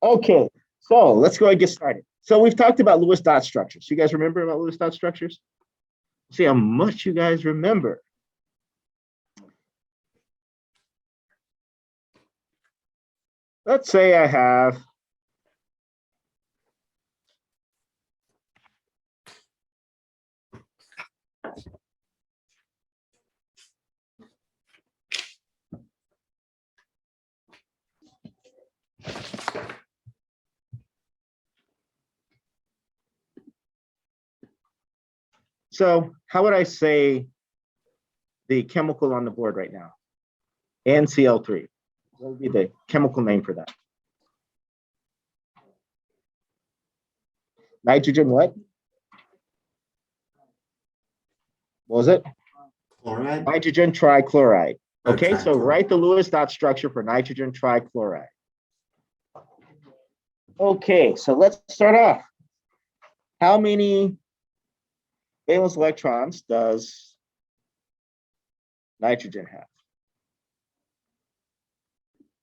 Okay, so let's go ahead and get started. So we've talked about Lewis dot structures. You guys remember about Lewis dot structures? See how much you guys remember. Let's say I have so how would I say the chemical on the board right now? NCl3. What would be the chemical name for that? Nitrogen what? What was it? Chloride? Nitrogen trichloride. Okay, so trichloride. write the Lewis dot structure for nitrogen trichloride. Okay, so let's start off. How many valence electrons does nitrogen have?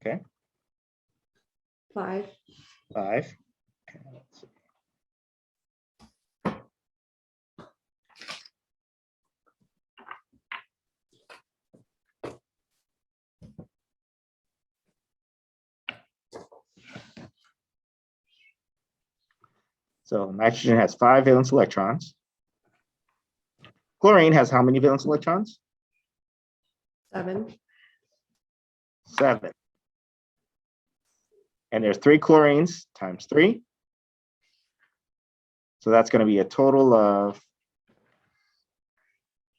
Okay. 5. 5. Okay, let's see. So nitrogen has 5 valence electrons. Chlorine has how many valence electrons? 7. 7. And there's 3 chlorines times 3. So that's going to be a total of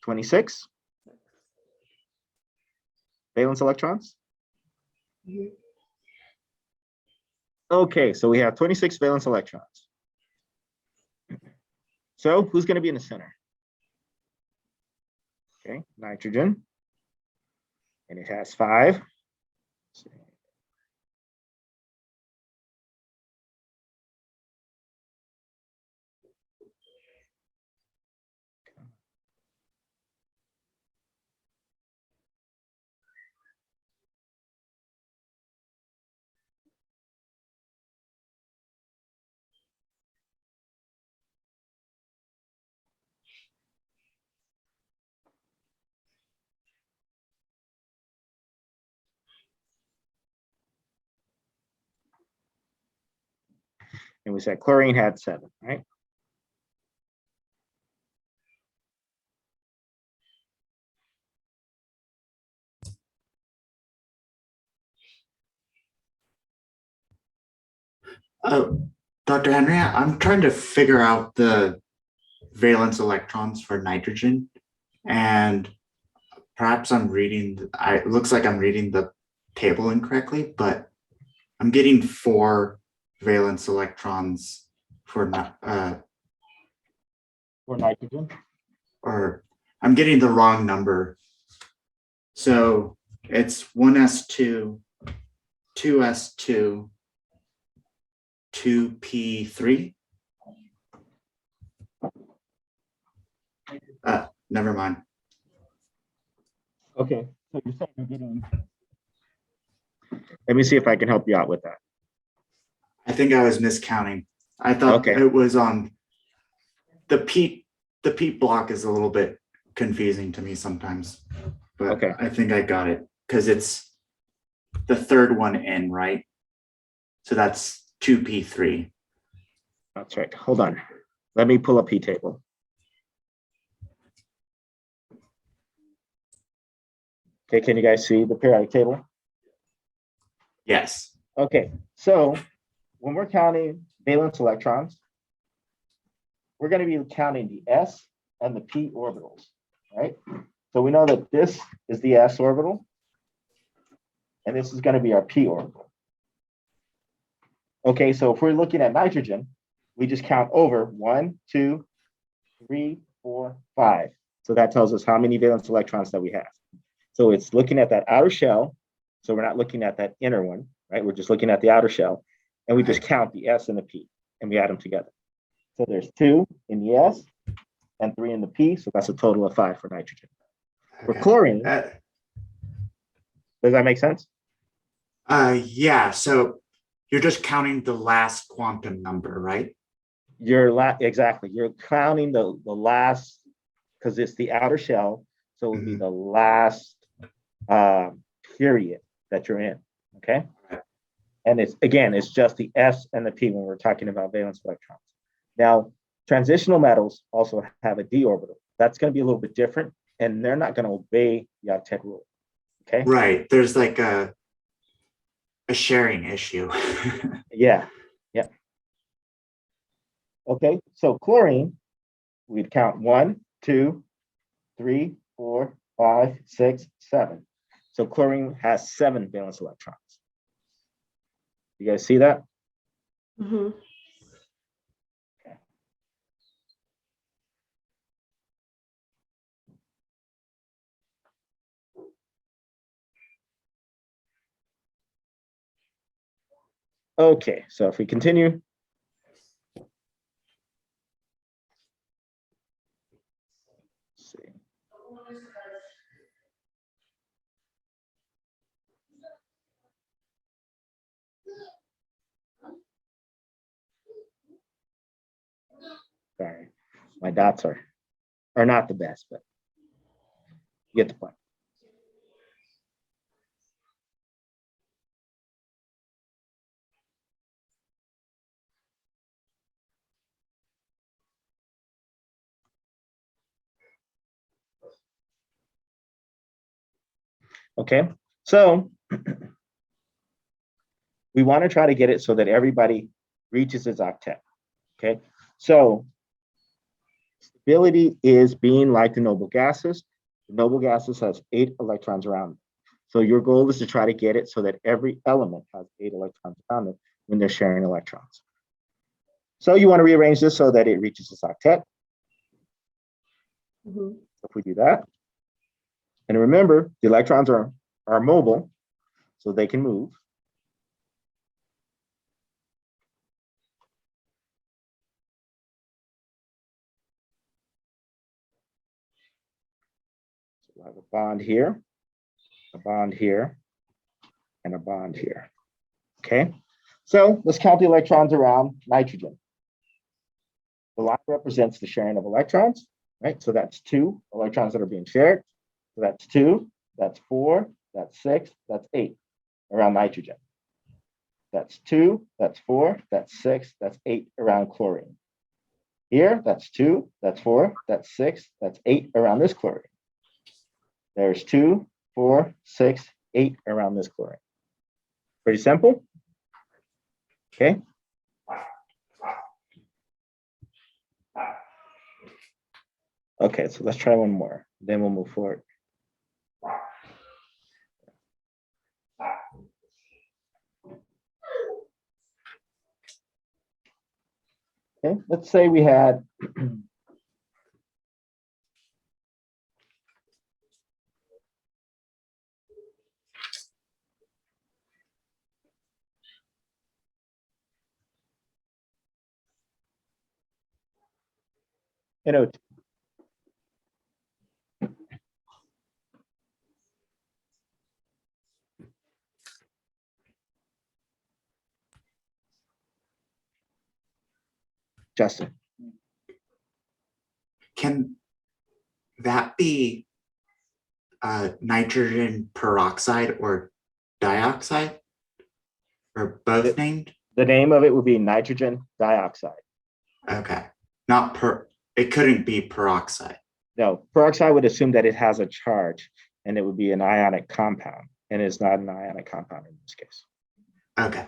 26 valence electrons. Mhm. Okay, so we have 26 valence electrons. So who's going to be in the center? Okay, nitrogen. And it has 5. And we said chlorine had 7, right? Dr. Henry, I'm trying to figure out the valence electrons for nitrogen, and perhaps it looks like I'm reading the table incorrectly, but I'm getting 4 valence electrons for nitrogen. or I'm getting the wrong number. So it's 1s2, 2s2, 2p3. Never mind. Okay, so you're saying you're getting. Let me see if I can help you out with that. I think I was miscounting. I thought it was on the peat. The peat block is a little bit confusing to me sometimes, but I think I got it because it's the third one in, right? So that's 2p3. That's right. Hold on. Let me pull up P table. Okay, can you guys see the periodic table? Yes. Okay, so when we're counting valence electrons, we're going to be counting the s and the p orbitals, right? So we know that this is the s orbital, and this is going to be our p orbital. Okay, so if we're looking at nitrogen, we just count over 1, 2, 3, 4, 5. So that tells us how many valence electrons that we have. So it's looking at that outer shell. So we're not looking at that inner one, right? We're just looking at the outer shell, and we just count the S and the P, and we add them together. So there's 2 in the S and 3 in the P, so that's a total of 5 for nitrogen. For chlorine, does that make sense? Yeah. So You're just counting the last quantum number, right? Exactly. You're counting the last, because it's the outer shell. So it would be the last period that you're in. Okay. And it's just the S and the P when we're talking about valence electrons. Now, transitional metals also have a d orbital. That's going to be a little bit different, and they're not going to obey the octet rule. Okay. Right. There's like a sharing issue. Yeah. Okay. So chlorine, we'd count 1, 2, 3, 4, 5, 6, 7. So chlorine has 7 valence electrons. You guys see that? Mm-hmm. Okay, so if we continue. Let's see. Sorry, my dots are not the best, but you get the point. Okay, so we want to try to get it so that everybody reaches its octet. Okay, so stability is being like the noble gases. The noble gases has 8 electrons around them. So your goal is to try to get it so that every element has 8 electrons around it when they're sharing electrons. So you want to rearrange this so that it reaches its octet. Mm-hmm. If we do that, and remember, the electrons are mobile, so they can move. So we'll have a bond here, a bond here, and a bond here. Okay, so let's count the electrons around nitrogen. The line represents the sharing of electrons, right? So that's 2 electrons that are being shared. So that's 2, that's 4, that's 6, that's 8 around nitrogen. That's 2, that's 4, that's 6, that's 8 around chlorine. Here, that's 2, that's 4, that's 6, that's 8 around this chlorine. There's 2, 4, 6, 8 around this chlorine. Pretty simple. Okay. Okay, so let's try one more, then we'll move forward. Okay, let's say we had NO2. Justin. Can that be nitrogen peroxide or dioxide? Or both named? The name of it would be nitrogen dioxide. Okay. It couldn't be peroxide. No, peroxide would assume that it has a charge and it would be an ionic compound, and it's not an ionic compound in this case. Okay.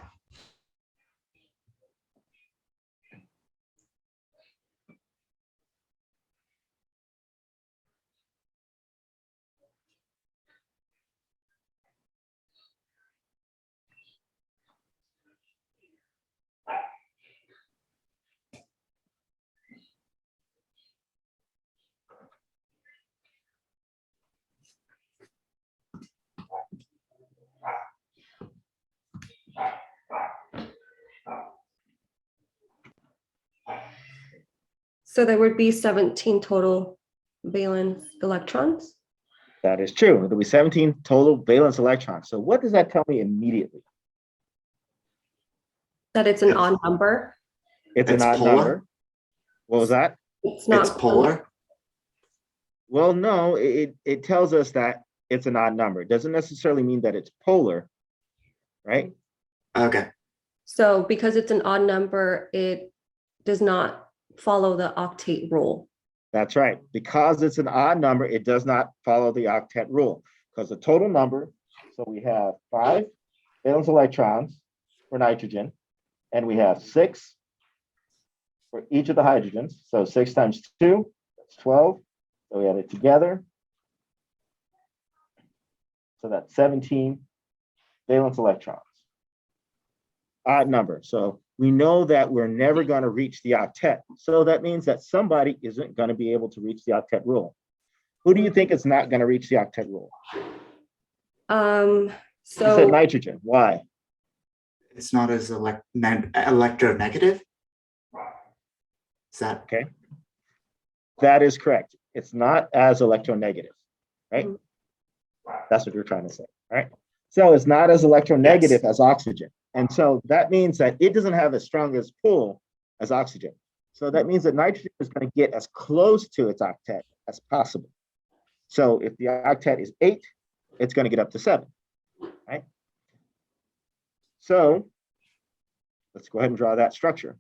So there would be 17 total valence electrons. That is true. There'll be 17 total valence electrons. So what does that tell me immediately? That it's an It's- odd number. It's an It's odd polar? number. What was that? It's not It's polar? Well, no, it tells us that it's an odd number. It doesn't necessarily mean that it's polar, right? Okay. So because it's an odd number, it does not follow the octet rule. That's right. Because it's an odd number, it does not follow the octet rule. Because the total number, so we have 5 valence electrons for nitrogen, and we have 6 for each of the hydrogens. So 6 times 2, that's 12. So we add it together. So that's 17 valence electrons. Odd number. So we know that we're never going to reach the octet. So that means that somebody isn't going to be able to reach the octet rule. Who do you think is not going to reach the octet rule? You said So nitrogen. Why? It's not as electronegative? Is that Okay. That is correct. It's not as electronegative, right? That's what you're trying to say, right? So it's not as electronegative as oxygen. And so that means that it doesn't have as strong as pull as oxygen. So that means that nitrogen is going to get as close to its octet as possible. So if the octet is 8, it's going to get up to 7, right? So let's go ahead and draw that structure.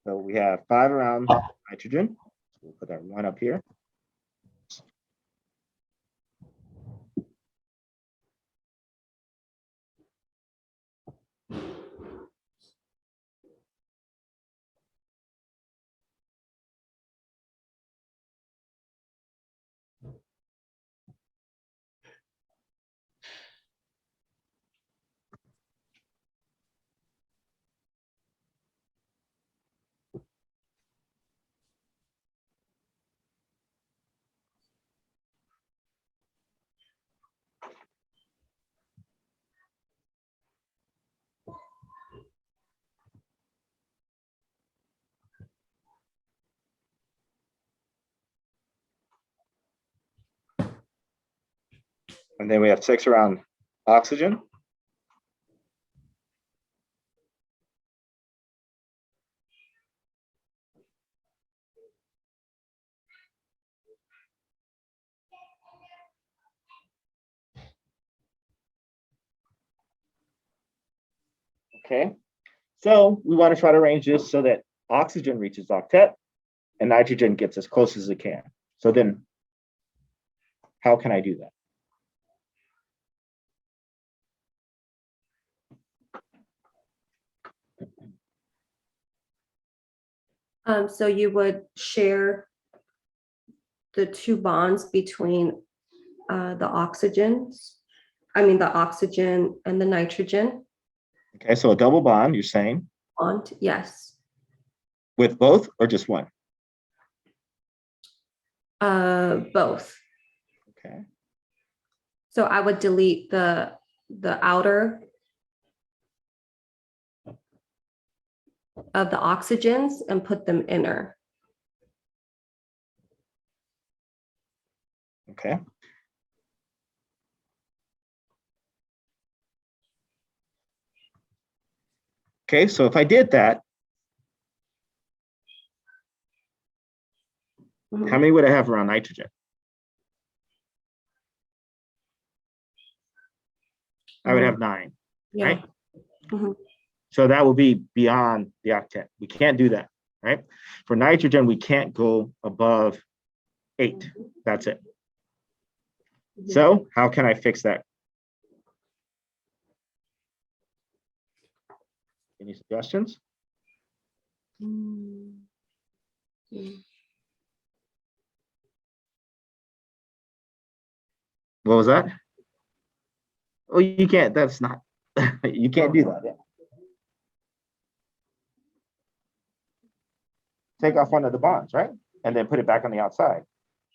So we have 5 around nitrogen. We'll put that 1 up here. And then we have 6 around oxygen. Okay, so we want to try to arrange this so that oxygen reaches octet and nitrogen gets as close as it can. So then how can I do that? so you would share the 2 bonds between the oxygens. I mean, the oxygen and the nitrogen Okay, so a double bond, you're saying, bond. Yes. with both or just one? Both. Okay, So I would delete the outer of the oxygens and put them inner. okay. Okay, so if I did that, Mhm. how many would I have around nitrogen? I would have 9, Yeah. right? Mhm. So that will be beyond the octet. We can't do that, right? For nitrogen, we can't go above 8. That's it. So how can I fix that? Any suggestions? Mm. What was that? Oh, you can't. That's not. You can't do that. Take off one of the bonds, right? And then put it back on the outside.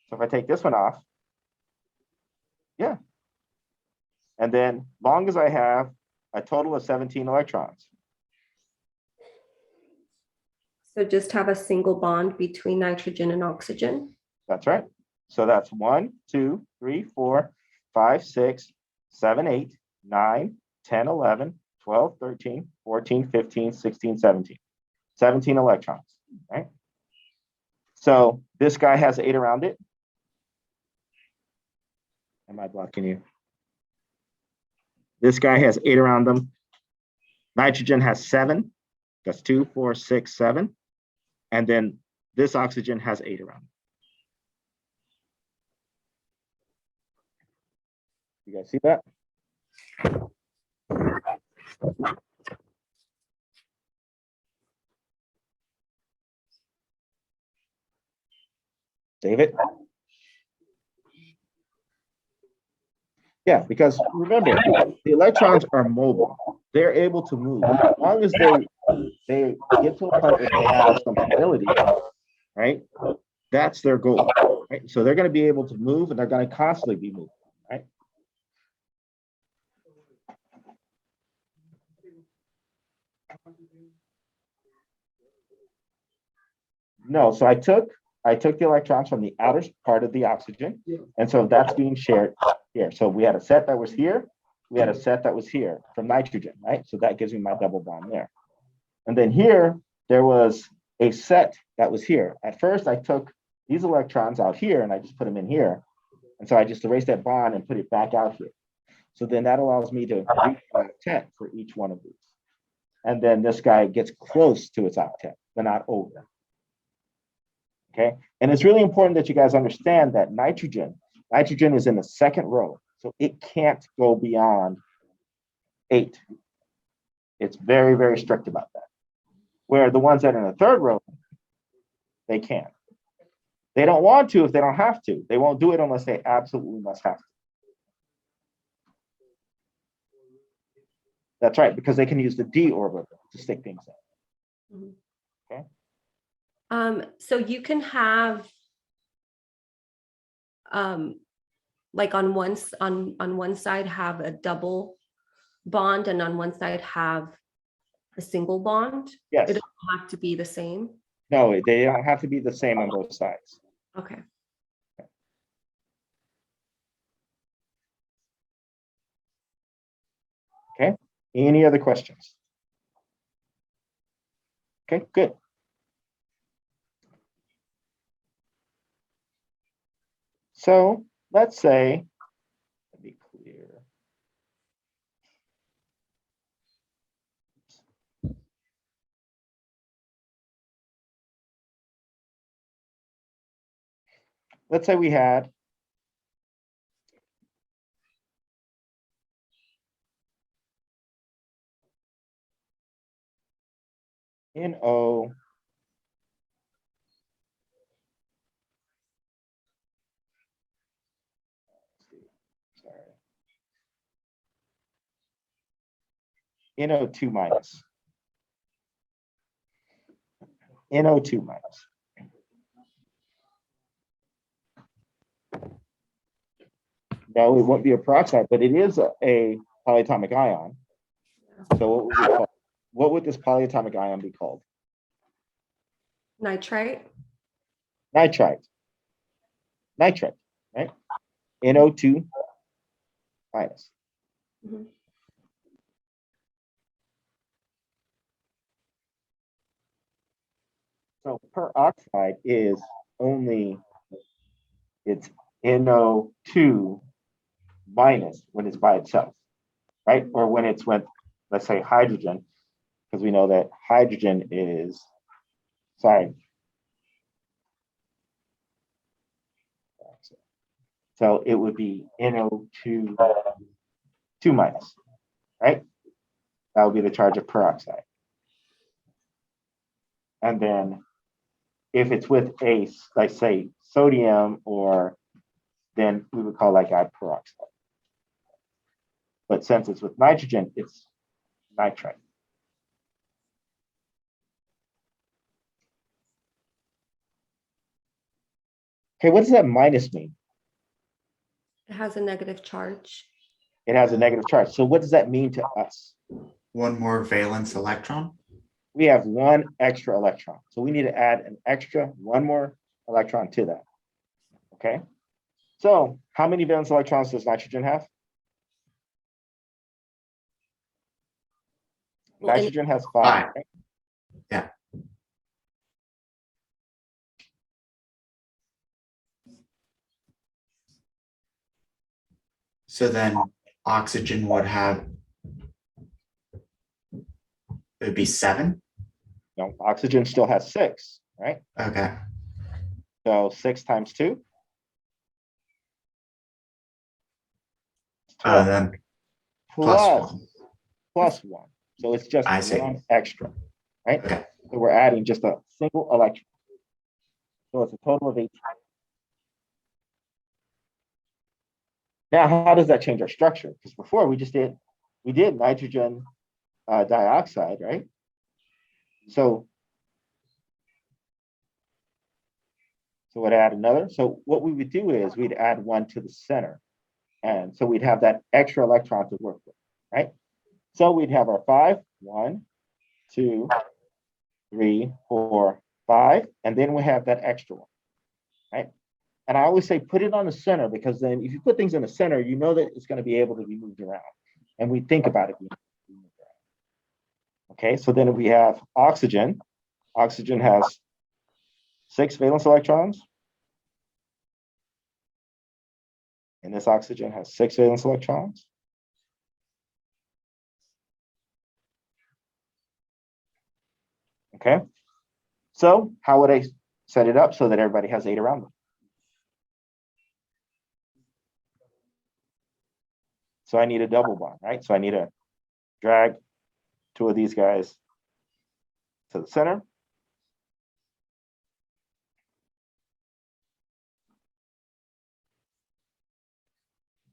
So if I take this one off, yeah. And then long as I have a total of 17 electrons. So just have a single bond between nitrogen and oxygen. That's right. So that's 1, 2, 3, 4, 5, 6, 7, 8, 9, 10, 11, 12, 13, 14, 15, 16, 17. 17 electrons, right? So this guy has 8 around it. Am I blocking you? This guy has 8 around them. Nitrogen has 7. That's 2, 4, 6, 7. And then this oxygen has 8 around them. You guys see that? Save it. Yeah, because remember, the electrons are mobile. They're able to move. As long as they get to a point where they have some stability, right? That's their goal, right? So they're going to be able to move, and they're going to constantly be moving, right? No, so I took the electrons from the outer part of the oxygen, and so that's being shared here. So we had a set that was here, we had a set that was here from nitrogen, right? So that gives me my double bond there. And then here, there was a set that was here. At first, I took these electrons out here, and I just put them in here. And so I just erased that bond and put it back out here. So then that allows me to reach an octet for each one of these. And then this guy gets close to its octet, but not over. Okay, and it's really important that you guys understand that nitrogen is in the second row, so it can't go beyond 8. It's very, very strict about that. Where the ones that are in the third row, they can. They don't want to if they don't have to. They won't do it unless they absolutely must have to. That's right, because they can use the d orbital to stick things in. Okay. So you can have like on one side have a double bond, and on one side have a single bond. Yes. It doesn't have to be the same. No, they don't have to be the same on both sides. Okay. Okay. Any other questions? Okay, good. So let's say, let me clear. Let's say we had NO NO2 minus. NO2 minus. No, it won't be a peroxide, but it is a polyatomic ion. So what would this polyatomic ion be called? Nitrite. Nitrite. Nitrite, right? NO2 minus. Mhm. So peroxide is only, it's NO2 minus when it's by itself, right? Or when it's with, let's say, hydrogen, because we know that hydrogen is, sorry. So it would be NO2 minus, right? That would be the charge of peroxide. And then if it's with a, like say, sodium, or then we would call that guy peroxide. But since it's with nitrogen, it's nitrite. Okay, what does that minus mean? It has a negative charge. It has a negative charge. So what does that mean to us? One more valence electron. We have one extra electron. So we need to add an extra, one more electron to that. Okay. So how many valence electrons does nitrogen have? Well, Nitrogen has 5. Right? Yeah. So then oxygen would have, it would be 7. No, oxygen still has 6, right? Okay. So 6 times 2 is 12. Then plus plus 1. plus 1. So it's just I see. 1 extra, right? Okay. So we're adding just a single electron. So it's a total of 18. Now, how does that change our structure? Because before we did nitrogen dioxide, right? So we'd add another. So what we would do is we'd add 1 to the center. And so we'd have that extra electron to work with, right? So we'd have our 5, 1, 2, 3, 4, 5, and then we have that extra one, right? And I always say put it on the center, because then if you put things in the center, you know that it's going to be able to be moved around. And we think about it being moved around. Okay, so then we have oxygen. Oxygen has 6 valence electrons. And this oxygen has 6 valence electrons. Okay, so how would I set it up so that everybody has 8 around them? So I need a double bond, right? So I need to drag 2 of these guys to the center.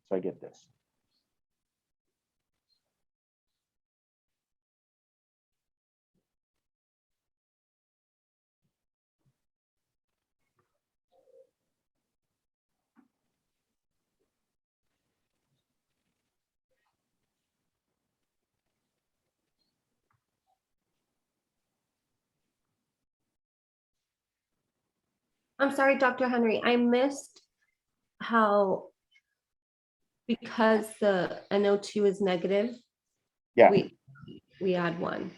So I get this. I'm sorry, Dr. Henry, I missed how, because the NO2 is negative, Yeah. we add 1.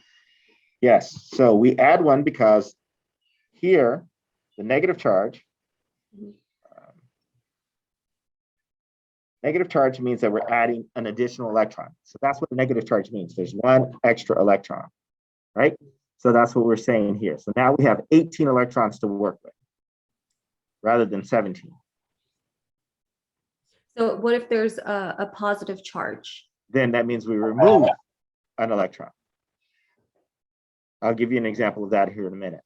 Yes. So we add 1 because here, the negative charge, negative charge means that we're adding an additional electron. So that's what the negative charge means. There's 1 extra electron, right? So that's what we're saying here. So now we have 18 electrons to work with rather than 17. So what if there's a positive charge? Then that means we remove an electron. I'll give you an example of that here in a minute.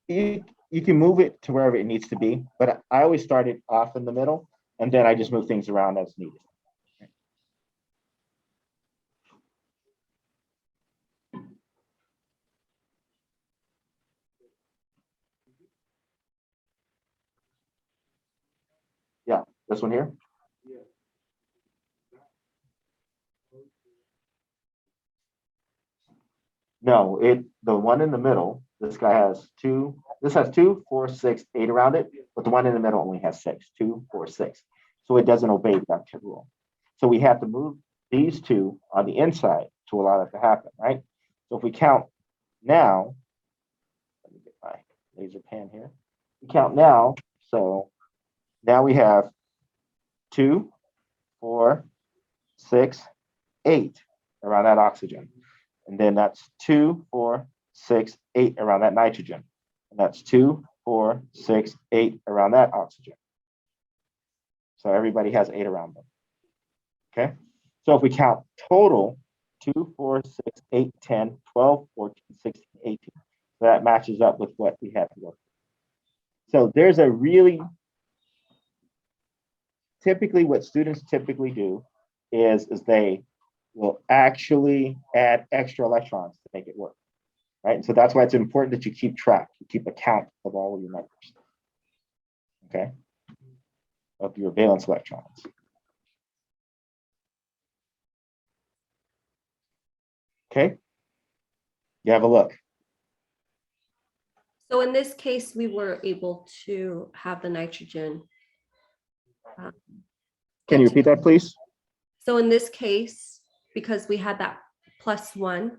You can move it to wherever it needs to be, but I always start it off in the middle, and then I just move things around as needed. Yeah, this one here. No, the one in the middle, this guy has 2, this has 2, 4, 6, 8 around it, but the one in the middle only has 6, 2, 4, 6. So it doesn't obey that rule. So we have to move these 2 on the inside to allow that to happen, right? So if we count now, let me get my laser pen here. We count now, so now we have 2, 4, 6, 8 around that oxygen. And then that's 2, 4, 6, 8 around that nitrogen. And that's 2, 4, 6, 8 around that oxygen. So everybody has 8 around them. Okay. So if we count total, 2, 4, 6, 8, 10, 12, 14, 16, 18. So that matches up with what we have to work with. So there's a really, typically what students typically do is they will actually add extra electrons to make it work. Right. And so that's why it's important that you keep track, you keep account of all of your numbers. Okay. Of your valence electrons. Okay. You have a look. So in this case, we were able to have the nitrogen. Can you repeat that, please? So in this case, because we had that +1,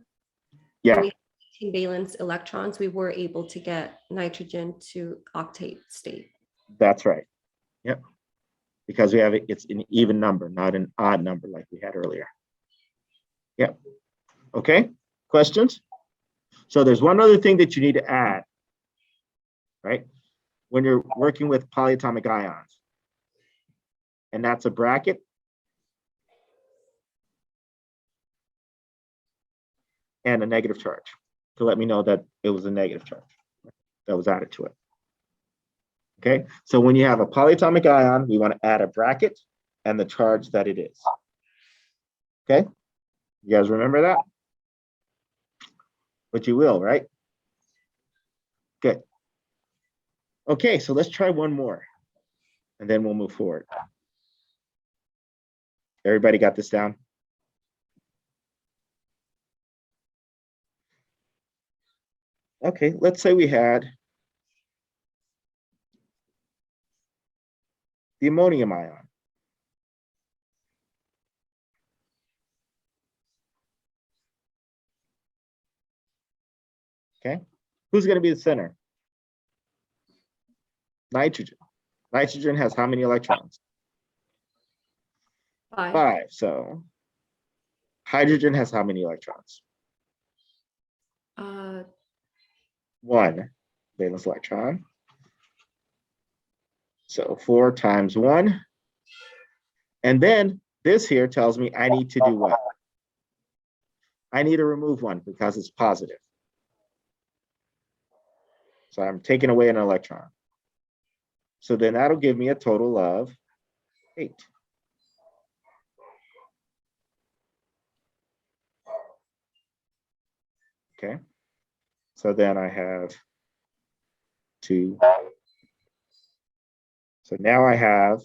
Yeah, and we had 18 valence electrons, we were able to get nitrogen to octet state. that's right. Yep. Because we have it's an even number, not an odd number like we had earlier. Yep. Okay. Questions? So there's one other thing that you need to add, right? When you're working with polyatomic ions, and that's a bracket and a negative charge to let me know that it was a negative charge that was added to it. Okay, so when you have a polyatomic ion, we want to add a bracket and the charge that it is. Okay, you guys remember that? But you will, right? Good. Okay, so let's try one more and then we'll move forward. Everybody got this down? Okay, let's say we had the ammonium ion. Okay, who's going to be the center? Nitrogen. Nitrogen has how many electrons? 5. 5. So hydrogen has how many electrons? 1 valence electron. So 4 times 1. And then this here tells me I need to do what? I need to remove 1 because it's positive. So I'm taking away an electron. So then that'll give me a total of 8. Okay. So then I have 2. So now I have,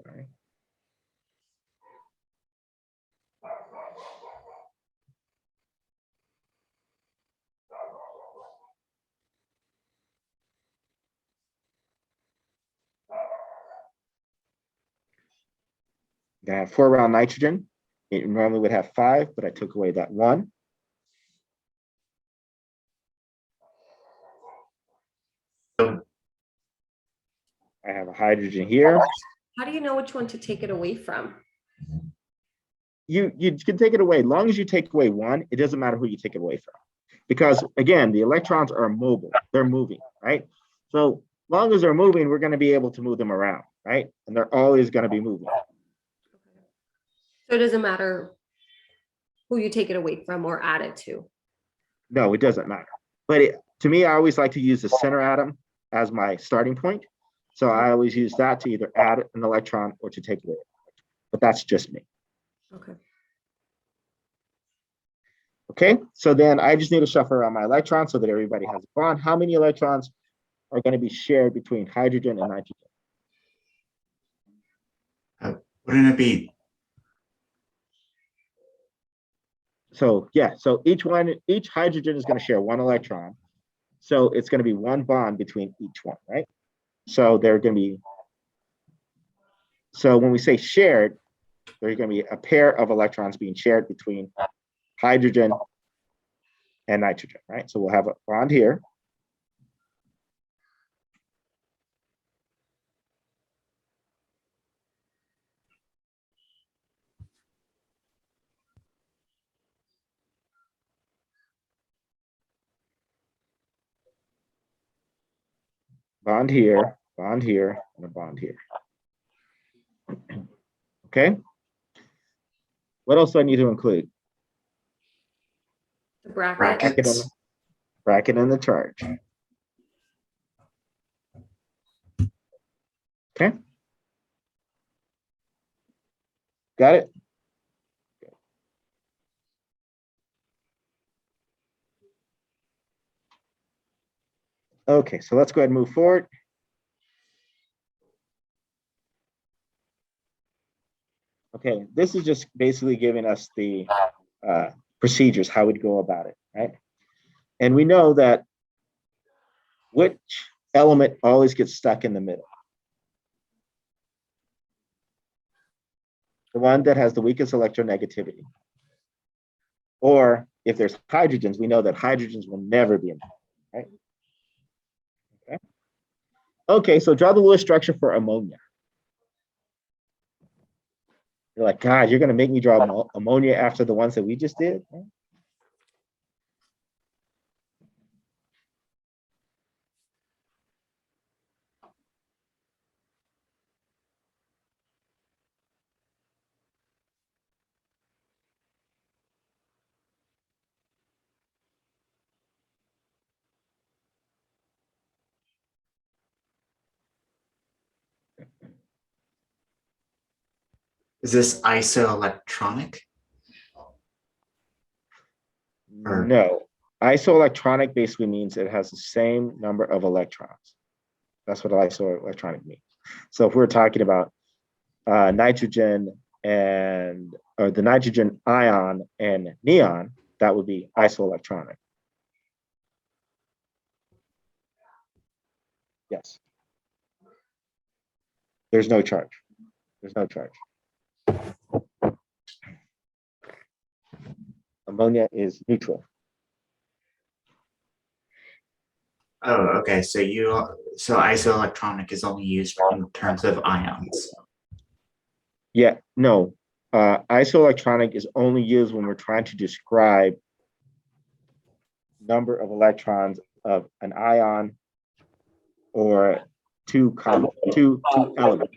sorry. I have 4 around nitrogen. It normally would have 5, but I took away that 1. I have a hydrogen here. How do you know which one to take it away from? You can take it away. As long as you take away 1, it doesn't matter who you take it away from. Because again, the electrons are mobile. They're moving, right? So long as they're moving, we're going to be able to move them around, right? And they're always going to be moving. So it doesn't matter who you take it away from or add it to. No, it doesn't matter. But to me, I always like to use the center atom as my starting point. So I always use that to either add an electron or to take away. But that's just me. Okay. Okay, so then I just need to shuffle around my electrons so that everybody has a bond. How many electrons are going to be shared between hydrogen and nitrogen? Wouldn't it be? So yeah, so each hydrogen is going to share 1 electron. So it's going to be 1 bond between each one, right? So they're going to be, so when we say shared, there's going to be a pair of electrons being shared between hydrogen and nitrogen, right? So we'll have a bond here. Bond here, and a bond here. Okay. What else do I need to include? The bracket. Bracket and the charge. Okay. Got it? Okay, so let's go ahead and move forward. Okay, Okay, this is just basically giving us the procedures, how we'd go about it, right? And we know that which element always gets stuck in the middle? The one that has the weakest electronegativity. Or if there's hydrogens, we know that hydrogens will never be in there, right? Okay. Okay, so draw the Lewis structure for ammonia. You're like, God, you're going to make me draw ammonia after the ones that we just did? Is this isoelectronic? Or No. Isoelectronic basically means it has the same number of electrons. That's what isoelectronic means. So if we're talking about nitrogen or the nitrogen ion and neon, that would be isoelectronic. Yes. There's no charge. There's no charge. Ammonia is neutral. oh, okay. So isoelectronic is only used in terms of ions. Yeah, no. Isoelectronic is only used when we're trying to describe number of electrons of an ion or two elements.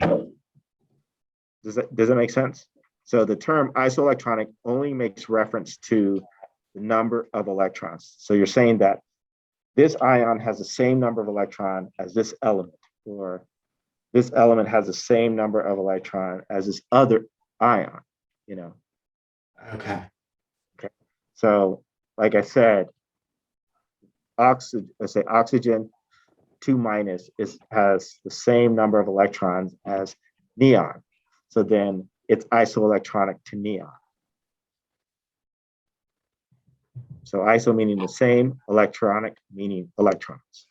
Does that make sense? So the term isoelectronic only makes reference to the number of electrons. So you're saying that this ion has the same number of electrons as this element, or this element has the same number of electrons as this other ion, you know? Okay. Okay. So like I said, oxygen 2- has the same number of electrons as neon. So then it's isoelectronic to neon. So iso meaning the same, electronic meaning electrons.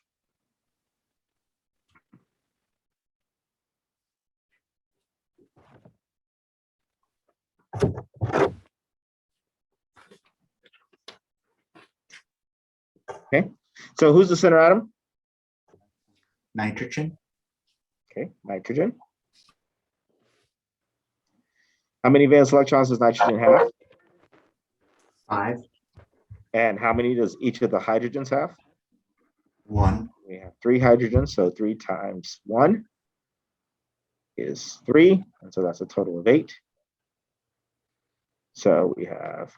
Okay, so who's the center atom? Nitrogen? Okay, nitrogen. How many valence electrons does nitrogen have? 5. And how many does each of the hydrogens have? 1. We have 3 hydrogens, so 3 times 1 is 3, and so that's a total of 8. So we have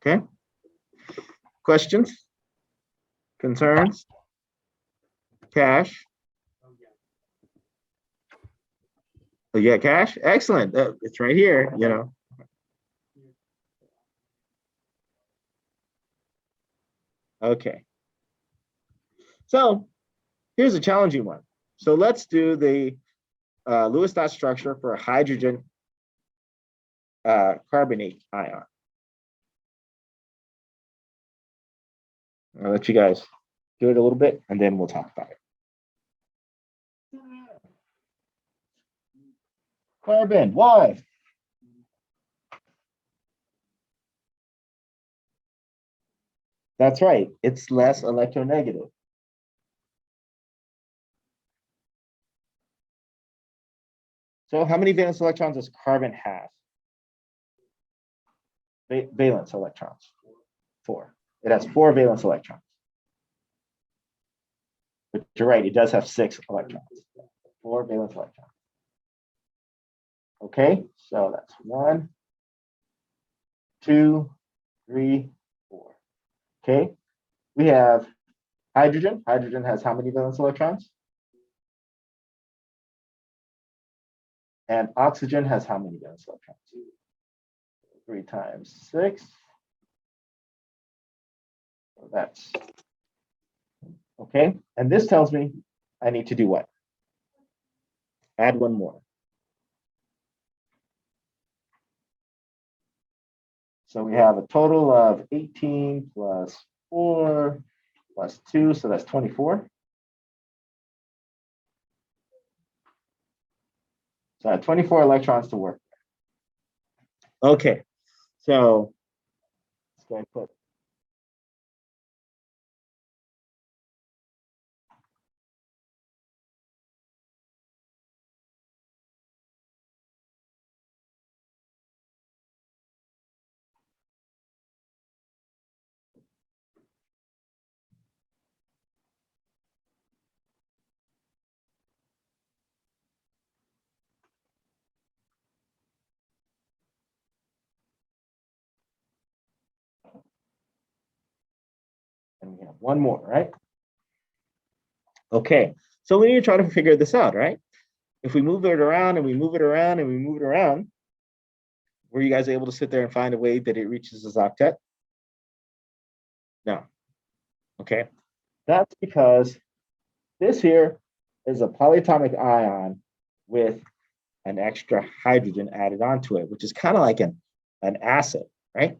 okay. Questions? Concerns? Cash? Oh, yeah, cash. Excellent. It's right here, you know. Okay. So here's a challenging one. So let's do the Lewis dot structure for a hydrogen carbonate ion. I'll let you guys do it a little bit, and then we'll talk about it. Carbon, why? That's right. It's less electronegative. So how many valence electrons does carbon have? Valence electrons. 4. It has 4 valence electrons. But you're right, it does have 6 electrons. 4 valence electrons. Okay, so that's 1, 2, 3, 4. Okay, we have hydrogen. Hydrogen has how many valence electrons? And oxygen has how many valence electrons? 3 times 6 So that's okay. And this tells me I need to do what? Add one more. So we have a total of 18 plus 4 plus 2, so that's 24. So I have 24 electrons to work with. Okay, so let's go ahead and put and we have one more, right? Okay, so we need to try to figure this out, right? If we move it around and we move it around and we move it around, were you guys able to sit there and find a way that it reaches this octet? No. Okay, that's because this here is a polyatomic ion with an extra hydrogen added onto it, which is kind of like an acid, right?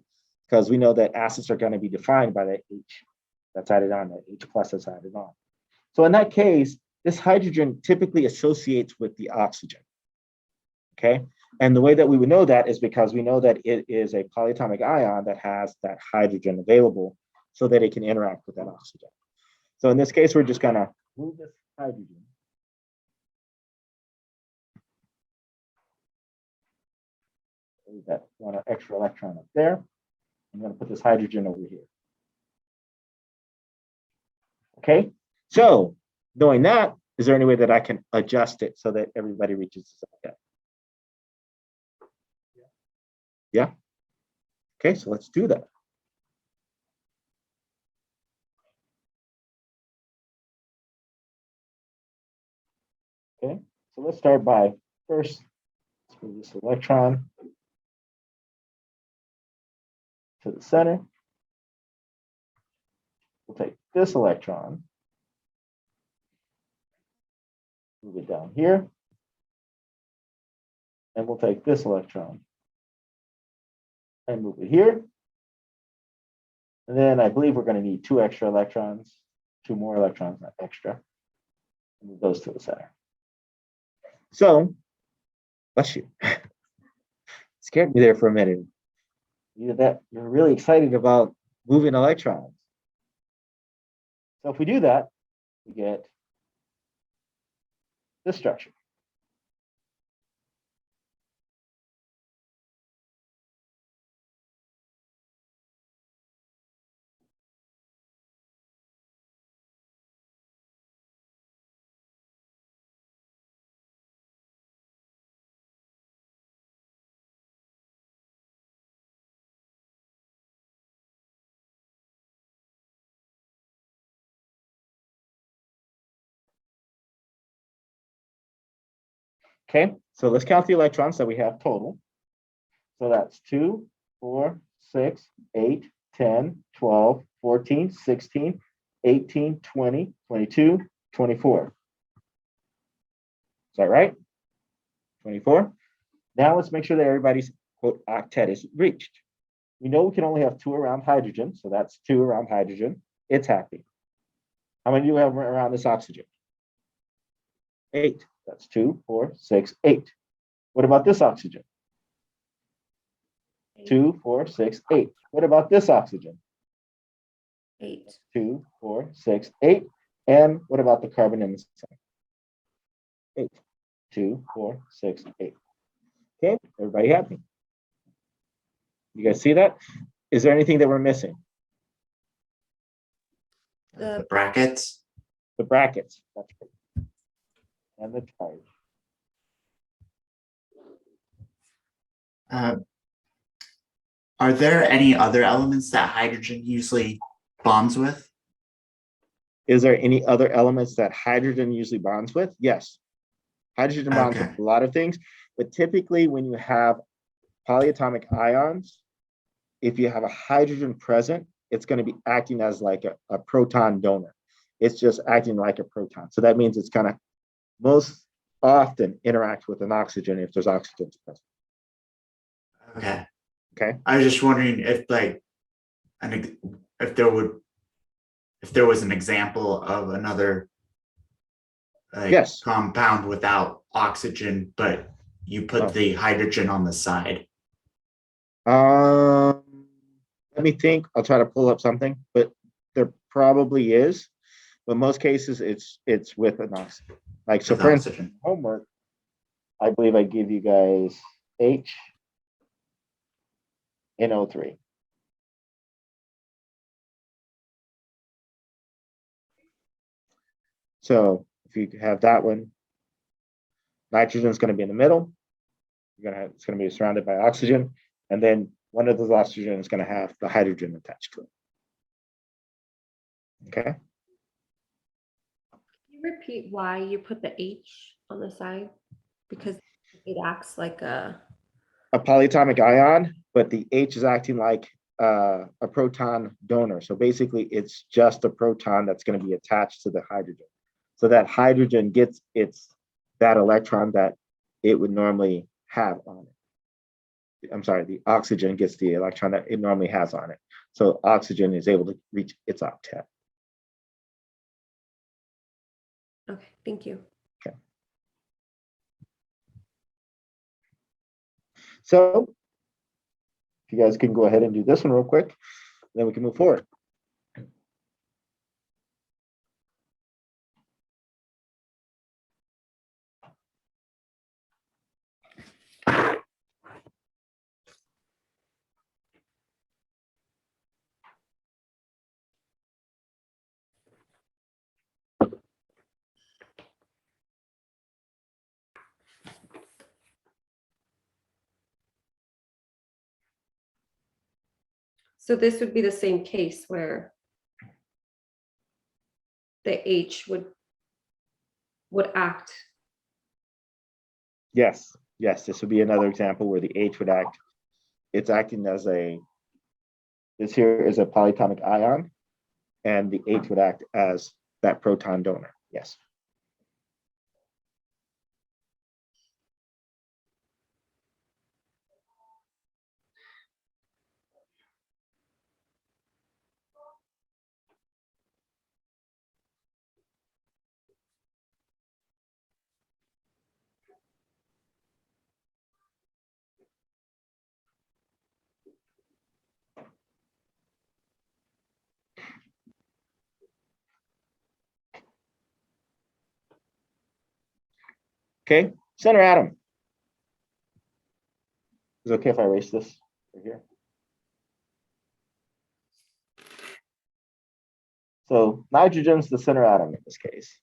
Because we know that acids are going to be defined by the H that's added on, the H plus that's added on. So in that case, this hydrogen typically associates with the oxygen, okay? And the way that we would know that is because we know that it is a polyatomic ion that has that hydrogen available so that it can interact with that oxygen. So in this case, we're just gonna move this hydrogen. Leave that one extra electron up there. I'm gonna put this hydrogen over here. Okay, so knowing that, is there any way that I can adjust it so that everybody reaches this octet? Yeah. Okay, so let's do that. Okay, so let's start by first, let's move this electron to the center. We'll take this electron, move it down here, and we'll take this electron and move it here. And then I believe we're going to need two extra electrons, two more electrons, not extra. Move those to the center. So, bless you. Scared me there for a minute. You're really excited about moving electrons. So if we do that, we get this structure. Okay, so let's count the electrons that we have total. So that's 2, 4, 6, 8, 10, 12, 14, 16, 18, 20, 22, 24. Is that right? 24. Now let's make sure that everybody's quote octet is reached. We know we can only have 2 around hydrogen, so that's 2 around hydrogen. It's happy. How many do you have around this oxygen? 8. That's 2, 4, 6, 8. What about this oxygen? 2, 4, 6, 8. What about this oxygen? 8. 2, 4, 6, 8. And what about the carbon in the center? 8. 2, 4, 6, 8. Okay, everybody happy? You guys see that? Is there anything that we're missing? The brackets. The brackets. That's right. And the charge. Are there any other elements that hydrogen usually bonds with? Is there any other elements that hydrogen usually bonds with? Yes. Hydrogen bonds with a lot of things, but typically when you have polyatomic ions, if you have a hydrogen present, it's going to be acting as like a proton donor. It's just acting like a proton. So that means it's going to most often interact with an oxygen if there's oxygen present. Okay. Okay. I was just wondering if like if there was an example of another like Yes. compound without oxygen, but you put the hydrogen on the side. Let me think. I'll try to pull up something, but there probably is. But most cases, it's with an oxygen. Like so, With for instance, oxygen. homework, I believe I give you guys HNO3. So if you have that one, nitrogen is going to be in the middle. It's going to be surrounded by oxygen, and then one of those oxygen is going to have the hydrogen attached to it. Okay. Can you repeat why you put the H on the side? Because it acts like a polyatomic ion, but the H is acting like a proton donor. So basically, it's just a proton that's going to be attached to the hydrogen. So that hydrogen gets that electron that it would normally have on it. I'm sorry, the oxygen gets the electron that it normally has on it. So oxygen is able to reach its octet. Okay, thank you. Okay. So if you guys can go ahead and do this one real quick, then we can move forward. So this would be the same case where the H would act. Yes, this would be another example where the H would act. It's acting as this here is a polyatomic ion, and the H would act as that proton donor. Yes. Okay, center atom. Is it okay if I erase this right here? So nitrogen's the center atom in this case.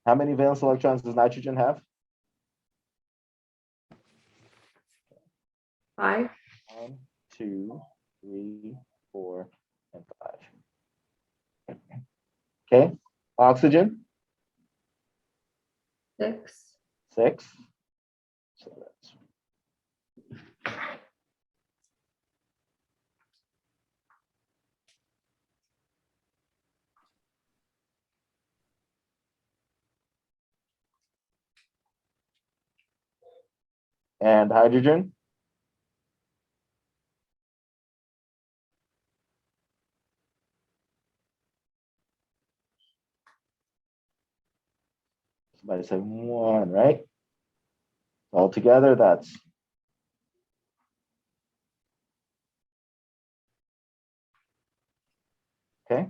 How many valence electrons does nitrogen have? 5. 1, 2, 3, 4, and 5. Okay, oxygen, 6. 6. So that's and hydrogen. Somebody said 1, right? All together, that's okay.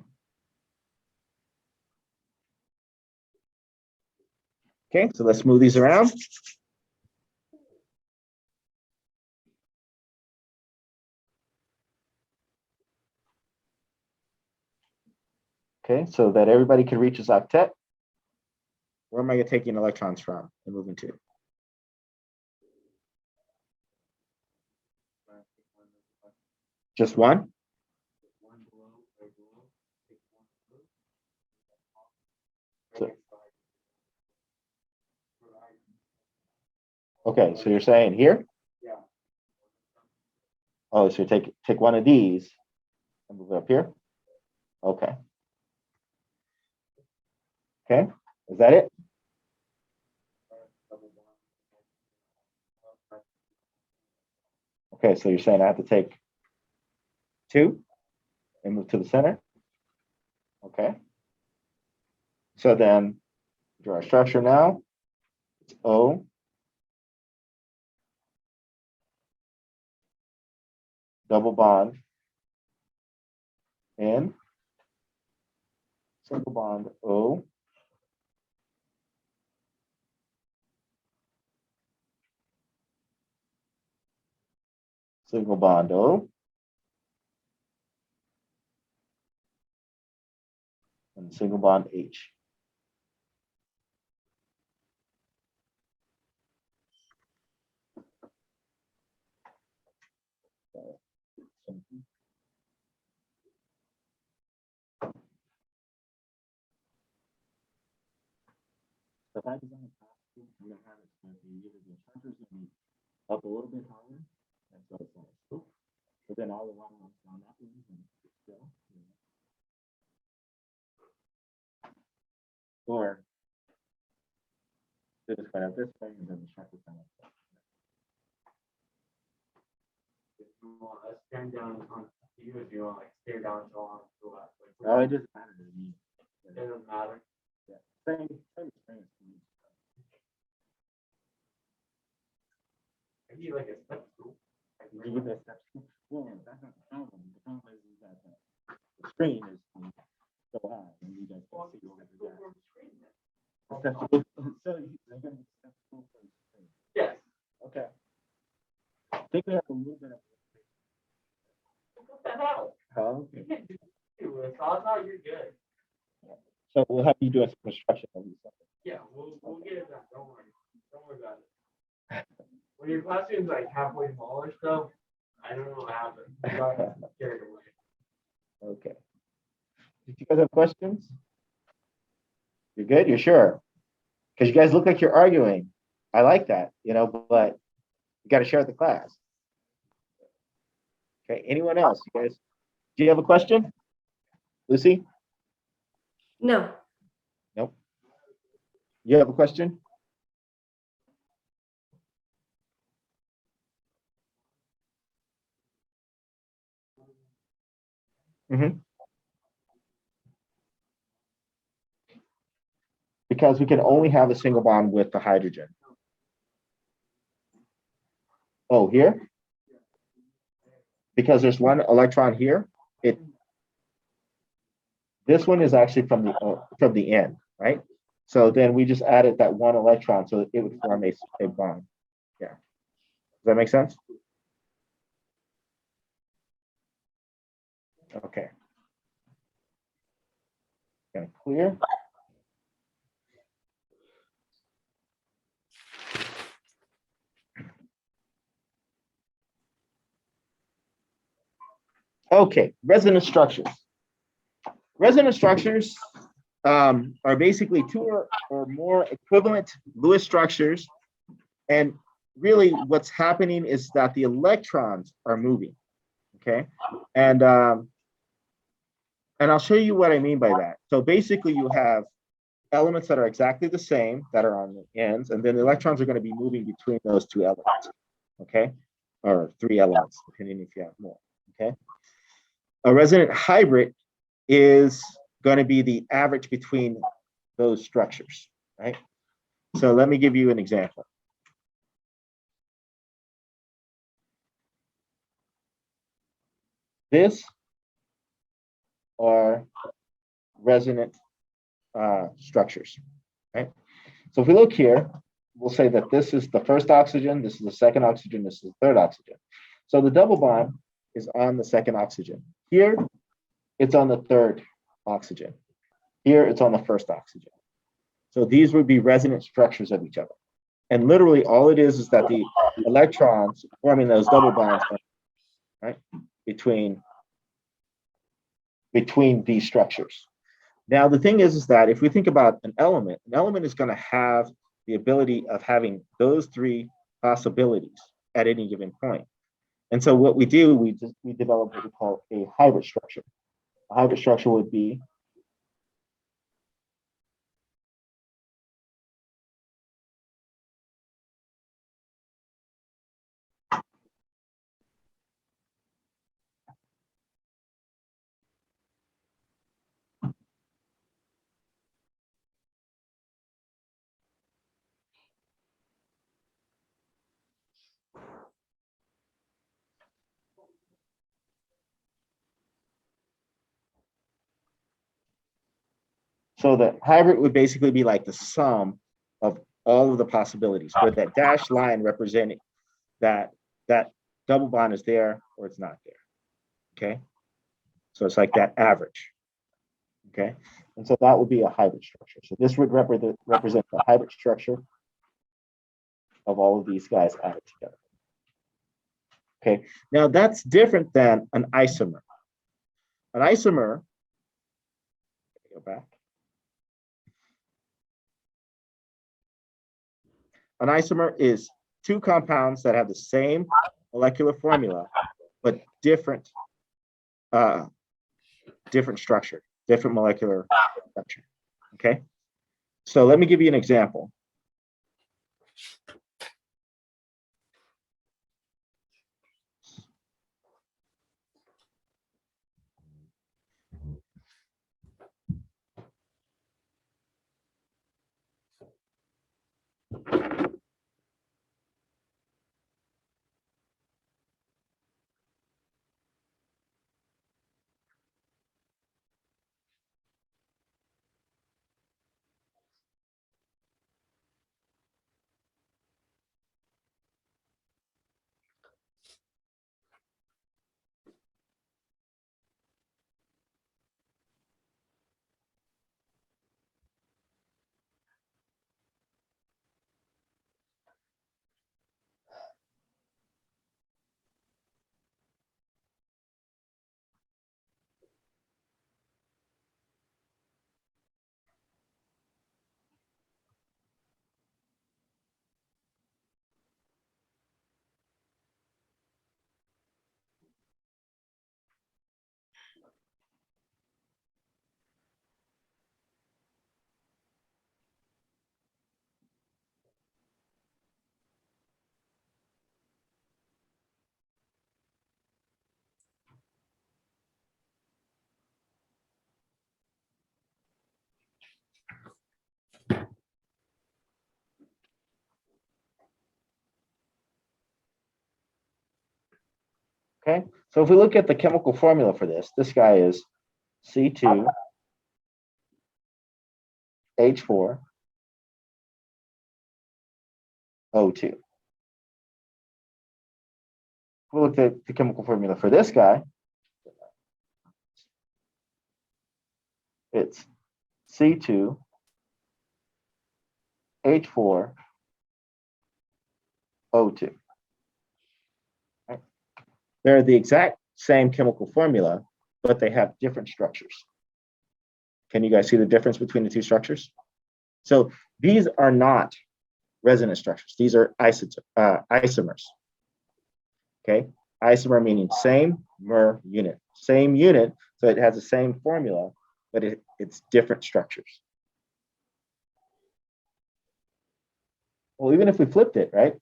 Okay, so let's move these around. Okay, so that everybody can reach its octet. Where am I taking electrons from and moving to? Just one? So, Okay, so you're saying here? Yeah. Oh, so take one of these and move it up here? Okay. Okay, is that it? Okay, so you're saying I have to take 2 and move to the center? Okay. So then draw a structure now. It's O. Double bond. N. Single bond O. Single bond O. And single bond H. So if I design a costume, I'm gonna have it going to be either the structure's gonna be up a little bit higher, and so it's like, oop, but then all the one down that way, and still, you know. Or they just kind of this way, and then the structure's kind of. If you want to stand down on you, if you want like stare down to on to the left. Like, Oh, it doesn't matter to me. it doesn't matter. Yeah. Same experience to me. I need like a step stool. Like, You give that step. Well, that's not the problem. The problem is that the screen is so high, and you guys can see over there. So they're gonna be step stool for the screen. Yes. Okay. I think we have a little bit of. What the hell? Oh, You okay. can't do it. You're good. So we'll have you doing some construction of these. Yeah, we'll get it done. Don't worry. Don't worry about it. When your classroom's like halfway demolished though, I don't know what happened. You got carried away. Okay. Did you guys have questions? You're good? You're sure? Because you guys look like you're arguing. I like that, but you got to share with the class. Okay. Anyone else? You guys, do you have a question? Lucy? No, Nope. You have a question? Mm-hmm. Because we can only have a single bond with the hydrogen. Oh, here? Because there's one electron here. This one is actually from the end, right? So then we just added that one electron, so it would form a bond. Yeah. Does that make sense? Okay. Kind of clear. Okay, resonant structures. Resonant structures are basically two or more equivalent Lewis structures. And really what's happening is that the electrons are moving, okay? And I'll show you what I mean by that. So basically you have elements that are exactly the same that are on the ends, and then the electrons are going to be moving between those two elements, okay? Or 3 elements, depending if you have more, okay? A resonant hybrid is going to be the average between those structures, right? So let me give you an example. This are resonant structures, right? So if we look here, we'll say that this is the first oxygen, this is the second oxygen, this is the third oxygen. So the double bond is on the second oxygen. Here, it's on the third oxygen. Here, it's on the first oxygen. So these would be resonant structures of each other. And literally all it is that the electrons forming those double bonds, right, between these structures. Now, the thing is that if we think about an element is going to have the ability of having those 3 possibilities at any given point. And so what we do, we develop what we call a hybrid structure. A hybrid structure would be so the hybrid would basically be like the sum of all of the possibilities, where that dashed line representing that double bond is there or it's not there. Okay. So it's like that average. Okay. And so that would be a hybrid structure. So this would represent the hybrid structure of all of these guys added together. Okay. Now that's different than an isomer. An isomer, go back. An isomer is two compounds that have the same molecular formula, but different structure, different molecular structure. Okay. So let me give you an example. Okay, so if we look at the chemical formula for this guy is C2H4O2. If we look at the chemical formula for this guy, it's C2H4O2. Right? They're the exact same chemical formula, but they have different structures. Can you guys see the difference between the two structures? So these are not resonant structures. These are isomers. Okay, isomer meaning same mer unit, same unit. So it has the same formula, but it's different structures. Well, even if we flipped it, right?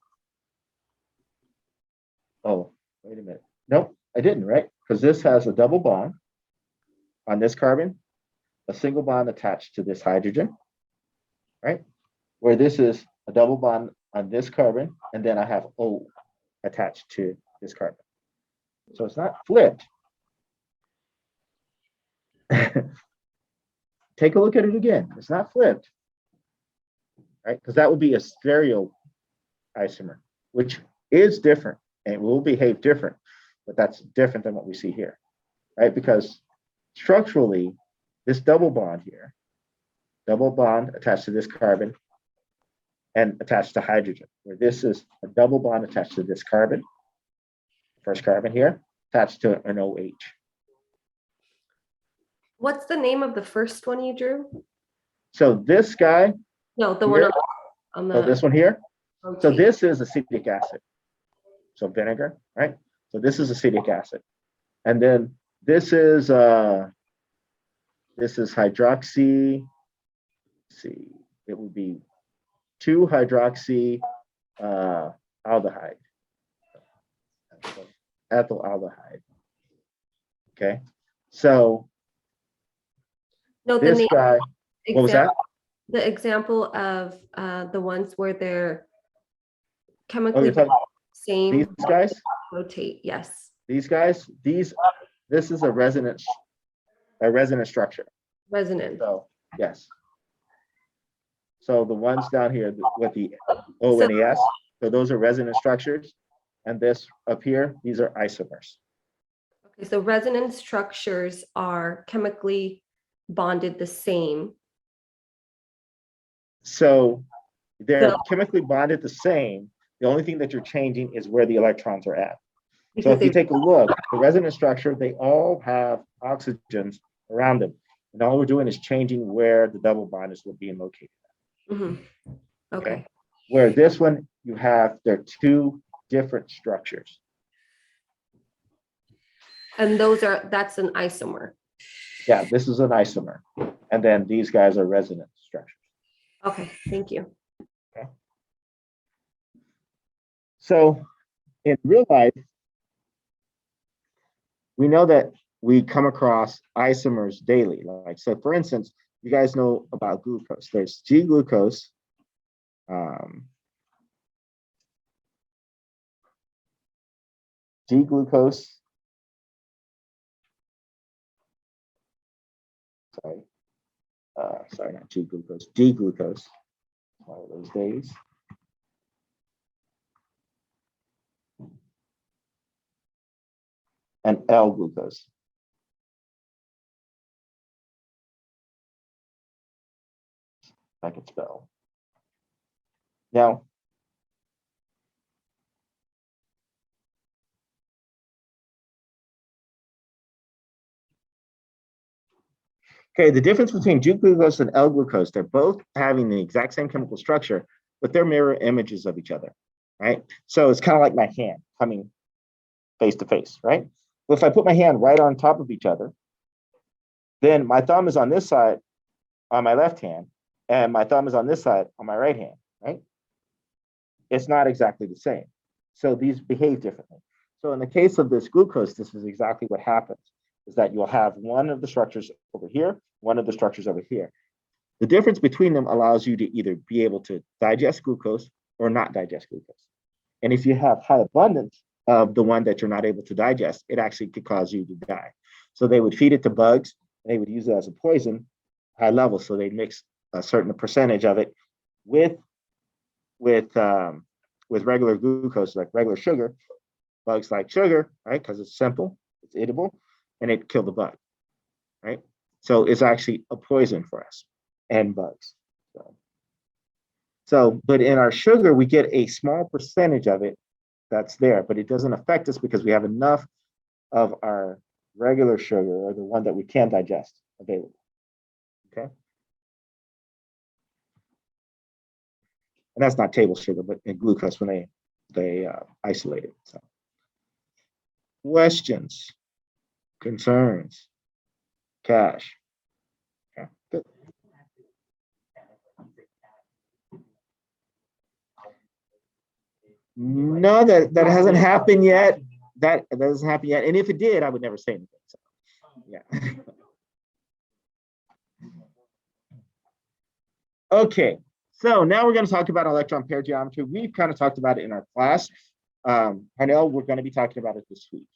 Oh, wait a minute. Nope, I didn't, right? Because this has a double bond on this carbon, a single bond attached to this hydrogen, right? Where this is a double bond on this carbon, and then I have O attached to this carbon. So it's not flipped. Take a look at it again. It's not flipped, right? Because that would be a stereo isomer, which is different and will behave different, but that's different than what we see here, right? Because structurally, this double bond here, double bond attached to this carbon and attached to hydrogen, where this is a double bond attached to this carbon, first carbon here, attached to an OH. What's the name of the first one you drew? So this guy, No, the one here, on oh, the, this one here, So this is acetic acid. So vinegar, right? So this is acetic acid. And then this is hydroxy. Let's see, it would be 2-hydroxy aldehyde, ethyl aldehyde. Okay, so No, this guy, what was that? The example of the ones where they're Oh, chemically you're talking same these guys? rotate. Yes, These guys? This is a resonant structure. resonance. So yes. So the ones down here with the O and the S, so those are resonant structures. And this up here, these are isomers. Okay, so resonance structures are chemically bonded the same. So they're So- chemically bonded the same. The only thing that you're changing is where the electrons are at. So because if you they, take a look, the resonance structure, they all have oxygens around them. And all we're doing is changing where the double bond is being located. Mhm. Okay. Where this one, they're two different structures. And that's an isomer. Yeah, this is an isomer. And then these guys are resonance structures. Okay, thank you. So in real life, we know that we come across isomers daily. Like, so for instance, you guys know about glucose. There's G-glucose. G-glucose. Sorry, not G-glucose, D-glucose. One of those days. And L-glucose. I can spell. Now, okay, the difference between G-glucose and L-glucose, they're both having the exact same chemical structure, but they're mirror images of each other, right? So it's kind of like my hand coming face to face, right? Well, if I put my hand right on top of each other, then my thumb is on this side on my left hand, and my thumb is on this side on my right hand, right? It's not exactly the same. So these behave differently. So in the case of this glucose, this is exactly what happens, is that you'll have one of the structures over here, one of the structures over here. The difference between them allows you to either be able to digest glucose or not digest glucose. And if you have high abundance of the one that you're not able to digest, it actually could cause you to die. So they would feed it to bugs, and they would use it as a poison, high levels. So they mix a certain percentage of it with regular glucose, like regular sugar. Bugs like sugar, right? Because it's simple, it's eatable, and it killed the bug, right? So it's actually a poison for us and bugs. But in our sugar, we get a small percentage of it that's there, but it doesn't affect us because we have enough of our regular sugar, or the one that we can digest, available. Okay. And that's not table sugar, but in glucose when they isolate it. So, questions, concerns, Cash. Okay, good. No, that hasn't happened yet. That doesn't happen yet. And if it did, I would never say anything. So, yeah. Okay, so now we're going to talk about electron pair geometry. We've kind of talked about it in our class. I know we're going to be talking about it this week.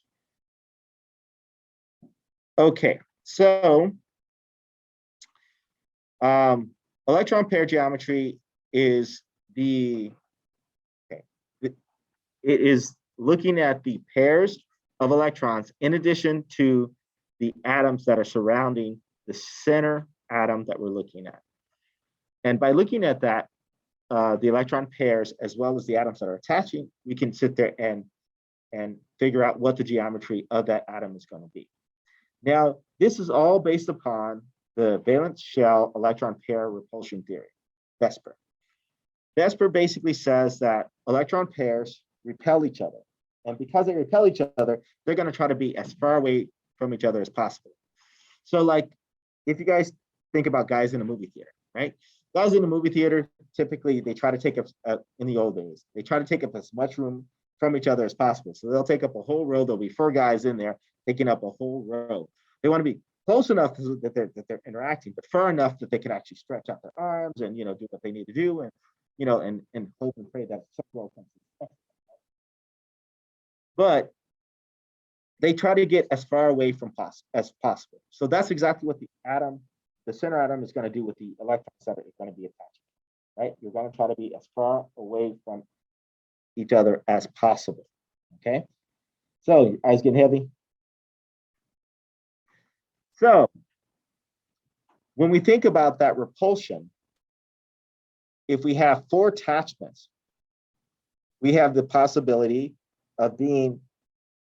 Okay, so electron pair geometry is it is looking at the pairs of electrons in addition to the atoms that are surrounding the center atom that we're looking at. And by looking at that, the electron pairs, as well as the atoms that are attaching, we can sit there and figure out what the geometry of that atom is going to be. Now, this is all based upon the valence shell electron pair repulsion theory, VSEPR. VSEPR basically says that electron pairs repel each other. And because they repel each other, they're going to try to be as far away from each other as possible. So like, if you guys think about guys in a movie theater, right? Guys in the movie theater, typically they try to take up, in the old days, they try to take up as much room from each other as possible. So they'll take up a whole row. There'll be 4 guys in there taking up a whole row. They want to be close enough that they're interacting, but far enough that they can actually stretch out their arms and, do what they need to do, and, and hope and pray that some row comes. But they try to get as far away from as possible. So that's exactly what the center atom is going to do with the electrons that are going to be attached, right? You're going to try to be as far away from each other as possible, okay? So your eyes getting heavy? So when we think about that repulsion, if we have 4 attachments, we have the possibility of being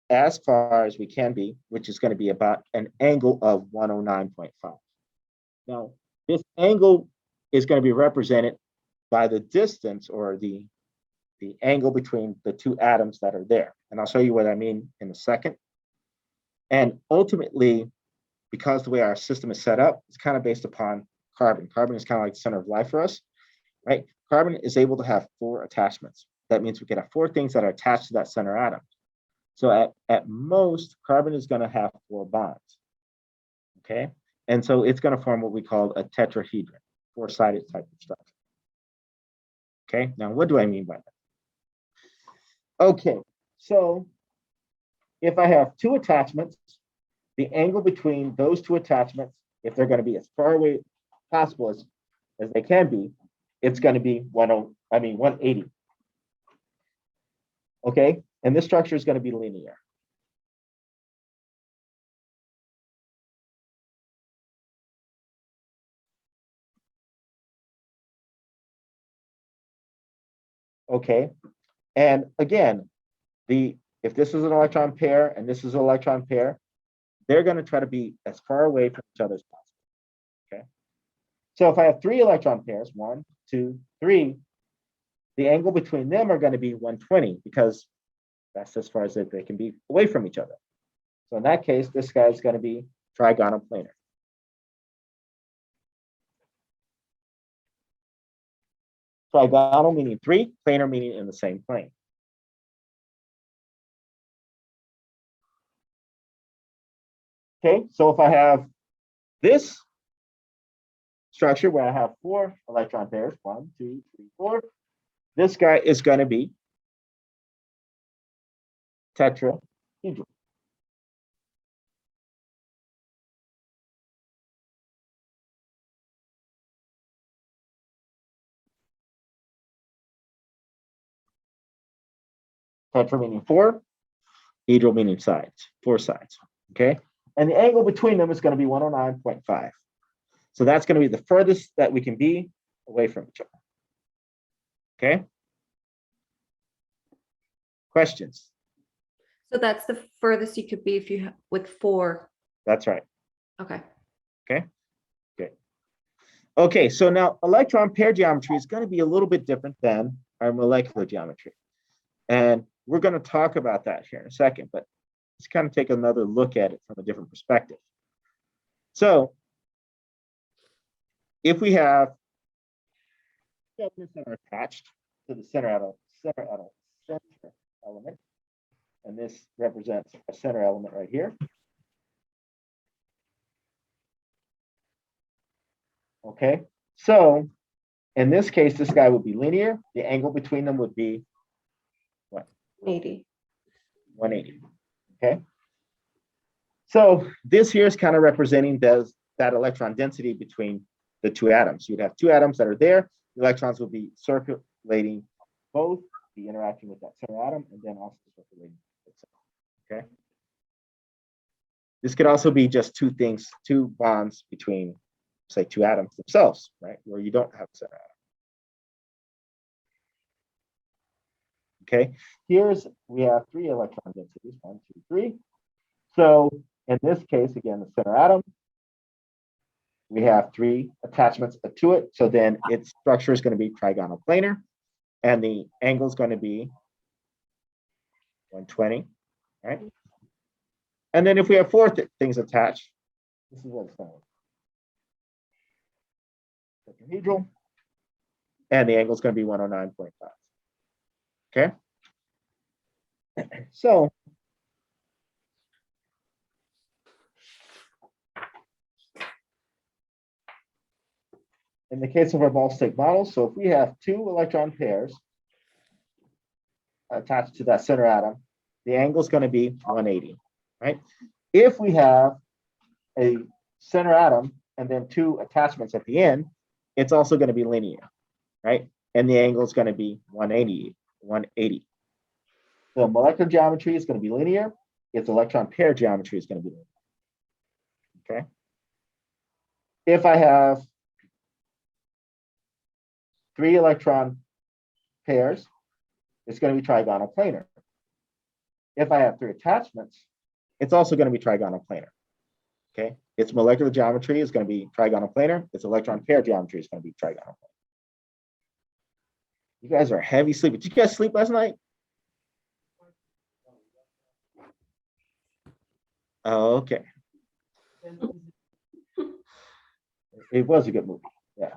as far as we can be, which is going to be about an angle of 109.5. Now, this angle is going to be represented by the distance, or the angle between the 2 atoms that are there. And I'll show you what I mean in a second. And ultimately, because the way our system is set up, it's kind of based upon carbon. Carbon is kind of like the center of life for us, right? Carbon is able to have 4 attachments. That means we can have 4 things that are attached to that center atom. So at most, carbon is going to have 4 bonds, okay? And so it's going to form what we call a tetrahedron, 4-sided type of structure. Okay, now what do I mean by that? Okay, so if I have 2 attachments, the angle between those 2 attachments, if they're going to be as far away as possible as they can be, it's going to be 180. Okay, and this structure is going to be linear. Okay, and again, if this is an electron pair and this is an electron pair, they're going to try to be as far away from each other as possible. Okay, so if I have 3 electron pairs, 1, 2, 3, the angle between them are going to be 120, because that's as far as they can be away from each other. So in that case, this guy is going to be trigonal planar. Trigonal meaning 3, planar meaning in the same plane. Okay, so if I have this structure where I have 4 electron pairs, 1, 2, 3, 4, this guy is going to be tetrahedral. Tetra meaning 4, hedral meaning sides, 4 sides, okay? And the angle between them is going to be 109.5. So that's going to be the furthest that we can be away from each other, okay? Questions? So that's the furthest you could be if you with 4. That's right. Okay. Okay, good. Okay, so now electron pair geometry is going to be a little bit different than our molecular geometry. And we're going to talk about that here in a second, but let's kind of take another look at it from a different perspective. So if we have elements that are attached to the center element, and this represents a center element right here. Okay, so in this case, this guy would be linear. The angle between them would be what? 80. 180. Okay. So this here is kind of representing that electron density between the 2 atoms. You'd have 2 atoms that are there. The electrons will be circulating, both be interacting with that center atom and then also circulating itself. Okay. This could also be just 2 things, 2 bonds between, say, 2 atoms themselves, right? Where you don't have a center atom. Okay, we have 3 electron densities, 1, 2, 3. So in this case, again, the center atom, we have 3 attachments to it. So then its structure is going to be trigonal planar. and the angle is going to be 120, right? And then if we have four things attached, this is what it's going to be. Tetrahedral, and the angle is going to be 109.5. Okay. So in the case of our ball stick model, so if we have two electron pairs attached to that center atom, the angle is going to be 180, right? If we have a center atom and then two attachments at the end, it's also going to be linear, right? And the angle is going to be 180. So molecular geometry is going to be linear. Its electron pair geometry is going to be linear. Okay. If I have three electron pairs, it's going to be trigonal planar. If I have three attachments, it's also going to be trigonal planar. Okay. Its molecular geometry is going to be trigonal planar. Its electron pair geometry is going to be trigonal planar. You guys are heavy sleepers. Did you guys sleep last night? Oh, okay. It was a good movie. Yeah.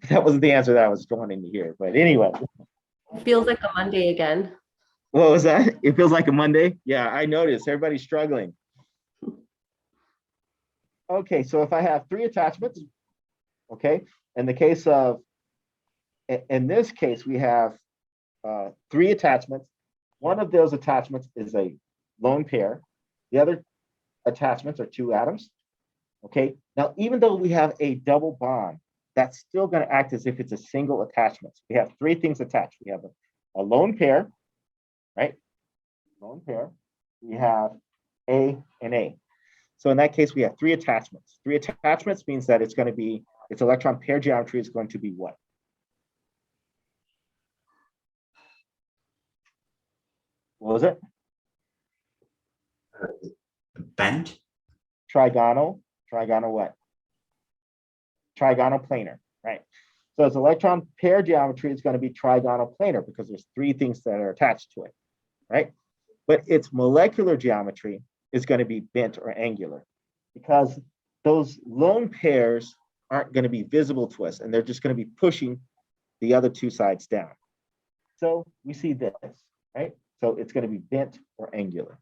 That wasn't the answer that I was wanting to hear. But anyway. It feels like a Monday again. What was that? It feels like a Monday? Yeah, I noticed. Everybody's struggling. Okay, so if I have three attachments, okay, in the case of, in this case, we have three attachments. One of those attachments is a lone pair. The other attachments are two atoms. Okay, now even though we have a double bond, that's still going to act as if it's a single attachment. We have three things attached. We have a lone pair, right? Lone pair. We have A and A. So in that case, we have three attachments. Three attachments means that it's going to be, its electron pair geometry is going to be what? What was it? Bent? Trigonal what? Trigonal planar, right? So its electron pair geometry is going to be trigonal planar because there's three things that are attached to it, right? But its molecular geometry is going to be bent or angular because those lone pairs aren't going to be visible to us and they're just going to be pushing the other two sides down. So we see this, right? So it's going to be bent or angular.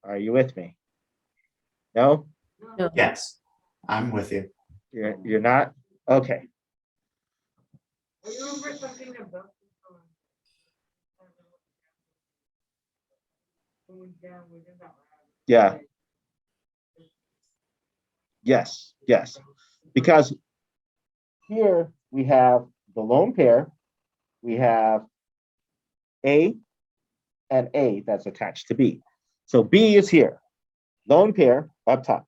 Are you with me? No? No. Yes, I'm with you. You're not? Okay. I remember something about Yeah. Yes. Because here we have the lone pair, we have A and A that's attached to B. So B is here, lone pair up top.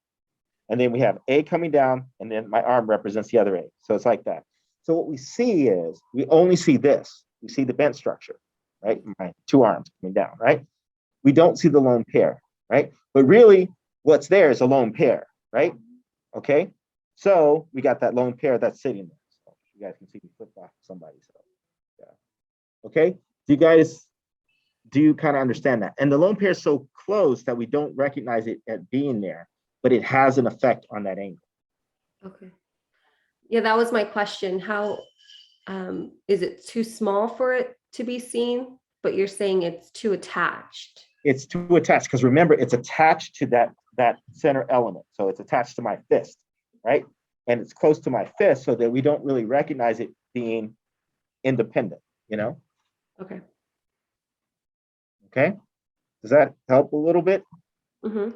And then we have A coming down, and then my arm represents the other A. So it's like that. So what we see is, we only see this. We see the bent structure, right? My two arms coming down, right? We don't see the lone pair, right? But really, what's there is a lone pair, right? Okay? So we got that lone pair that's sitting there. So you guys can see me flip off somebody. So, yeah. Okay? Do you kind of understand that? And the lone pair is so close that we don't recognize it as being there, but it has an effect on that angle. Okay. Yeah, that was my question. How is it too small for it to be seen? But you're saying it's too attached. It's too attached because remember, it's attached to that center element. So it's attached to my fist, right? And it's close to my fist so that we don't really recognize it being independent, you know? Okay. Okay. Does that help a little bit? Mm-hmm.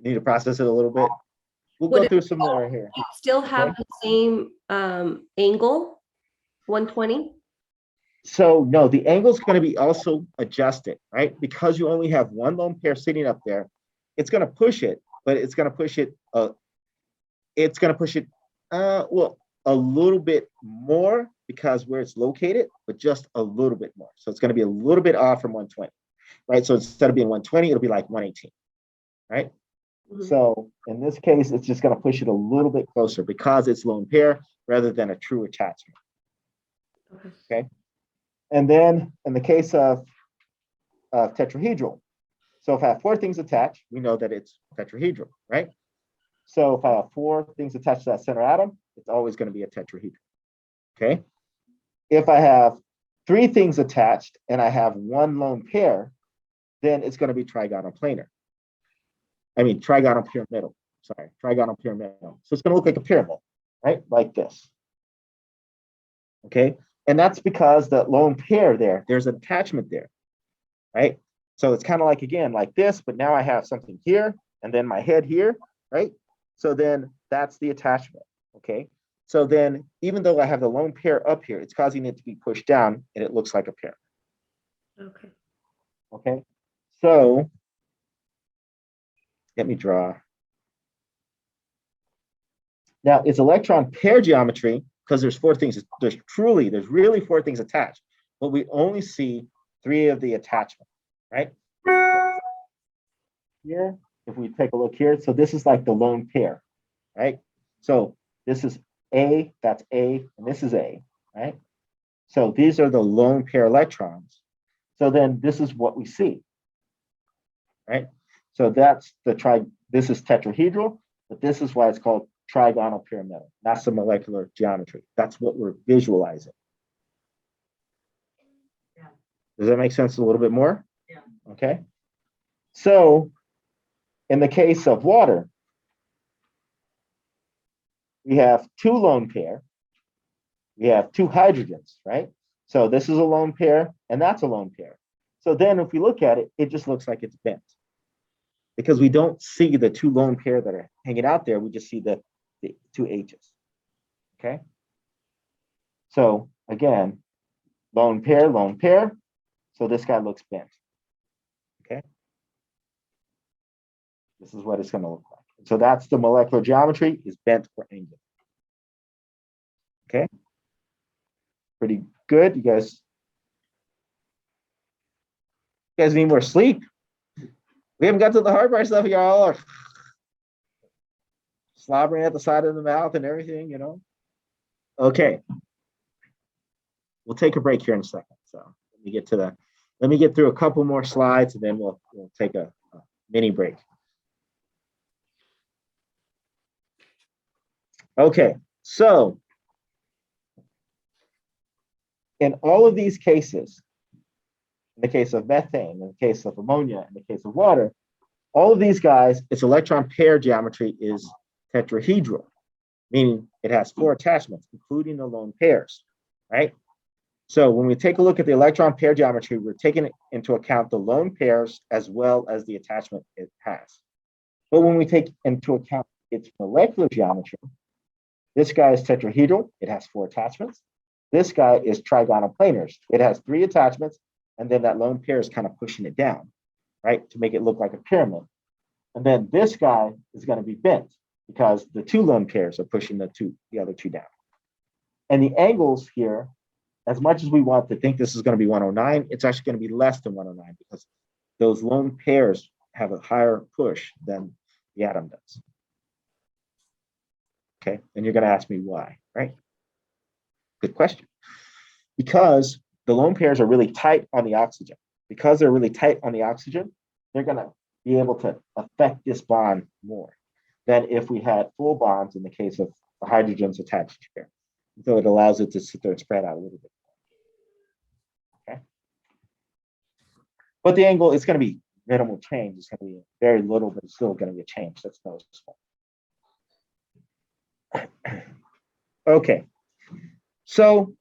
Need to process it a little bit. We'll Would go it through some more here. still have Okay. the same angle, 120? So no, the angle is going to be also adjusted, right? Because you only have one lone pair sitting up there, it's going to push it, but it's going to push it. Well, a little bit more because where it's located, but just a little bit more. So it's going to be a little bit off from 120, right? So instead of being 120, it'll be like 118, right? Mhm. So in this case, it's just going to push it a little bit closer because it's lone pair rather than a true attachment. Okay. And then in the case of tetrahedral, so if I have 4 things attached, we know that it's tetrahedral, right? So if I have 4 things attached to that center atom, it's always going to be a tetrahedral. Okay. If I have 3 things attached and I have 1 lone pair, then it's going to be trigonal planar. I mean, trigonal pyramidal. Sorry, trigonal pyramidal. So it's going to look like a pyramid, right? Like this. Okay. And that's because the lone pair there's an attachment there, right? So it's kind of like, again, like this, but now I have something here and then my head here, right? So then that's the attachment, okay? So then even though I have the lone pair up here, it's causing it to be pushed down and it looks like a pyramid. Okay. Okay, so let me draw. Now it's electron pair geometry because there's 4 things. There's really 4 things attached, but we only see 3 of the attachment, right? Here, if we take a look here, so this is like the lone pair, right? So this is A, that's A, and this is A, right? So these are the lone pair electrons. So then this is what we see, right? So that's this is tetrahedral, but this is why it's called trigonal pyramidal. That's the molecular geometry. That's what we're visualizing. Yeah. Does that make sense a little bit more? Yeah. Okay. So in the case of water, we have 2 lone pair. We have 2 hydrogens, right? So this is a lone pair and that's a lone pair. So then if we look at it, it just looks like it's bent because we don't see the 2 lone pair that are hanging out there. We just see the 2 H's, okay? So again, lone pair. So this guy looks bent, okay? This is what it's going to look like. So that's the molecular geometry, is bent or angular. Okay. Pretty good. You guys need more sleep. We haven't got to the hard part stuff. Y'all are slobbering at the side of the mouth and everything, you know. Okay. We'll take a break here in a second. So let me get through a couple more slides and then we'll take a mini break. Okay, so in all of these cases, in the case of methane, in the case of ammonia, in the case of water, all of these guys, its electron pair geometry is tetrahedral, meaning it has 4 attachments, including the lone pairs, right? So when we take a look at the electron pair geometry, we're taking into account the lone pairs as well as the attachment it has. But when we take into account its molecular geometry, this guy is tetrahedral, it has 4 attachments. This guy is trigonal planars, it has 3 attachments, and then that lone pair is kind of pushing it down, right, to make it look like a pyramid. And then this guy is going to be bent because the 2 lone pairs are pushing the other 2 down. And the angles here, as much as we want to think this is going to be 109, it's actually going to be less than 109 because those lone pairs have a higher push than the atom does. Okay, and you're going to ask me why, right? Good question. Because the lone pairs are really tight on the oxygen. Because they're really tight on the oxygen, they're going to be able to affect this bond more than if we had full bonds in the case of the hydrogens attached here. So it allows it to sit there and spread out a little bit. Okay. But the angle is going to be minimal change. It's going to be very little, but it's still going to be a change. That's noticeable. Okay. So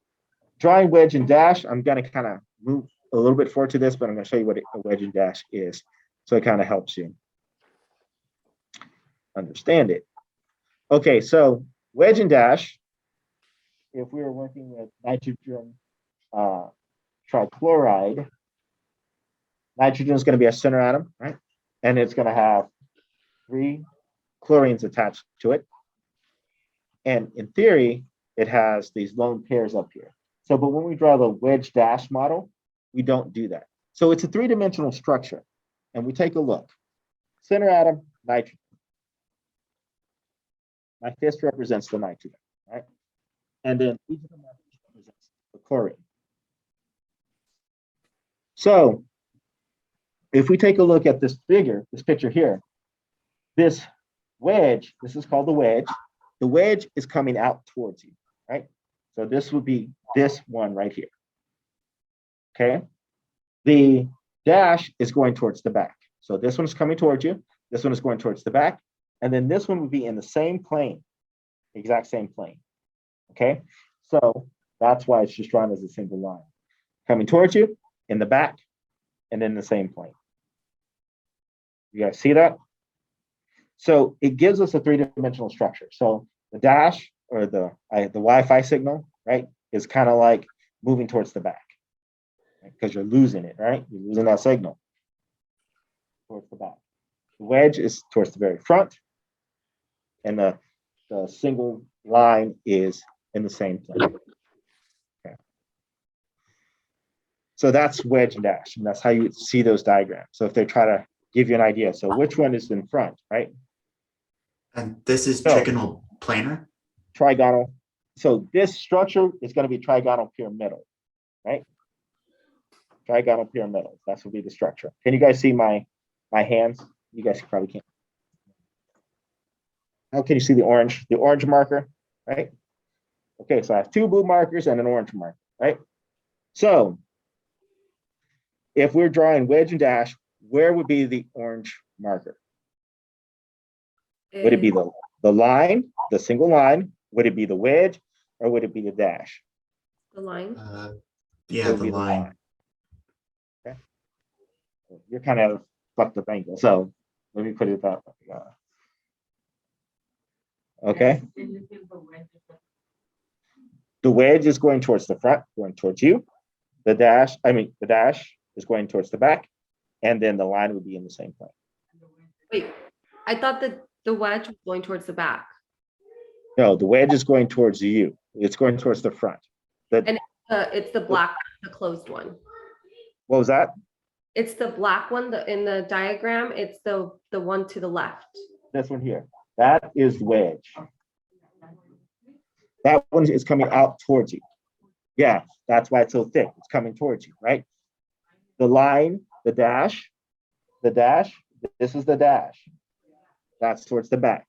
drawing wedge and dash, I'm going to kind of move a little bit forward to this, but I'm going to show you what a wedge and dash is. So it kind of helps you understand it. Okay, so wedge and dash, if we were working with nitrogen trichloride, nitrogen is going to be a center atom, right? And it's going to have 3 chlorines attached to it. And in theory, it has these lone pairs up here. So, but when we draw the wedge dash model, we don't do that. So it's a 3-dimensional structure. And we take a look. Center atom, nitrogen. My fist represents the nitrogen, right? And then each of the markers represents the chlorine. So if we take a look at this picture here, this wedge, this is called the wedge. The wedge is coming out towards you, right? So this would be this one right here. Okay. The dash is going towards the back. So this one's coming towards you. This one is going towards the back. And then this one would be in the same plane, exact same plane. Okay. So that's why it's just drawn as a single line. Coming towards you, in the back, and in the same plane. You guys see that? So it gives us a three-dimensional structure. So the dash or the Wi-Fi signal, right, is kind of like moving towards the back, because you're losing it, right? You're losing that signal towards the back. The wedge is towards the very front, and the single line is in the same plane. Okay. So that's wedge and dash, and that's how you see those diagrams. So if they try to give you an idea, so which one is in front, right? And this is So, trigonal planar? Trigonal. So this structure is going to be trigonal pyramidal, right? Trigonal pyramidal. That will be the structure. Can you guys see my hands? You guys probably can't. How can you see the orange marker, right? Okay, so I have two blue markers and an orange marker, right? So if we're drawing wedge and dash, where would be the orange marker? Would it be the line, the single line? Would it be the wedge, or would it be the dash? The line. Yeah, the line. Okay. You're kind of fucked up angle. So let me put it that way. Okay. The wedge is going towards the front, going towards you. The dash is going towards the back, and then the line would be in the same plane. Wait, I thought that the wedge was going towards the back. No, the wedge is going towards you. It's going towards the front. It's the black, the closed one. What was that? It's the black one in the diagram. It's the one to the left. This one here. That is wedge. That one is coming out towards you. Yeah, that's why it's so thick. It's coming towards you, right? The line, the dash, this is the dash. That's towards the back.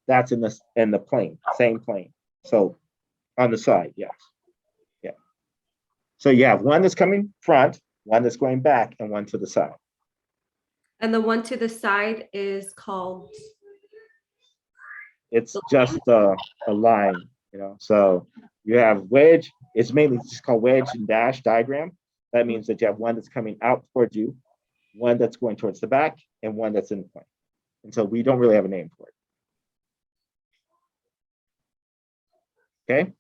That's in the plane, same plane. So on the side, yes. Yeah. So you have one that's coming front, one that's going back, and one to the side. And the one to the side is called? It's just a line, So you have wedge. It's mainly just called wedge and dash diagram. That means that you have one that's coming out towards you, one that's going towards the back, and one that's in the plane. And so we don't really have a name for it. Okay.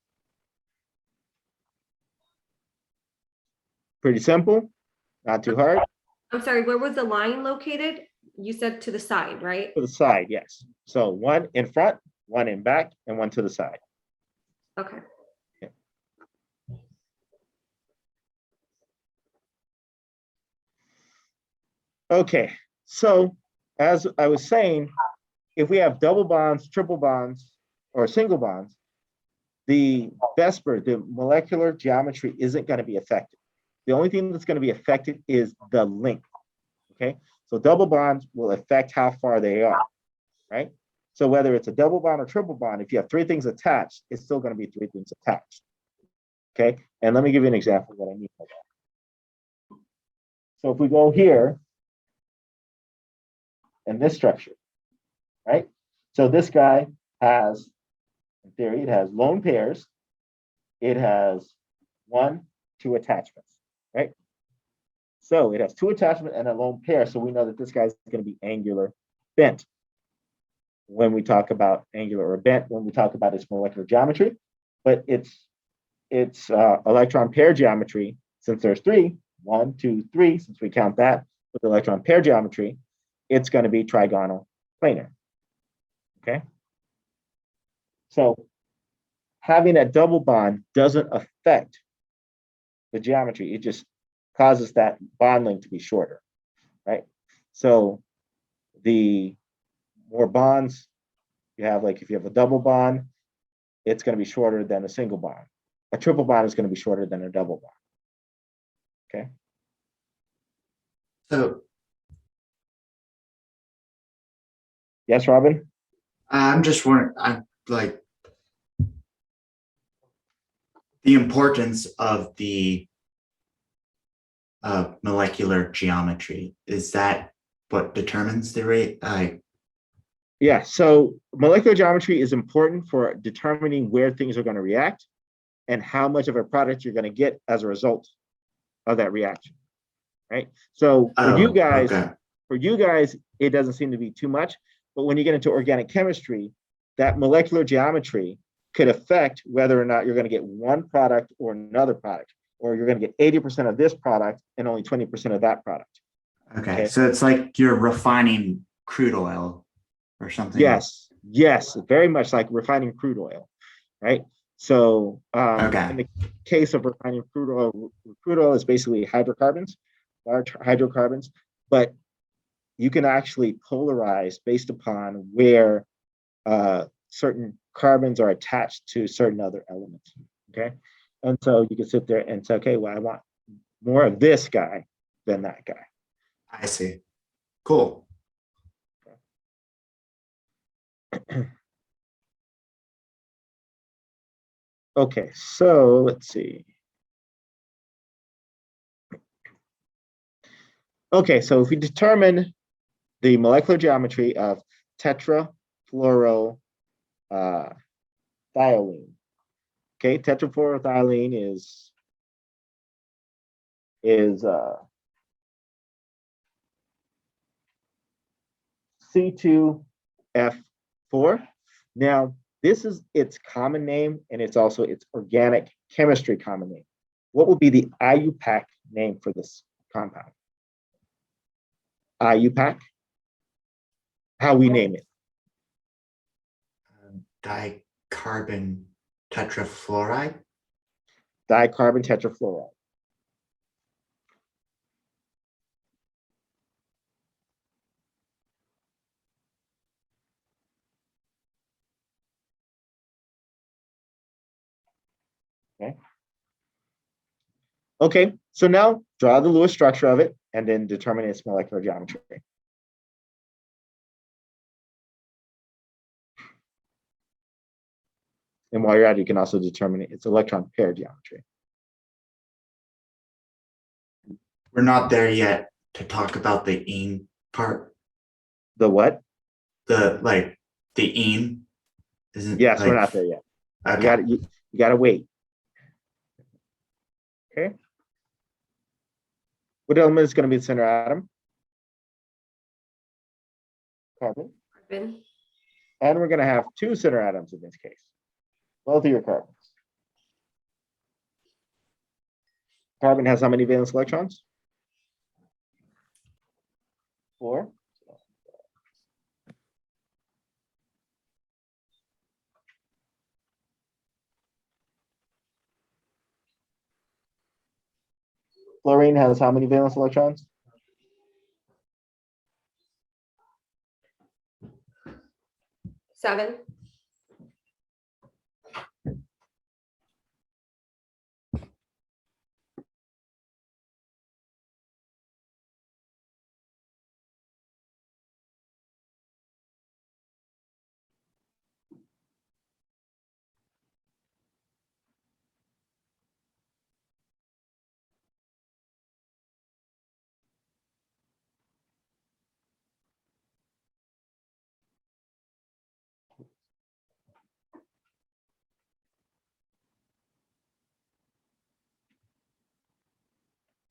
Pretty simple, not too hard. I'm sorry, where was the line located? You said to the side, right? To the side, yes. So one in front, one in back, and one to the side. Okay. Okay. Okay, so as I was saying, if we have double bonds, triple bonds, or single bonds, the VSEPR, the molecular geometry, isn't going to be affected. The only thing that's going to be affected is the length. Okay, so double bonds will affect how far they are, right? So whether it's a double bond or triple bond, if you have three things attached, it's still going to be three things attached. Okay, and let me give you an example of what I mean by that. So if we go here, in this structure, right? So this guy has, in theory, it has lone pairs. It has 1, 2 attachments, right? So it has 2 attachments and a lone pair. So we know that this guy's going to be angular bent. When we talk about angular or bent, when we talk about its molecular geometry, but it's electron pair geometry, since there's 3, 1, 2, 3, since we count that with electron pair geometry, it's going to be trigonal planar. Okay. So having a double bond doesn't affect the geometry. It just causes that bond length to be shorter, right? So the more bonds You have like, if you have a double bond, it's going to be shorter than a single bond. A triple bond is going to be shorter than a double bond. Okay. So Yes, Robin? I'm just wondering, I'm like the importance of the molecular geometry. Is that what determines the rate? Yeah, so molecular geometry is important for determining where things are going to react and how much of a product you're going to get as a result of that reaction, right? So okay. for you guys, it doesn't seem to be too much, but when you get into organic chemistry, that molecular geometry could affect whether or not you're going to get one product or another product, or you're going to get 80% of this product and only 20% of that product. Okay. So it's like you're refining crude oil or something. Yes, yes, very much like refining crude oil, right? So in the case of refining crude oil is basically hydrocarbons, large hydrocarbons, but you can actually polarize based upon where certain carbons are attached to certain other elements, okay? And so you can sit there and say, okay, well, I want more of this guy than that guy. I see. Cool. Okay, so let's see. Okay, so if we determine the molecular geometry of tetrafluorothiolene. Okay, tetrafluorothiolene is C2F4. Now, this is its common name, and it's also its organic chemistry common name. What would be the IUPAC name for this compound? IUPAC? How we name it? Dicarbon tetrafluoride. Dicarbon tetrafluoride. Okay. Okay, so now draw the Lewis structure of it and then determine its molecular geometry. And while you're at it, you can also determine its electron pair geometry. We're not there yet to talk about the ene part. The what? The ene isn't. Yes, we're not there yet. Okay. You gotta wait. Okay. What element is going to be the center atom? Carbon. Carbon. And we're going to have two center atoms in this case. Both of your carbons. Carbon has how many valence electrons? 4. Fluorine has how many valence electrons? 7.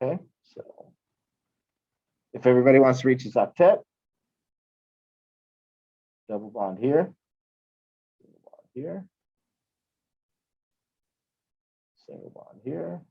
Okay, so if everybody wants to reach this octet, double bond here, single bond here, single bond here.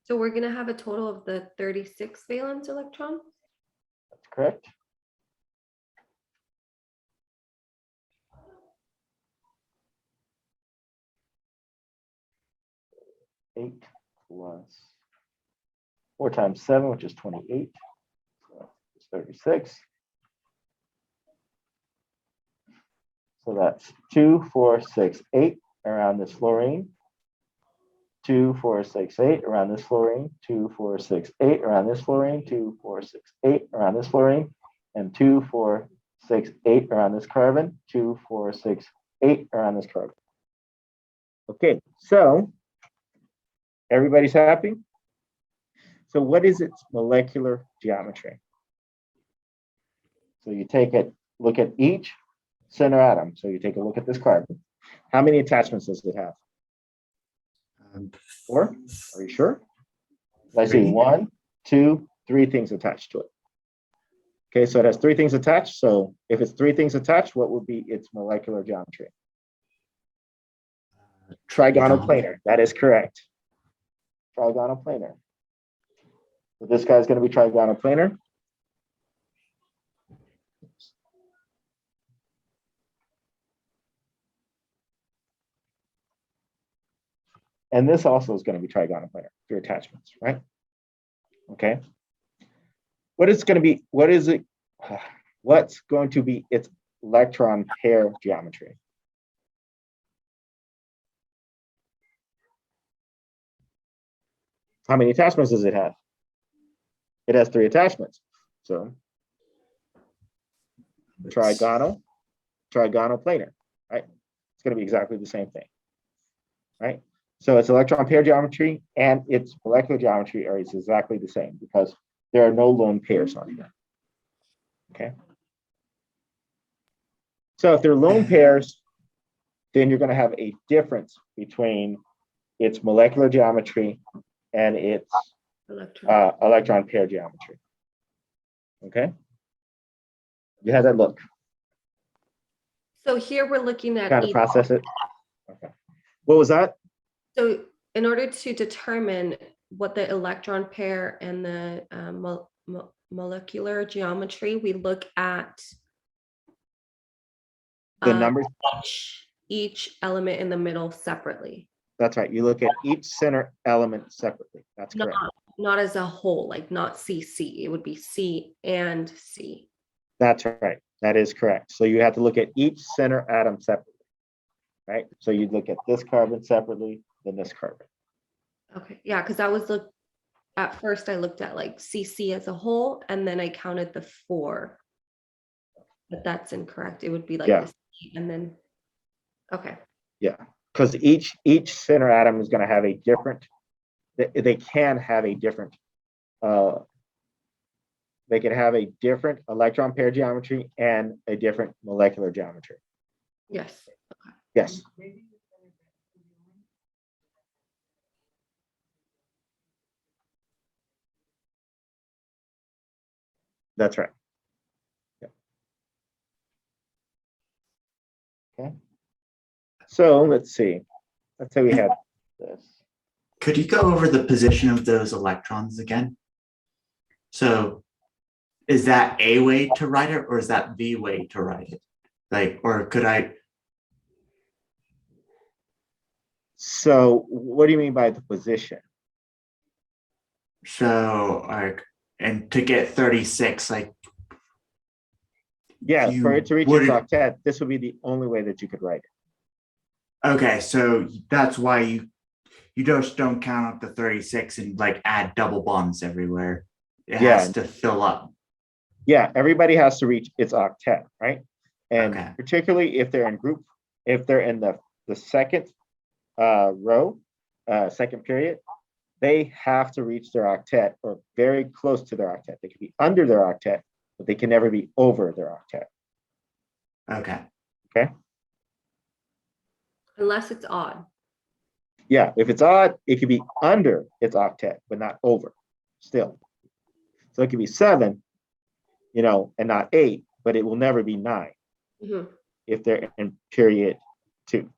So we're going to have a total of the 36 valence electron. That's correct. 8 plus 4 times 7, which is 28. So it's 36. So that's 2, 4, 6, 8 around this fluorine. 2, 4, 6, 8 around this fluorine. 2, 4, 6, 8 around this fluorine. 2, 4, 6, 8 around this fluorine. And 2, 4, 6, 8 around this carbon. 2, 4, 6, 8 around this carbon. Okay, so everybody's happy? So what is its molecular geometry? So you take it, look at each center atom. So you take a look at this carbon. How many attachments does it have? 4? Are you sure? I see 1, 2, 3 things attached to it. Okay, so it has 3 things attached. So if it's 3 things attached, what would be its molecular geometry? Trigonal planar. That is correct. Trigonal planar. So this guy's going to be trigonal planar. And this also is going to be trigonal planar, 3 attachments, right? Okay. What's going to be its electron pair geometry? How many attachments does it have? It has 3 attachments. So trigonal planar, right? It's going to be exactly the same thing, right? So its electron pair geometry and its molecular geometry are exactly the same because there are no lone pairs on here. Okay. So if they're lone pairs, then you're going to have a difference between its molecular geometry and its electron pair geometry. Okay. You have that look. So here we're looking at Kind of process it. Okay. What was that? So in order to determine what the electron pair and the molecular geometry, we look at The numbers. each element in the middle separately. That's right. You look at each center element separately. That's correct. Not as a whole, like not CC. It would be C and C. That's right. That is correct. So you have to look at each center atom separately, right? So you'd look at this carbon separately, then this carbon. Okay, yeah, because I was at first I looked at like CC as a whole, and then I counted the 4. But that's incorrect. It would be like Yeah. this, and then okay. Yeah, because each center atom is going to have a different. They can have a different. They can have a different electron pair geometry and a different molecular geometry. Yes. Okay. Yes. That's right. Yeah. Okay. So let's see. Let's say we have this. Could you go over the position of those electrons again? So is that a way to write it, or is that the way to write it? Like, or could I? So what do you mean by the position? So like, and to get 36, like. Yeah, You for it to reach its wouldn't- octet, this would be the only way that you could write it. Okay, so that's why you just don't count up the 36 and like add double bonds everywhere. It Yeah. has to fill up. Yeah, everybody has to reach its octet, right? And Okay. particularly if they're in group, if they're in the second row, second period, they have to reach their octet or very close to their octet. They can be under their octet, but they can never be over their octet. Okay. Okay. Unless it's odd. Yeah, if it's odd, it could be under its octet, but not over still. So it could be 7, and not 8, but it will never be 9 Mhm. if they're in period 2.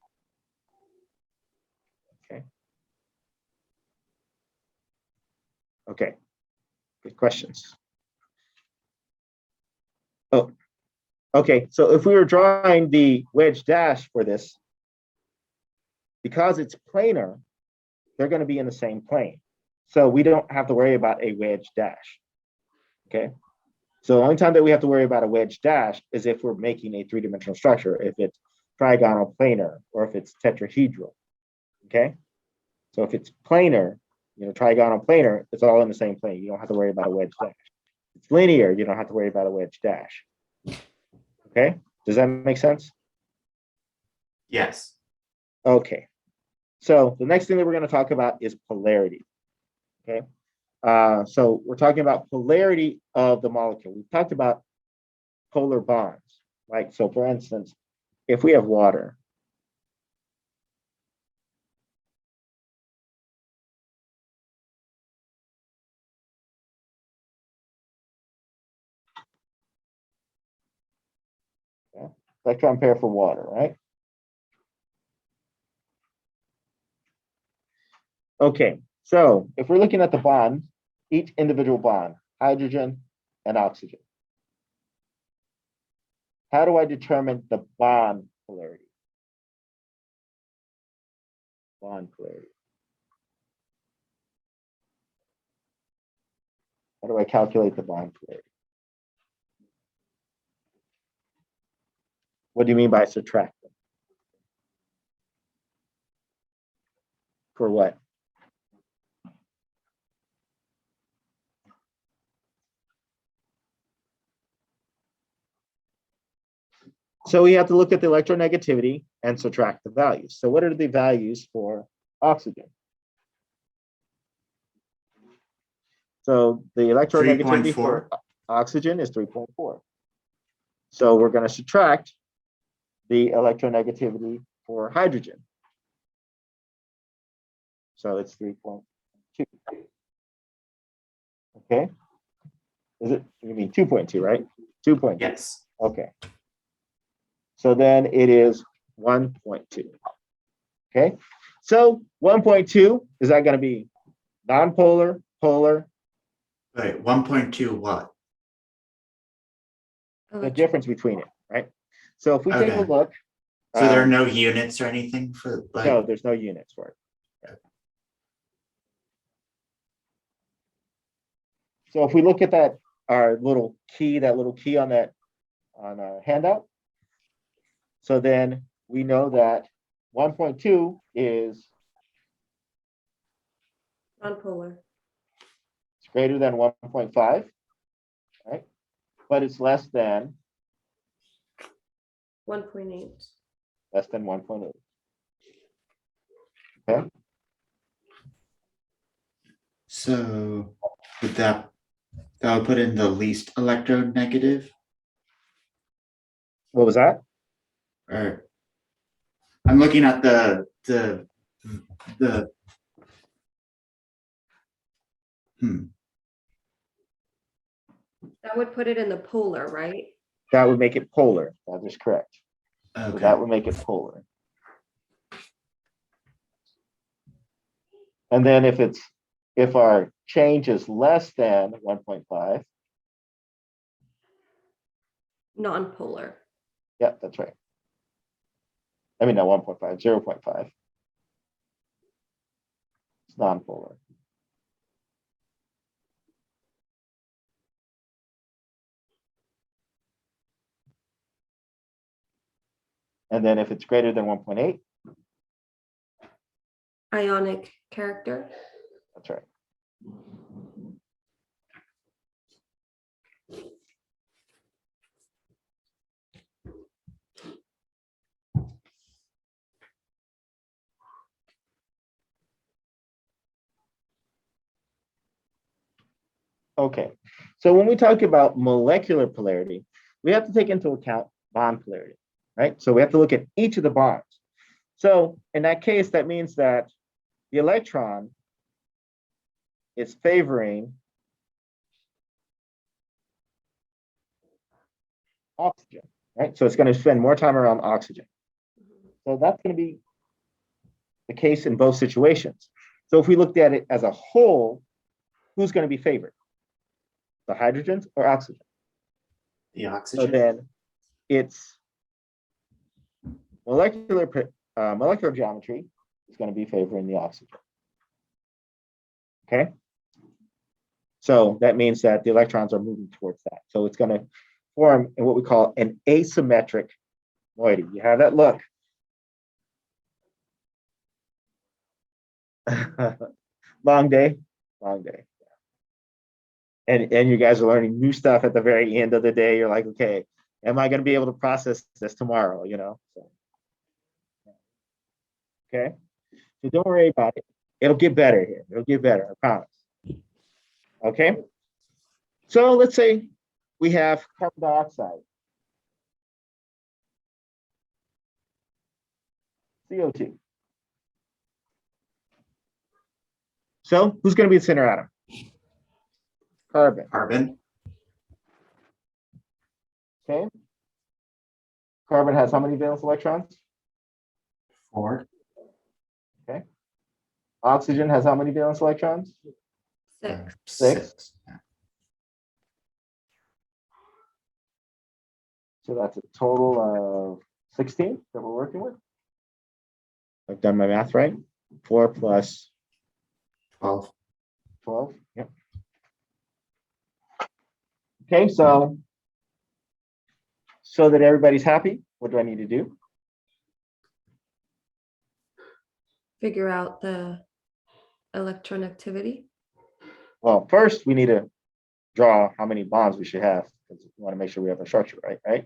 Okay. Okay. Good questions. Oh, okay. So if we were drawing the wedge dash for this, because it's planar, they're going to be in the same plane. So we don't have to worry about a wedge dash. Okay. So the only time that we have to worry about a wedge dash is if we're making a three-dimensional structure, if it's trigonal planar or if it's tetrahedral. Okay. So if it's planar, trigonal planar, it's all in the same plane. You don't have to worry about a wedge dash. If it's linear, you don't have to worry about a wedge dash. Okay. Does that make sense? Yes. Okay. So the next thing that we're going to talk about is polarity. Okay. So we're talking about polarity of the molecule. We've talked about polar bonds, right? So for instance, if we have water, okay, electron pair for water, right? Okay, so if we're looking at the bond, each individual bond, hydrogen and oxygen. How do I determine the bond polarity? Bond polarity. How do I calculate the bond polarity? What do you mean by subtracting? For what? So we have to look at the electronegativity and subtract the values. So what are the values for oxygen? So the electronegativity for oxygen is 3.4. So we're going to subtract the electronegativity for hydrogen. So it's 3.2. Okay. Is it, you mean 2.2, right? 2.2. Yes. Okay. So then it is 1.2. Okay. So 1.2, is that going to be nonpolar, polar? Wait, 1.2 what? The difference between it, right? So if we take a Okay. look. So there are no units or anything for No, there's no units for it. So if we look at that, our little key, on that on our handout. So then we know that 1.2 is nonpolar. it's greater than 1.5, right? But it's less than 1.8. less than 1.8. Okay. So would that would put in the least electronegative? What was that? Or I'm looking at the That would put it in the polar, right? That would make it polar. That is correct. okay. So that would make it polar. And then if our change is less than 1.5, Nonpolar. yeah, that's right. I mean, not 1.5, 0.5. It's nonpolar. And then if it's greater than 1.8, Ionic character. that's right. Okay, so when we talk about molecular polarity, we have to take into account bond polarity, right? So we have to look at each of the bonds. So in that case, that means that the electron is favoring oxygen, right? So it's going to spend more time around oxygen. So that's going to be the case in both situations. So if we looked at it as a whole, who's going to be favored? The hydrogens or oxygen? The oxygen. So then it's molecular geometry is going to be favoring the oxygen. Okay. So that means that the electrons are moving towards that. So it's going to form in what we call an asymmetric moiety. You have that look. Long day, long day. And you guys are learning new stuff at the very end of the day. You're like, okay, am I going to be able to process this tomorrow? You know. So, okay. So don't worry about it. It'll get better here. It'll get better. I promise. Okay. So let's say we have carbon dioxide, CO2. So who's going to be the center atom? Carbon. Carbon. Okay. Carbon has how many valence electrons? 4. Okay. Oxygen has how many valence electrons? 6. 6. So that's a total of 16 that we're working with. I've done my math right. 4 plus 12. 12. Yep. Okay, so that everybody's happy, what do I need to do? Figure out the electron activity. Well, first we need to draw how many bonds we should have because we want to make sure we have a structure right.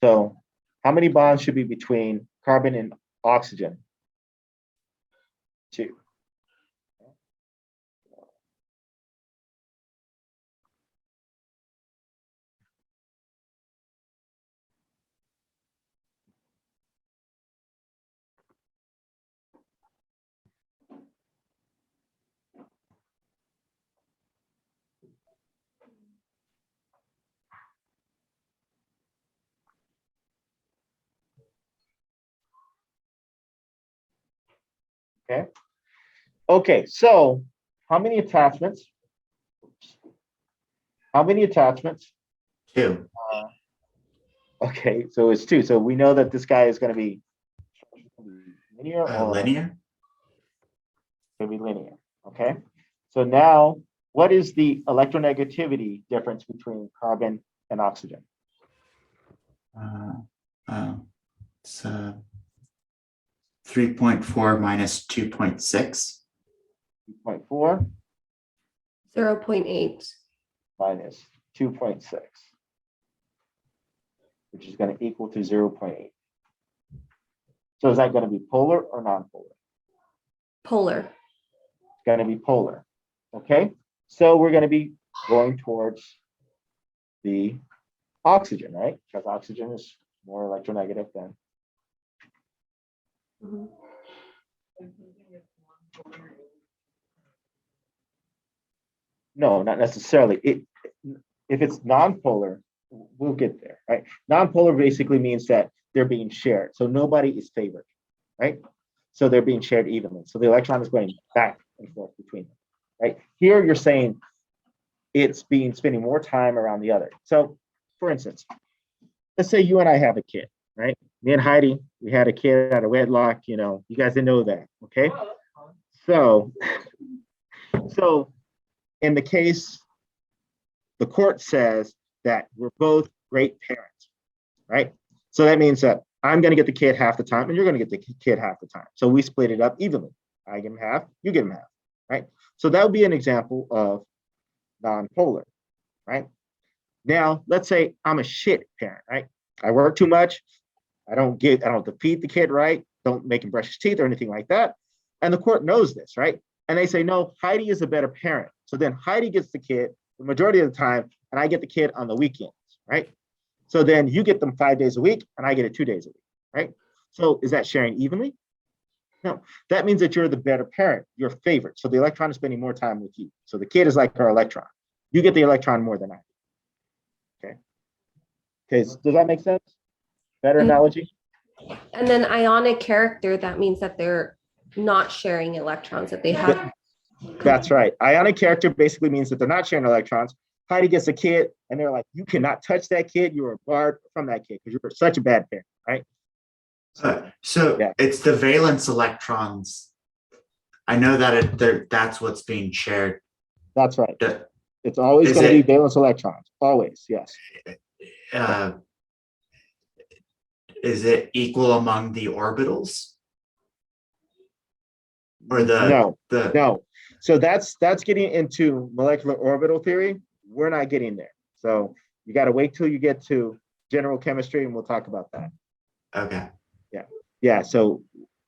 So how many bonds should be between carbon and oxygen? 2. Okay. Okay, so how many attachments? How many attachments? 2. Okay, so it's 2. So we know that this guy is going to be linear or Linear. going to be linear. Okay. So now, what is the electronegativity difference between carbon and oxygen? It's 3.4 minus 2.6. 2.4 0.8. minus 2.6, which is going to equal to 0.8. So is that going to be polar or non-polar? Polar. It's going to be polar. Okay. So we're going to be going towards the oxygen, right? Because oxygen is more electronegative than. Mhm. No, not necessarily. If it's non-polar, we'll get there, right? Non-polar basically means that they're being shared. So nobody is favored, right? So they're being shared evenly. So the electron is going back and forth between them, right? Here you're saying it's spending more time around the other. So for instance, let's say you and I have a kid, right? Me and Heidi, we had a kid out of wedlock, you guys didn't know that, okay? So in the case, the court says that we're both great parents, right? So that means that I'm going to get the kid half the time and you're going to get the kid half the time. So we split it up evenly. I get him half, you get him half, right? So that would be an example of non-polar, right? Now, let's say I'm a shit parent, right? I work too much. I don't feed the kid right. Don't make him brush his teeth or anything like that. And the court knows this, right? And they say, no, Heidi is a better parent. So then Heidi gets the kid the majority of the time, and I get the kid on the weekends, right? So then you get them 5 days a week, and I get it 2 days a week, right? So is that sharing evenly? No, that means that you're the better parent, you're favored. So the electron is spending more time with you. So the kid is like our electron. You get the electron more than I do. Okay. Okay, does that make sense? Better analogy? And then ionic character, that means that they're not sharing electrons, that they have. That's right. Ionic character basically means that they're not sharing electrons. Heidi gets a kid, and they're like, you cannot touch that kid. You are barred from that kid because you're such a bad parent, right? So Yeah. it's the valence electrons. I know that that's what's being shared. That's right. The- It's always Is going to be it- valence electrons. Always, yes. Uh, is it equal among the orbitals? Or No, the no. So that's getting into molecular orbital theory. We're not getting there. So you got to wait till you get to general chemistry, and we'll talk about that. okay. Yeah. So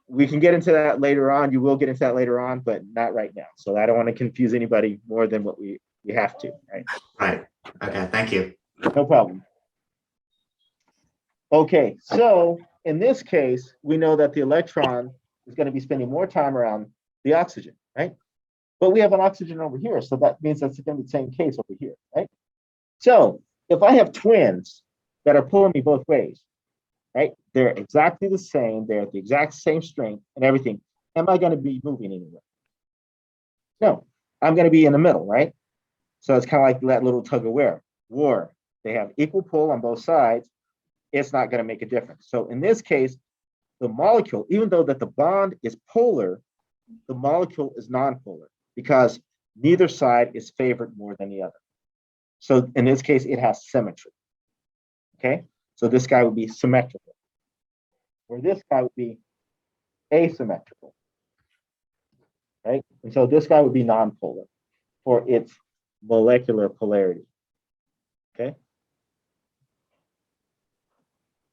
we can get into that later on. You will get into that later on, but not right now. So I don't want to confuse anybody more than what we have to. Right. Right. Okay. Thank you. No problem. Okay. So in this case, we know that the electron is going to be spending more time around the oxygen, right? But we have an oxygen over here, so that means that's going to be the same case over here, right? So if I have twins that are pulling me both ways, right? They're exactly the same, they're at the exact same strength and everything. Am I going to be moving anywhere? No, I'm going to be in the middle, right? So it's kind of like that little tug of war. They have equal pull on both sides. It's not going to make a difference. So in this case, the molecule, even though that the bond is polar, the molecule is nonpolar because neither side is favored more than the other. So in this case, it has symmetry. Okay, so this guy would be symmetrical, or this guy would be asymmetrical, right? And so this guy would be nonpolar for its molecular polarity. Okay.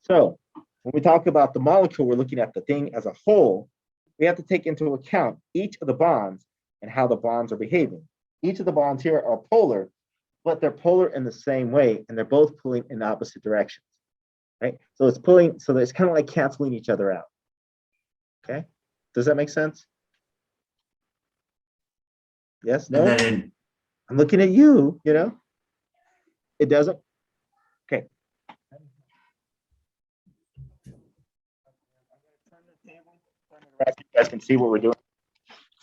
So when we talk about the molecule, we're looking at the thing as a whole. We have to take into account each of the bonds and how the bonds are behaving. Each of the bonds here are polar, but they're polar in the same way, and they're both pulling in opposite directions, right? So it's pulling, so it's kind of like canceling each other out. Okay, does that make sense? Yes, no? And then I'm looking at you, you know? It doesn't? Okay. You guys can see what we're doing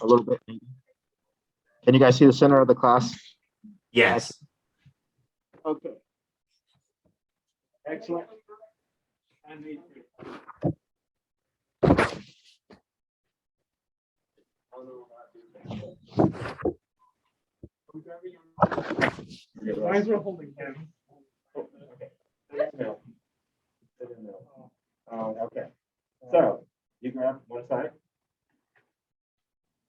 a little bit. Can you guys see the center of the class? yes. Okay. Excellent. And me too. I don't know about you. Mine's were holding him. Okay. So you grab one side.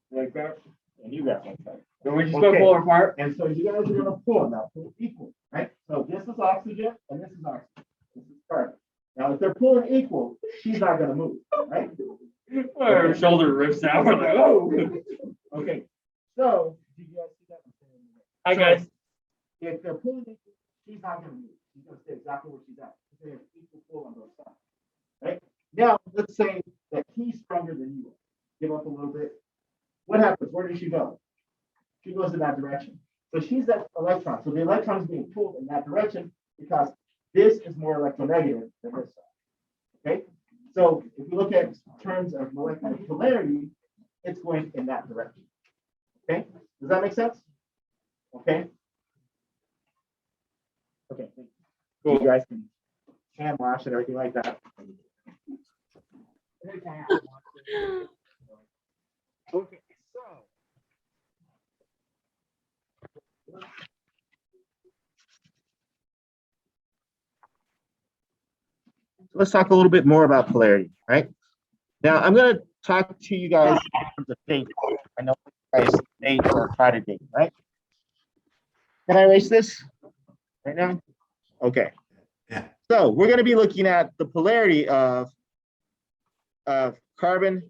Like that, and you grab one side. So we just Okay. go pull apart. And so you guys are gonna pull now, pull equal, right? So this is oxygen and this is oxygen. This is carbon. Now, if they're pulling equal, she's not gonna move, right? Our shoulder rips out. We're like, oh. Okay, so do you guys see that? Hi guys. If they're pulling equal, she's not gonna move. She's gonna stay exactly where she's at. They have equal pull on both sides, right? Now, let's say that he's stronger than you are. Give up a little bit. What happens? Where does she go? She goes in that direction. So she's that electron. So the electron is being pulled in that direction because this is more electronegative than this side. Okay? So if you look at terms of molecular polarity, it's going in that direction. Okay? Does that make sense? Okay? Okay. Cool. You guys can hand wash and everything like that. Okay, so let's talk a little bit more about polarity, right? Now I'm going to talk to you guys in terms of dating. I know you guys date or try to date, right? Can I erase this right now? Okay. Yeah. So we're going to be looking at the polarity of carbon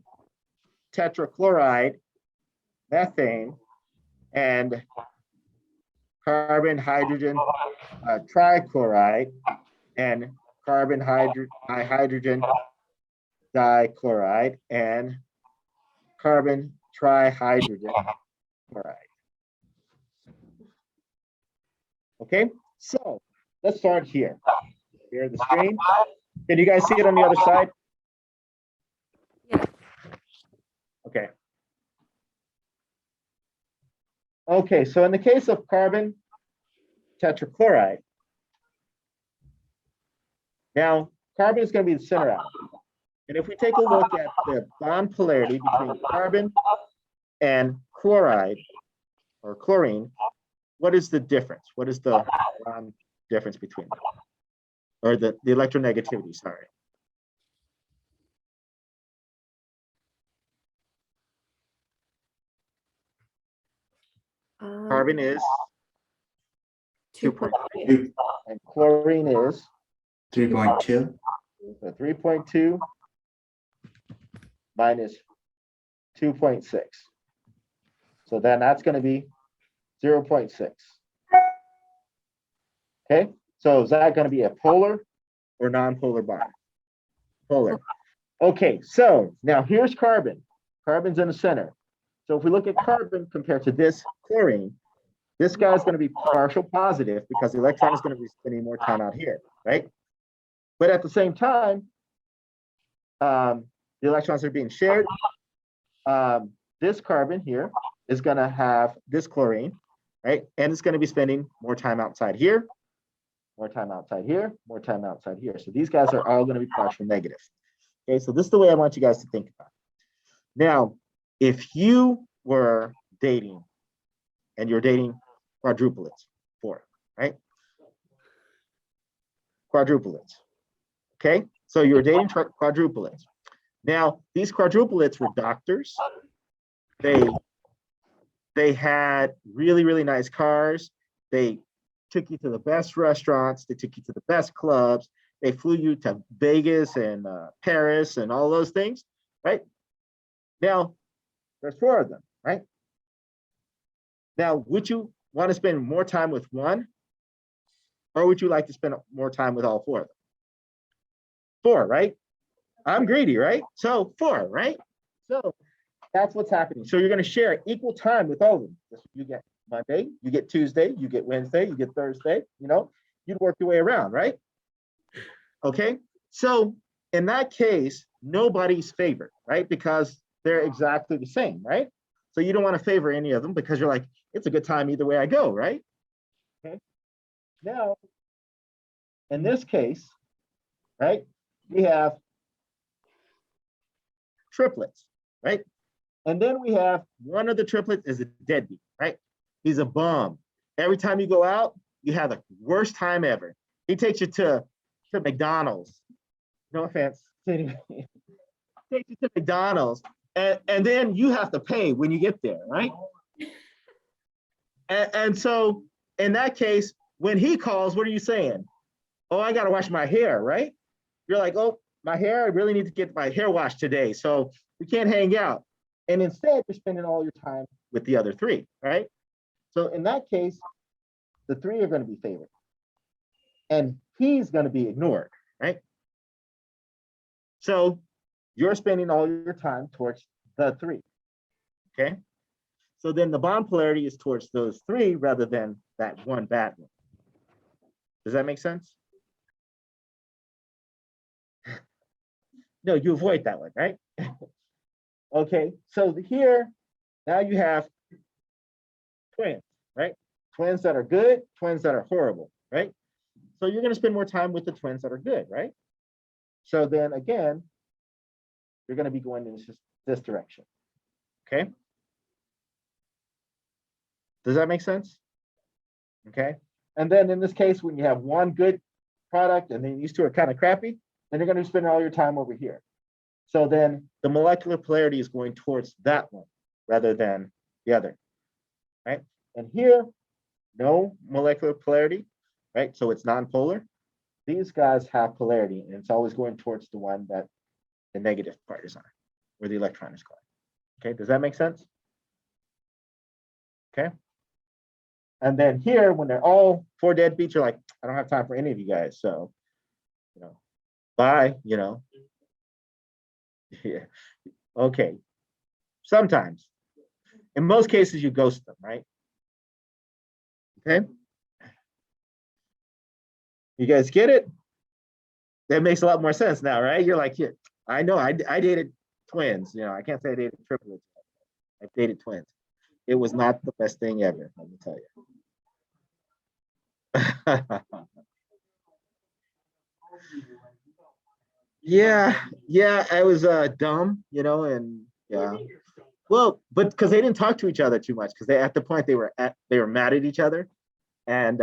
tetrachloride, methane, and carbon hydrogen trichloride, and carbon hydrogen dichloride, and carbon trihydrogen chloride. Okay, so let's start here. Here the screen. Can you guys see it on the other side? Yeah. Okay. Okay, so in the case of carbon tetrachloride, now carbon is going to be the center atom. And if we take a look at the bond polarity between carbon and chloride or chlorine, what is the difference? What is the bond difference between them? Or the electronegativity, sorry. Carbon is 2.3, 2.2. and chlorine is 3.2. so 3.2 minus 2.6. So then that's going to be 0.6. Okay, so is that going to be a polar or non-polar bond? Polar. Okay, so now here's carbon. Carbon's in the center. So if we look at carbon compared to this chlorine, this guy's going to be partial positive because the electron is going to be spending more time out here, right? But at the same time, the electrons are being shared. This carbon here is going to have this chlorine, right? And it's going to be spending more time outside here, more time outside here, more time outside here. So these guys are all going to be partial negative. Okay, so this is the way I want you guys to think about it. Now, if you were dating and you're dating quadruplets, right? Quadruplets. Okay, so you're dating quadruplets. Now, these quadruplets were doctors. They had really, really nice cars. They took you to the best restaurants. They took you to the best clubs. They flew you to Vegas and Paris and all those things, right? Now, there's 4 of them, right? Now, would you want to spend more time with one? Or would you like to spend more time with all 4 of them? 4, right? I'm greedy, right? So 4, right? So that's what's happening. So you're going to share equal time with all of them. You get Monday, you get Tuesday, you get Wednesday, you get Thursday, you'd work your way around, right? Okay, so in that case, nobody's favored, right? Because they're exactly the same, right? So you don't want to favor any of them because you're like, it's a good time either way I go, right? Okay, now, in this case, right, we have triplets, right? And then we have one of the triplets is a deadbeat, right? He's a bum. Every time you go out, you have the worst time ever. He takes you to McDonald's. No offense. Takes you to McDonald's. And then you have to pay when you get there, right? And so in that case, when he calls, what are you saying? Oh, I got to wash my hair, right? You're like, oh, my hair, I really need to get my hair washed today. So we can't hang out. And instead, you're spending all your time with the other 3, right? So in that case, the 3 are going to be favored. And he's going to be ignored, right? So you're spending all your time towards the 3, okay? So then the bond polarity is towards those 3 rather than that one bad one. Does that make sense? No, you avoid that one, right? Okay, so here, now you have twins, right? Twins that are good, twins that are horrible, right? So you're going to spend more time with the twins that are good, right? So then again, you're going to be going in this direction, okay? Does that make sense? Okay, and then in this case, when you have one good product and then these 2 are kind of crappy, then you're going to spend all your time over here. So then the molecular polarity is going towards that one rather than the other, right? And here, no molecular polarity, right? So it's non-polar. These guys have polarity, and it's always going towards the one that the negative part is on, where the electron is going. Okay, does that make sense? Okay. And then here, when they're all 4 deadbeats, you're like, I don't have time for any of you guys. So, bye, Yeah. Okay. Sometimes. In most cases, you ghost them, right? Okay. You guys get it? That makes a lot more sense now, right? You're like, yeah, I know, I dated twins. I can't say I dated triplets. I dated twins. It was not the best thing ever, let me tell you. Yeah, I was dumb, and yeah. Well, but because they didn't talk to each other too much, because they at the point they were mad at each other. And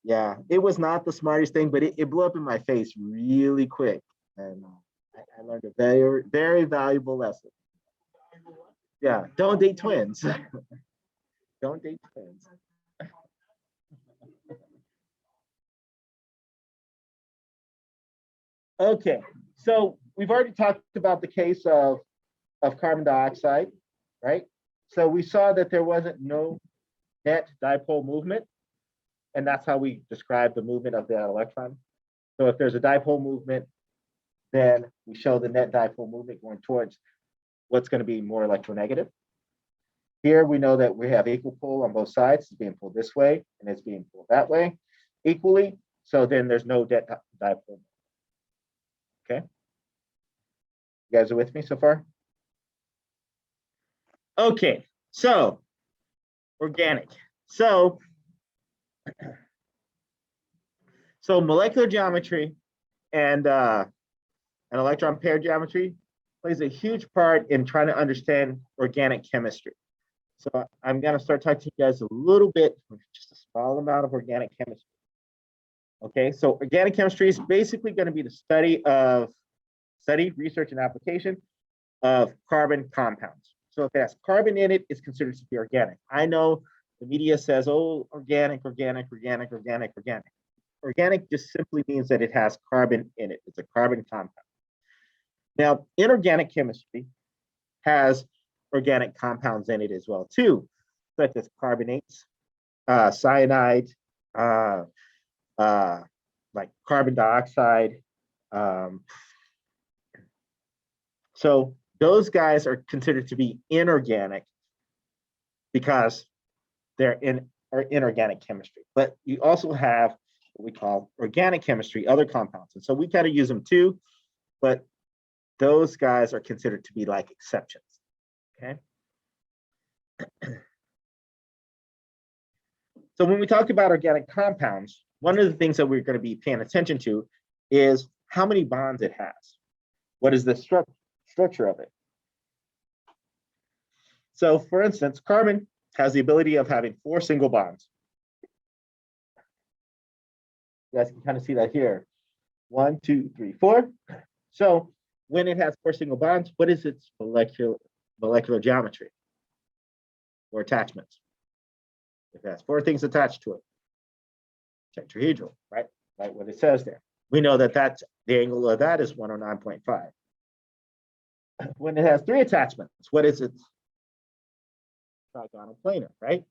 yeah, it was not the smartest thing, but it blew up in my face really quick. And I learned a very, very valuable lesson. Yeah, don't date twins. Don't date twins. Okay, so we've already talked about the case of carbon dioxide, right? So we saw that there wasn't no net dipole movement, and that's how we describe the movement of the electron. So if there's a dipole movement, then we show the net dipole movement going towards what's going to be more electronegative. Here we know that we have equal pull on both sides. It's being pulled this way and it's being pulled that way equally. So then there's no net dipole. Okay. You guys are with me so far? Okay. So organic. So molecular geometry and electron pair geometry plays a huge part in trying to understand organic chemistry. So I'm going to start talking to you guys a little bit, just a small amount of organic chemistry. Okay, so organic chemistry is basically going to be the study, research, and application of carbon compounds. So if it has carbon in it, it's considered to be organic. I know the media says, oh, organic, organic, organic, organic, organic. Organic just simply means that it has carbon in it. It's a carbon compound. Now, inorganic chemistry has organic compounds in it as well, too, such as carbonates, cyanide, like carbon dioxide. So those guys are considered to be inorganic because they're in inorganic chemistry. But you also have what we call organic chemistry, other compounds. And so we kind of use them too, but those guys are considered to be like exceptions. Okay. So when we talk about organic compounds, one of the things that we're going to be paying attention to is how many bonds it has. What is the structure of it? So for instance, carbon has the ability of having 4 single bonds. You guys can kind of see that here. 1, 2, 3, 4. So when it has 4 single bonds, what is its molecular geometry or attachments? If it has 4 things attached to it, tetrahedral, right? Right, what it says there. We know that the angle of that is 109.5. When it has 3 attachments, what is its trigonal planar, right?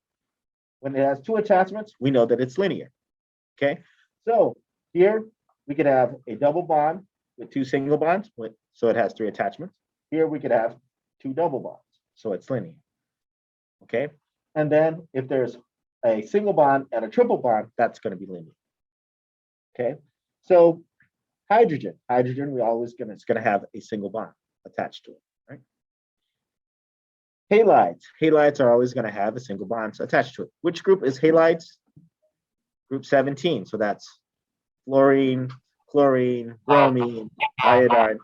When it has 2 attachments, we know that it's linear. Okay, so here we could have a double bond with 2 single bonds, so it has 3 attachments. Here we could have 2 double bonds, so it's linear. Okay, and then if there's a single bond and a triple bond, that's going to be linear. Okay, so hydrogen, it's going to have a single bond attached to it, right? Halides are always going to have a single bond attached to it. Which group is halides? Group 17. So that's fluorine, chlorine, bromine, iodine,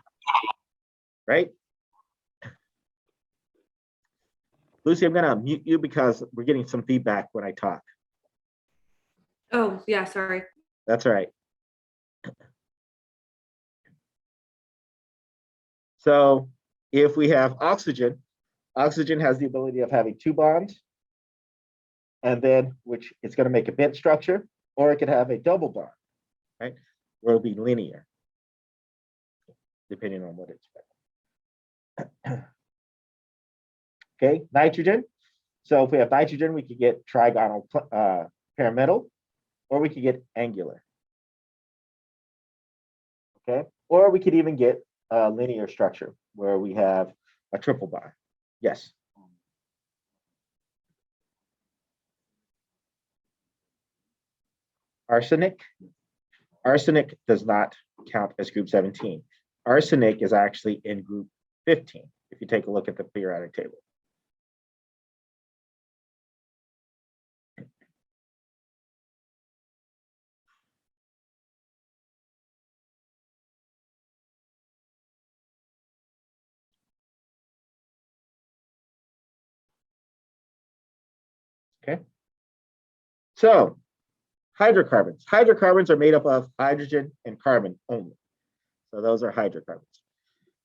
right? Lucy, I'm going to mute you because we're getting some feedback when I talk. Oh, yeah, sorry. That's all right. So if we have oxygen has the ability of having 2 bonds, and then which it's going to make a bent structure, or it could have a double bond, right? Or it'll be linear, depending on what it's. Okay, nitrogen. So if we have nitrogen, we could get trigonal pyramidal, or we could get angular. Okay, or we could even get a linear structure where we have a triple bond. Yes. Arsenic does not count as group 17. Arsenic is actually in group 15, if you take a look at the periodic table. Okay. So hydrocarbons. Hydrocarbons are made up of hydrogen and carbon only. So those are hydrocarbons.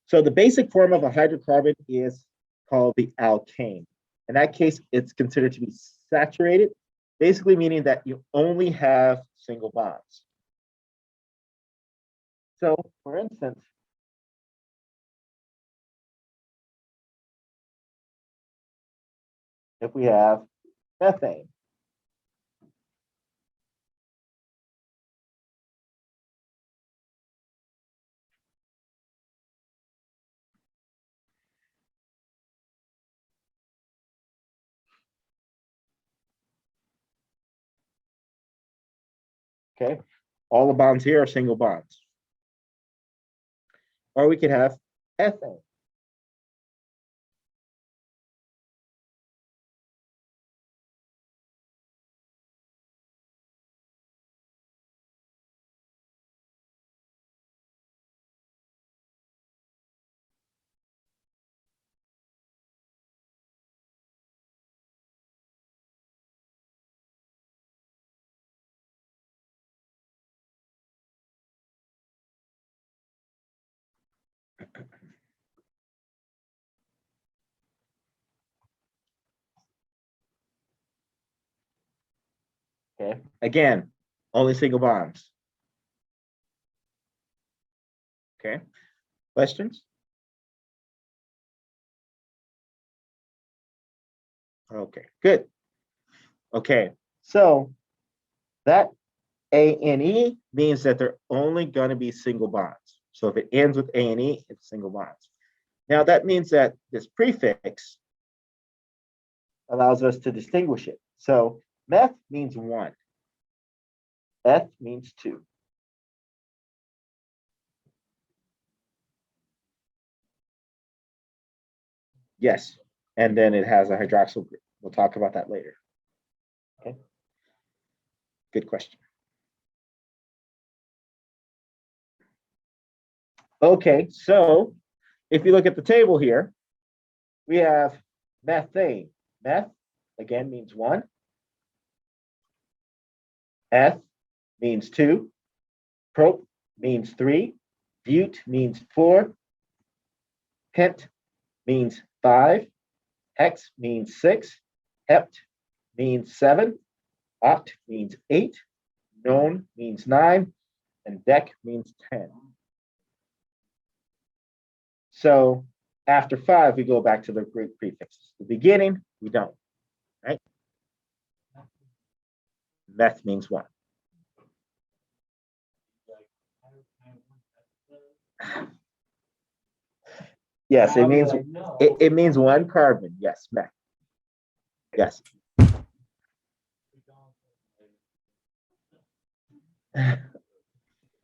So the basic form of a hydrocarbon is called the alkane. In that case, it's considered to be saturated, basically meaning that you only have single bonds. So for instance, if we have methane, okay, all the bonds here are single bonds. Or we could have ethane. Okay, again, only single bonds. Okay, questions? Okay, good. Okay, so that ANE means that they're only going to be single bonds. So if it ends with ANE, it's single bonds. Now that means that this prefix allows us to distinguish it. So meth means 1. Eth means 2. Yes, and then it has a hydroxyl group. We'll talk about that later. Okay, good question. Okay, so if you look at the table here, we have methane. Meth, again, means 1. Eth means 2. Prop means 3. But means 4. Pent means 5. Hex means 6. Hept means 7. Oct means 8. Non means 9. And dec means 10. So after 5, we go back to the Greek prefixes. The beginning, we don't, right? Meth means 1. Yes, it means it means 1 carbon. Yes, meth. Yes.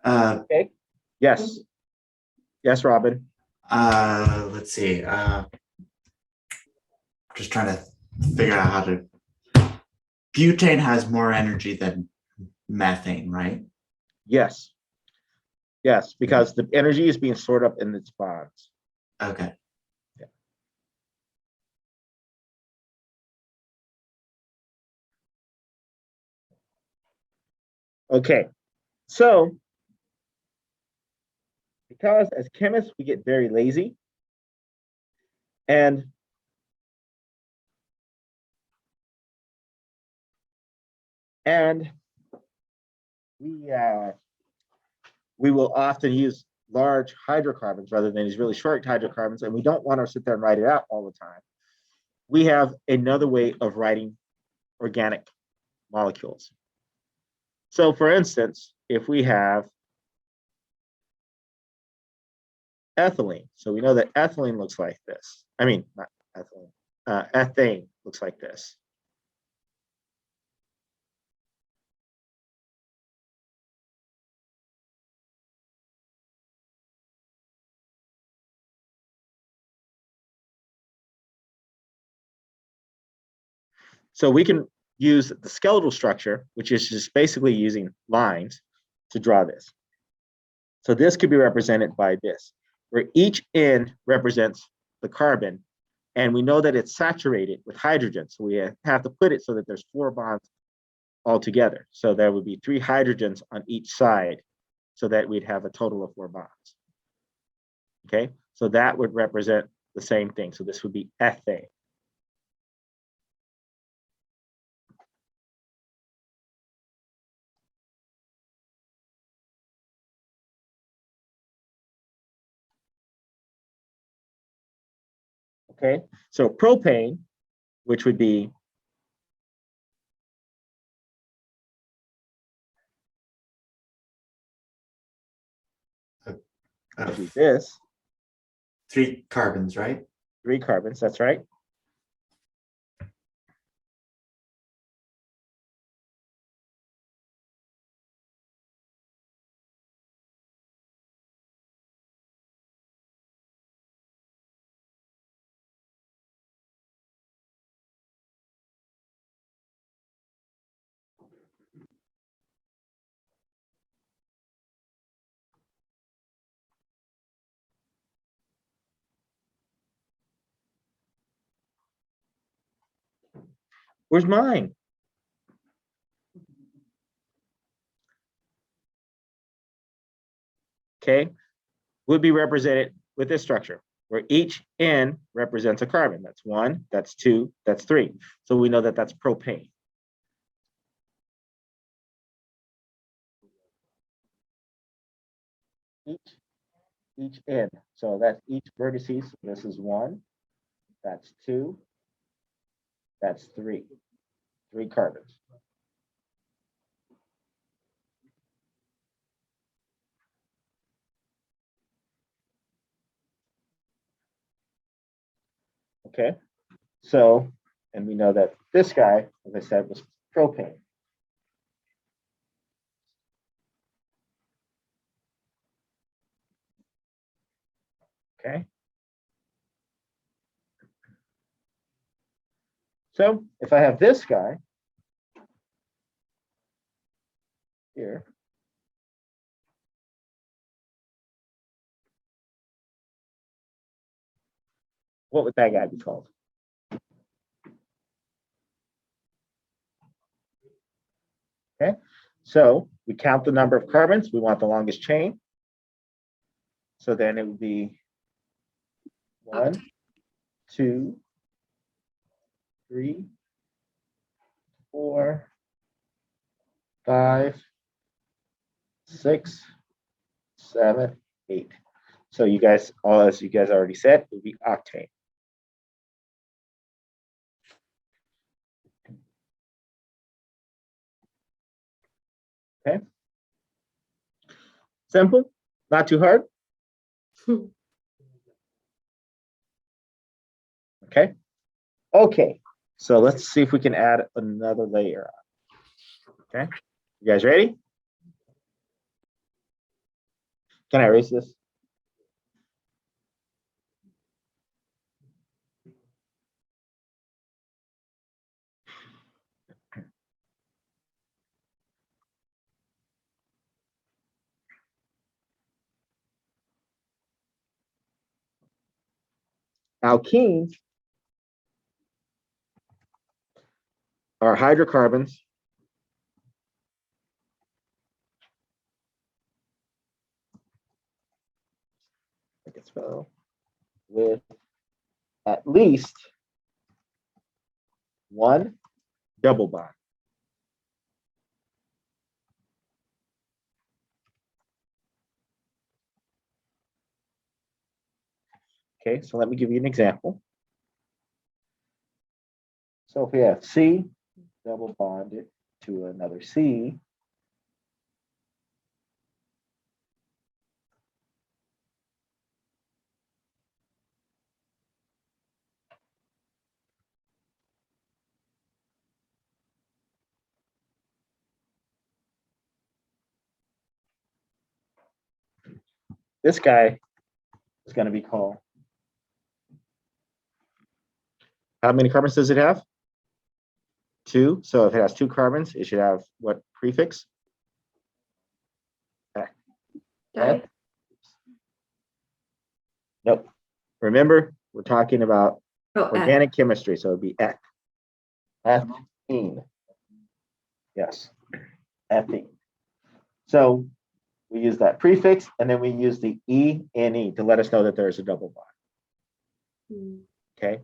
Okay. Yes. Yes, Robin. Let's see. Just trying to figure out how to. Butane has more energy than methane, right? Yes. Yes, because the energy is being stored up in its bonds. Okay. Yeah. Okay. So because as chemists, we get very lazy. And we will often use large hydrocarbons rather than these really short hydrocarbons, and we don't want to sit there and write it out all the time. We have another way of writing organic molecules. So for instance, if we have ethylene, so we know that ethylene looks like this. I mean, not ethylene, ethane looks like this. So we can use the skeletal structure, which is just basically using lines to draw this. So this could be represented by this, where each end represents the carbon And we know that it's saturated with hydrogen. So we have to put it so that there's 4 bonds altogether. So there would be 3 hydrogens on each side so that we'd have a total of 4 bonds. Okay, so that would represent the same thing. So this would be ethane. Okay, so propane, which would be this, 3 carbons, right? 3 carbons, that's right. Where's mine? Okay, would be represented with this structure, where each N represents a carbon. That's 1, that's 2, that's 3. So we know that that's propane. Each N. So that's each vertices. This is 1, that's 2, that's 3. 3 carbons. Okay, so, and we know that this guy, as I said, was propane. Okay. So if I have this guy here, what would that guy be called? Okay, so we count the number of carbons. We want the longest chain. So then it would be 1, 2, 3, 4, 5, 6, 7, 8. So you guys, as you guys already said, it would be octane. Okay. Simple, not too hard. Okay. Okay. So let's see if we can add another layer on. Okay. You guys ready? Can I erase this? Alkenes are hydrocarbons I can spell with at least 1 double bond. Okay, so let me give you an example. So if we have C double bonded to another C, this guy is going to be called, how many carbons does it have? 2. So if it has 2 carbons, it should have what prefix? Di- Nope. Remember, we're talking about Oh, F. Organic chemistry, so it'd be F. Ethene. Yes, ethene. So we use that prefix, and then we use the E-N-E to let us know that there's a double bond. Hmm. Okay,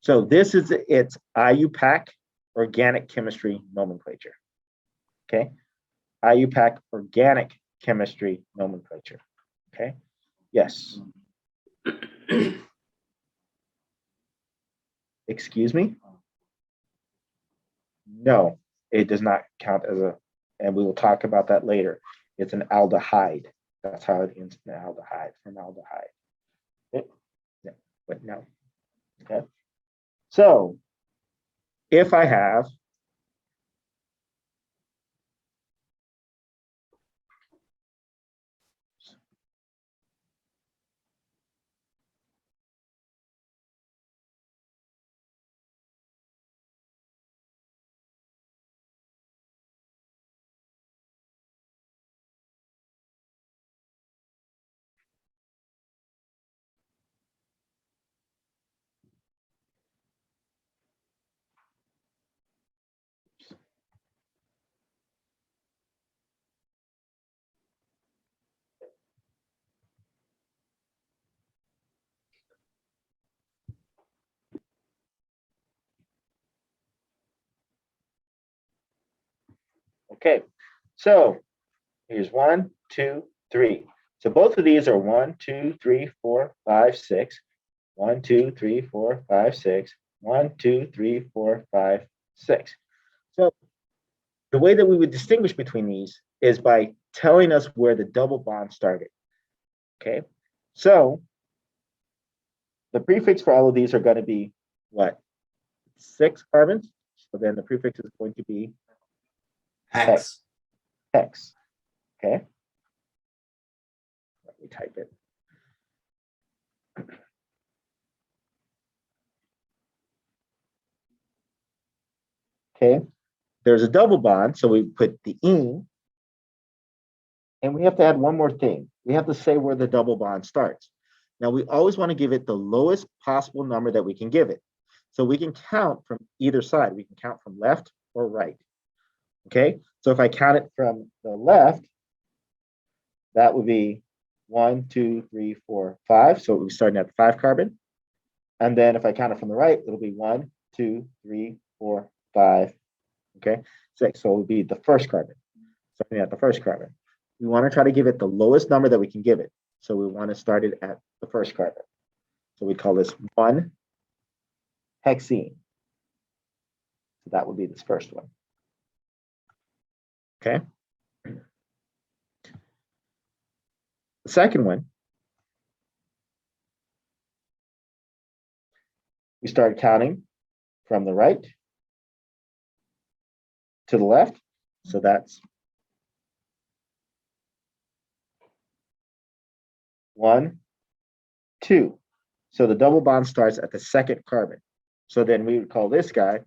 so this is its IUPAC organic chemistry nomenclature. Okay, IUPAC organic chemistry nomenclature. Okay, yes. Excuse me? No, it does not count as a, and we will talk about that later. It's an aldehyde. That's how it ends in aldehyde, formaldehyde. Okay. Yeah, but no. Okay. So if I have okay, so here's 1, 2, 3. So both of these are 1, 2, 3, 4, 5, 6. 1, 2, 3, 4, 5, 6. 1, 2, 3, 4, 5, 6. So the way that we would distinguish between these is by telling us where the double bond started. Okay, so the prefix for all of these are going to be what? 6 carbons. So then the prefix is going to be Hex. hex. Okay, let me type it. Okay, there's a double bond, so we put the E, and we have to add one more thing. We have to say where the double bond starts. Now, we always want to give it the lowest possible number that we can give it. So we can count from either side. We can count from left or right. Okay, so if I count it from the left, that would be 1, 2, 3, 4, 5. So we're starting at the 5 carbon. And then if I count it from the right, it'll be 1, 2, 3, 4, 5. Okay, 6. So it would be the first carbon, starting at the first carbon. We want to try to give it the lowest number that we can give it. So we want to start it at the first carbon. So we call this 1 hexene. So that would be this first one. Okay. The second one, we start counting from the right to the left. So that's 1, 2. So the double bond starts at the second carbon. So then we would call this guy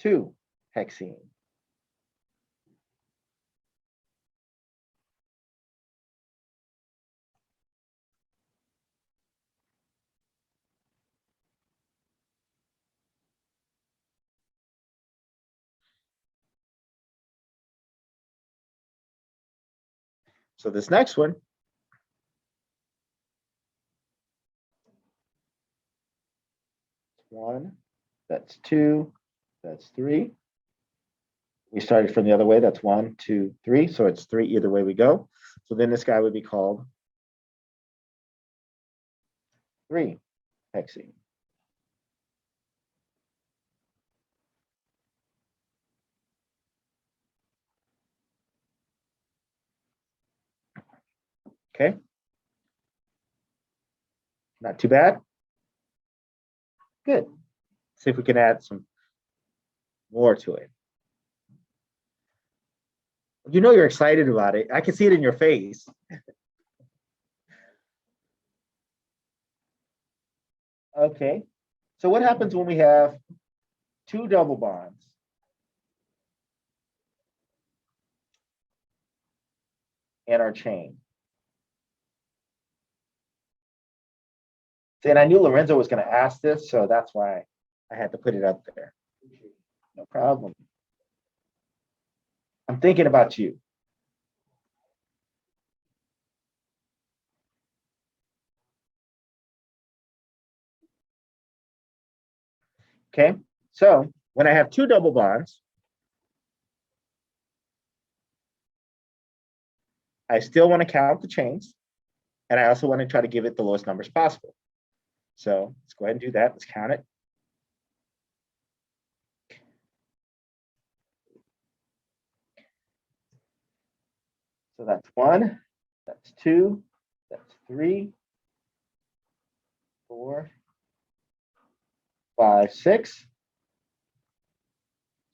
2 hexene. So this next one, one, that's 2, that's 3. We started from the other way, that's 1, 2, 3. So it's 3 either way we go. So then this guy would be called 3 hexene. Okay. Not too bad. Good. See if we can add some more to it. You know you're excited about it. I can see it in your face. Okay. So what happens when we have 2 double bonds in our chain? See, and I knew Lorenzo was going to ask this, so that's why I had to put it up there. No problem. I'm thinking about you. Okay, so when I have two double bonds, I still want to count the chains, and I also want to try to give it the lowest numbers possible. So let's go ahead and do that. Let's count it. So that's 1, that's 2, that's 3, 4, 5, 6.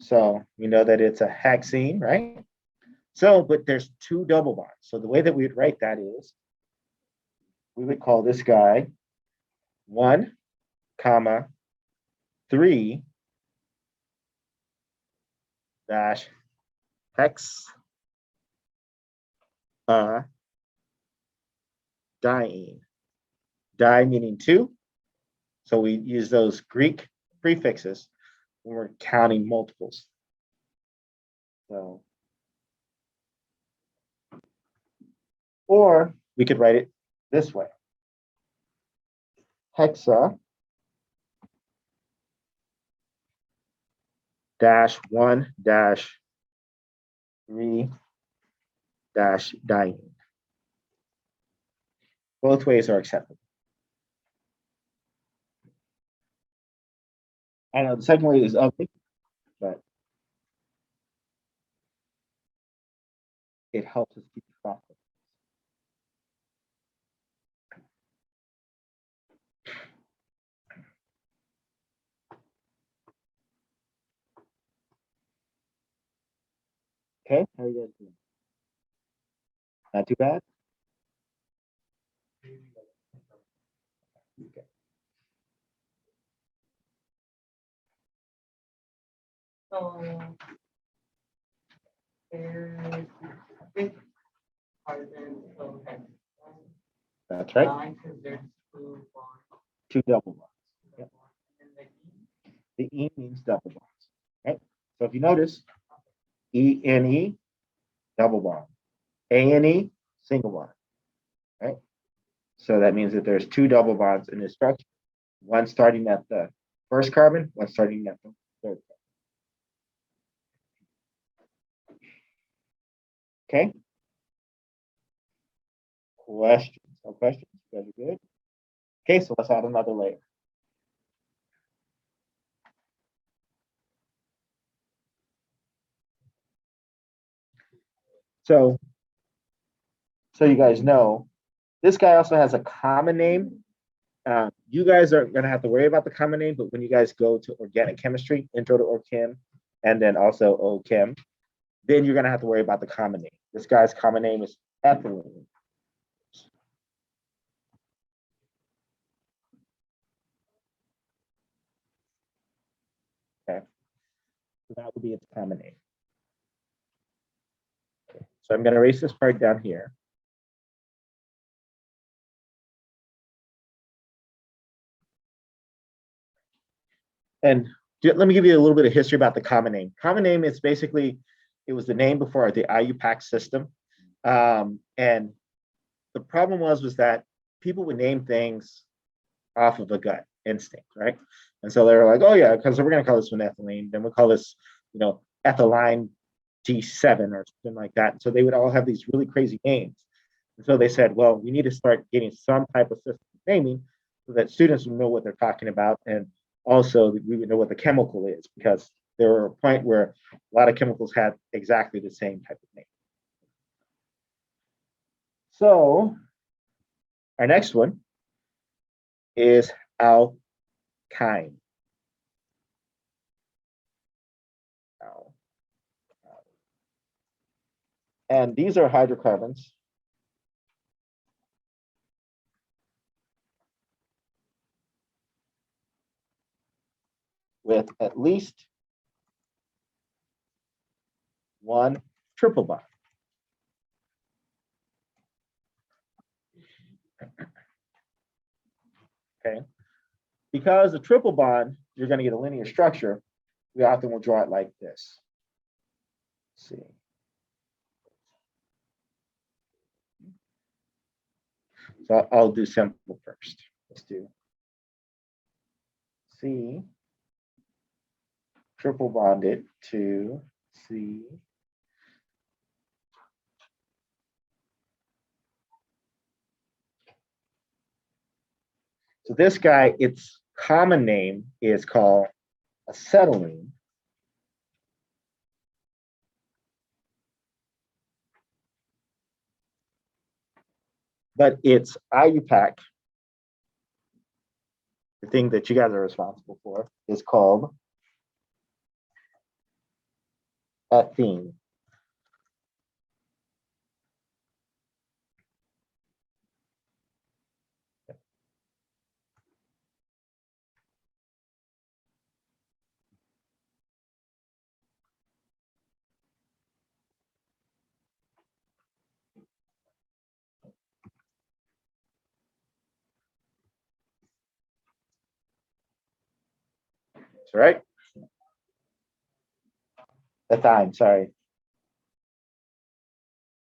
So we know that it's a hexene, right? So, but there's two double bonds. So the way that we would write that is, we would call this guy 1, 3 dash hex diene. Di meaning 2. So we use those Greek prefixes when we're counting multiples. So, or we could write it this way. Hexa -1 -3 diene. Both ways are acceptable. I know the second way is ugly, but it helps us keep track of it. Okay, how are you guys doing? Not too bad? Okay. So there's big carbon, so That's right. nine, because there's two bonds. Two double bonds. Yep. And then The E means double bonds. Right? So if you notice, E-N-E, double bond. A-N-E, single bond. Right? So that means that there's two double bonds in this structure. One starting at the first carbon, one starting at the third carbon. Okay? Questions? No questions? You guys are good? Okay, so let's add another layer. So you guys know, this guy also has a common name. You guys are going to have to worry about the common name, but when you guys go to organic chemistry, intro to Orchem, and then also OChem, then you're going to have to worry about the common name. This guy's common name is ethylene. Okay, so that would be its common name. Okay. So I'm going to erase this part down here. And let me give you a little bit of history about the common name. Common name is basically, it was the name before the IUPAC system. And the problem was that people would name things off of a gut instinct, right? And so they were like, oh yeah, because we're going to call this one ethylene, then we'll call this, ethylene G7 or something like that. And so they would all have these really crazy names. And so they said, well, we need to start getting some type of system naming so that students will know what they're talking about. And also we would know what the chemical is, because there were a point where a lot of chemicals had exactly the same type of name. So our next one is alkyne. And these are hydrocarbons with at least one triple bond. okay? Because the triple bond, you're going to get a linear structure, we often will draw it like this. Let's see. So I'll do simple first. Let's do C, triple bonded to C. So this guy, its common name is called acetylene. But its IUPAC, the thing that you guys are responsible for, is called ethene. That's right. Ethine, sorry.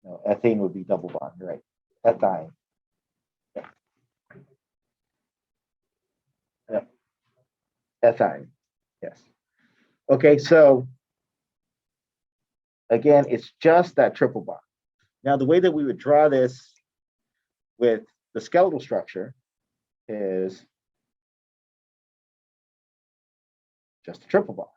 No, ethane would be double bond, right? Ethine. Yeah. Yeah. Ethine, yes. Okay, so again, it's just that triple bond. Now, the way that we would draw this with the skeletal structure is just a triple bond.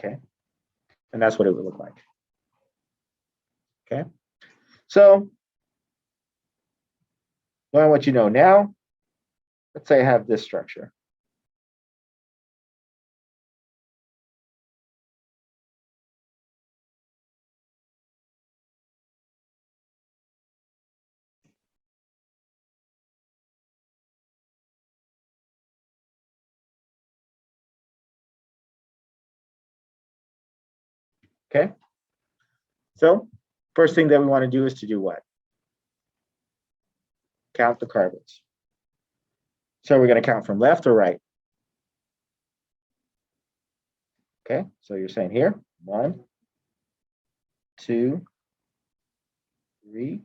Okay, and that's what it would look like. Okay, so what I want you to know now, let's say I have this structure. Okay, so first thing that we want to do is to do what? Count the carbons. So we're going to count from left or right? Okay, so you're saying here, 1, 2, 3,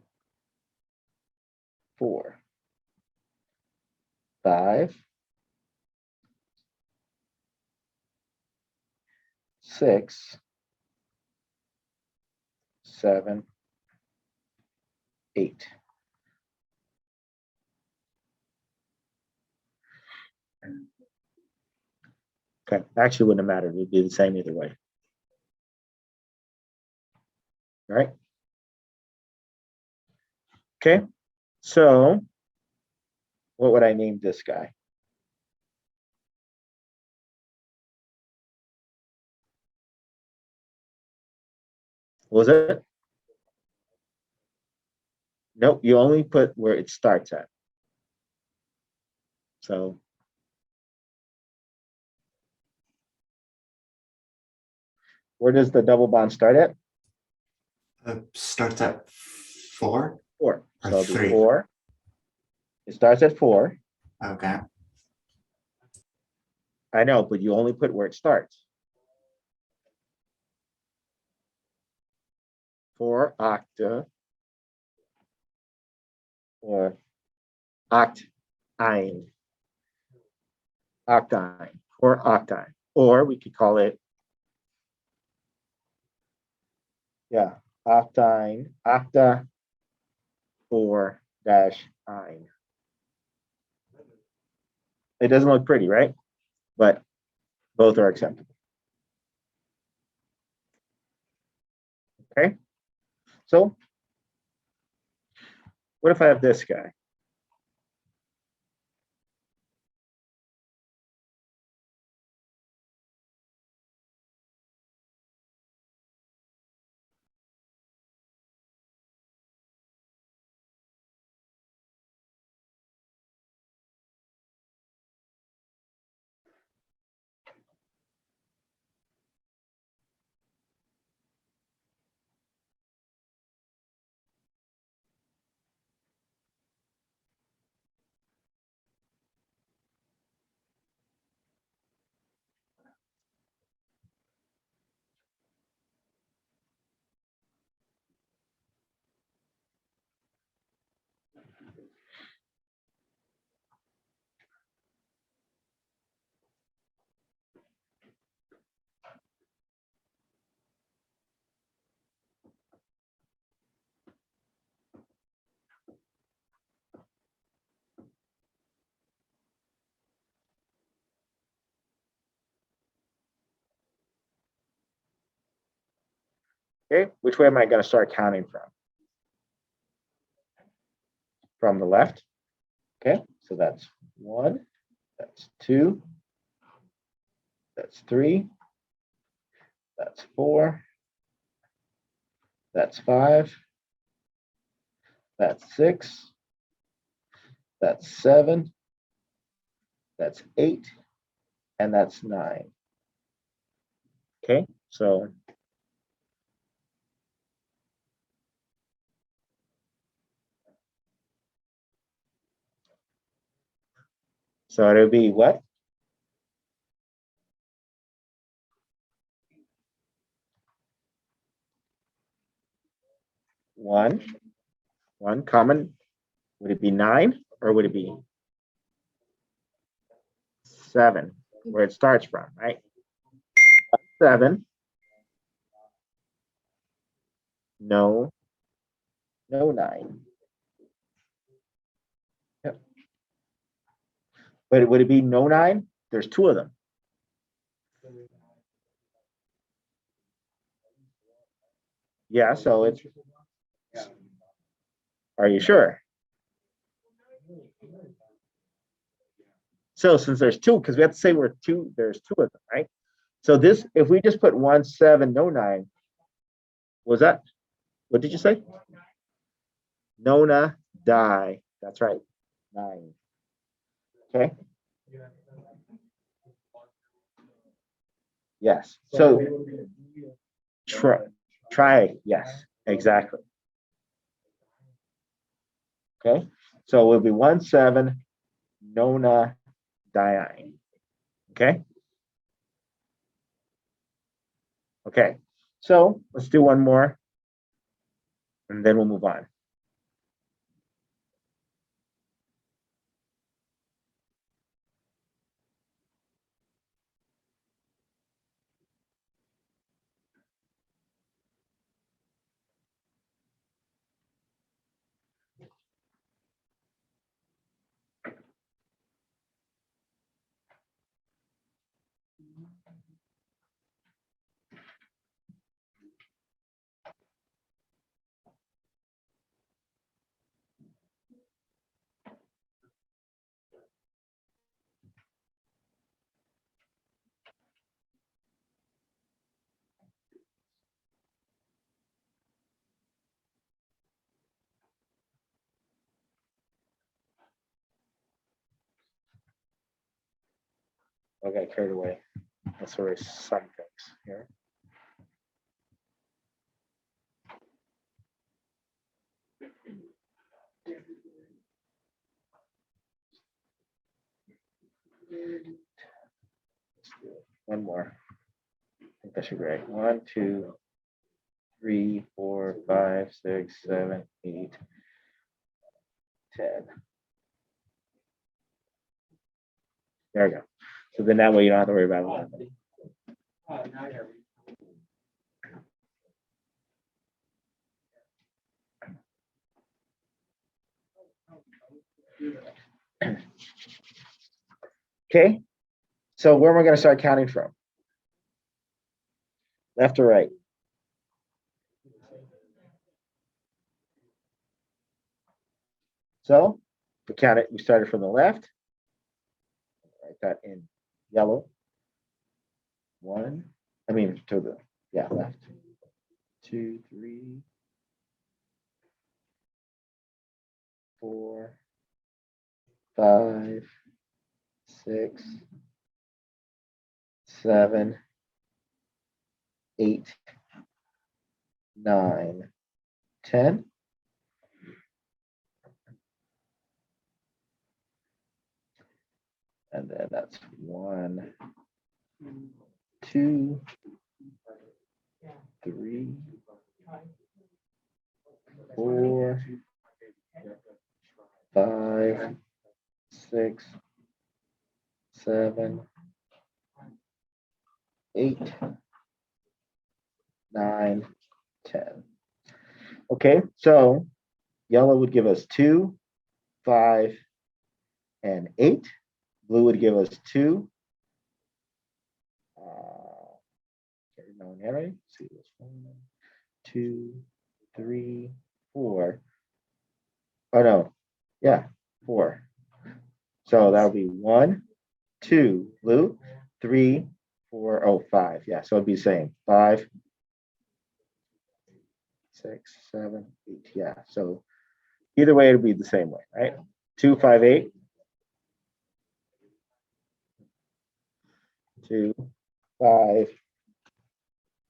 4, 5, 6, 7, 8. Okay, actually wouldn't have mattered. It would be the same either way. All right. Okay, so what would I name this guy? What was it? Nope, you only put where it starts at. So where does the double bond start at? Starts at 4 4. or So it'll be 3. 4. It starts at 4. Okay. I know, but you only put where it starts. 4 octa or octine. Octine or octine. Or we could call it, yeah, octine, octa 4 dash ine. It doesn't look pretty, right? But both are acceptable. Okay. So what if I have this guy? Okay, which way am I going to start counting from? From the left. Okay, so that's 1, that's 2, that's 3, that's 4, that's 5, that's 6, that's 7, that's 8, and that's 9. Okay, so it'll be what? 1, 1 common. Would it be 9 or would it be 7? Where it starts from, right? 7. No, 9. Yep. But would it be no 9? There's 2 of them. Yeah, so it's, are you sure? So since there's 2, because we have to say we're 2, there's 2 of them, right? So this, if we just put 1, 7, no 9, was that, what did you say? Nona, die. That's right, 9. Okay. Yes. So try. Yes, exactly. Okay. So it will be 1, 7, nona, diine. Okay. Okay. So let's do one more, and then we'll move on. I got carried away. Let's erase some things here. One more. I think that should be right. 1, 2, 3, 4, 5, 6, 7, 8, 10. There we go. So then that way you don't have to worry about it. Okay. So where am I going to start counting from? Left or right? So we count it. We started from the left. Write that in yellow. 1. I mean to the left. 2, 3, 4, 5, 6, 7, 8, 9, 10. And then that's 1, 2, 3, 4, 5, 6, 7, 8, 9, 10. Okay, so yellow would give us 2, 5, and 8. Blue would give us 2. 2, 3, 4. Oh no, yeah, 4. So that'll be 1, 2, blue, 3, 4, oh, 5. Yeah, so it'd be the same. 5, 6, 7, 8. Yeah, so either way, it'll be the same way, right? 2, 5, 8. 2, 5,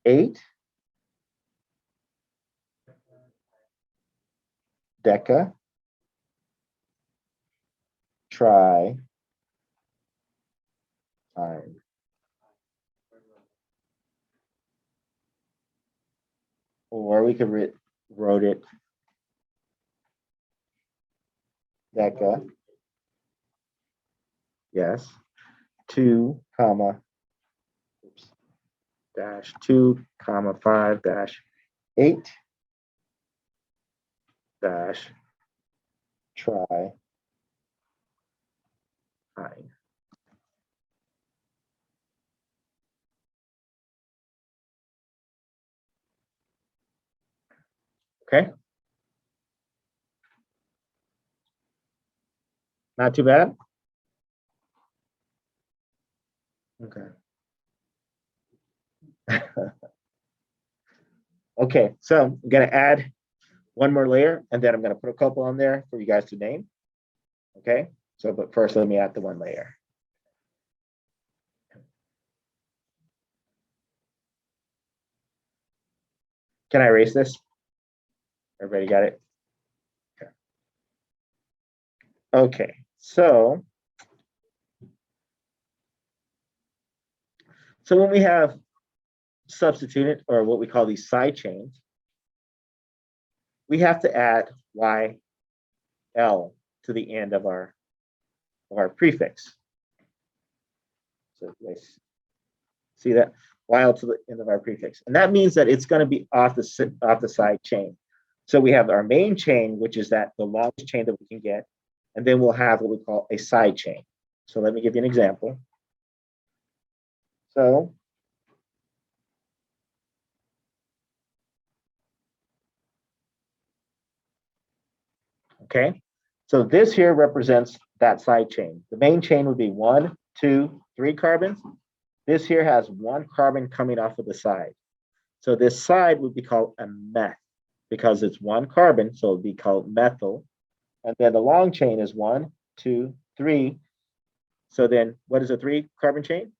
8. Deca, tri, time. Or we could wrote it deca, yes, 2, comma, oops, dash 2, comma 5, dash 8, dash try 9. Okay. Not too bad. Okay. Okay, so I'm going to add one more layer, and then I'm going to put a couple on there for you guys to name. Okay, so but first let me add the one layer. Can I erase this? Everybody got it? Okay. Okay, so when we have substituted, or what we call these side chains, we have to add YL to the end of our prefix. So see that? YL to the end of our prefix. And that means that it's going to be off the side chain. So we have our main chain, which is the longest chain that we can get. And then we'll have what we call a side chain. So let me give you an example. So okay, so this here represents that side chain. The main chain would be 1, 2, 3 carbons. This here has 1 carbon coming off of the side. So this side would be called a meth because it's 1 carbon, so it would be called methyl. And then the long chain is 1, 2, 3. So then what is a 3 carbon chain?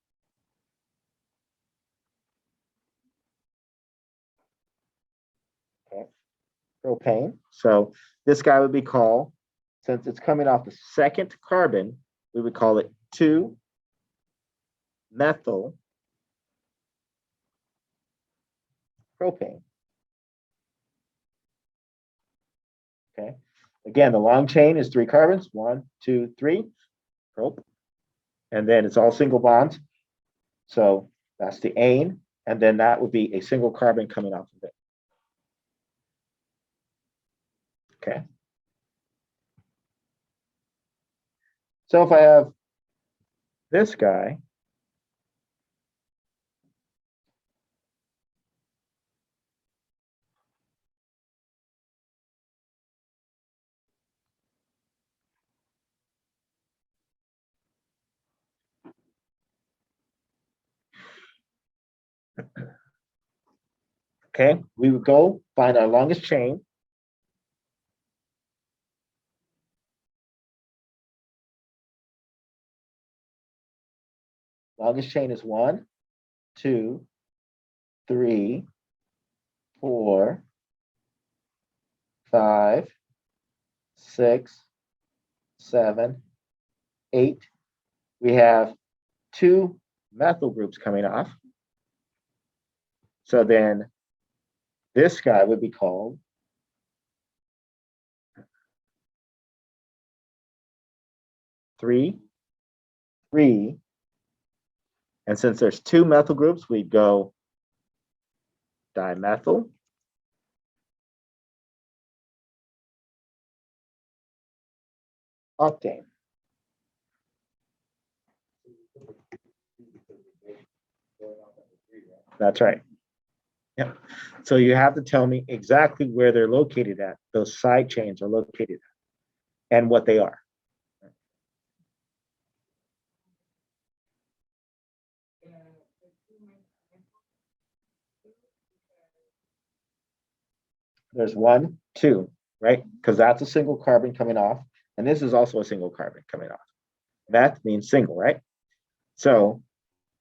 Okay, propane. So this guy would be called, since it's coming off the second carbon, we would call it 2 methyl propane. Okay. Again, the long chain is 3 carbons, 1, 2, 3, prop. And then it's all single bonds. So that's the ane. And then that would be a single carbon coming off of it. Okay. So if I have this guy, okay, we would go find our longest chain. Longest chain is 1, 2, 3, 4, 5, 6, 7, 8. We have 2 methyl groups coming off. So then this guy would be called 3, 3. And since there's 2 methyl groups, we go dimethyl. Octane. That's right. Yeah. So you have to tell me exactly where they're located at, those side chains are located at, and what they are. There's 1, 2, right? Because that's a single carbon coming off, and this is also a single carbon coming off. That means single, right? So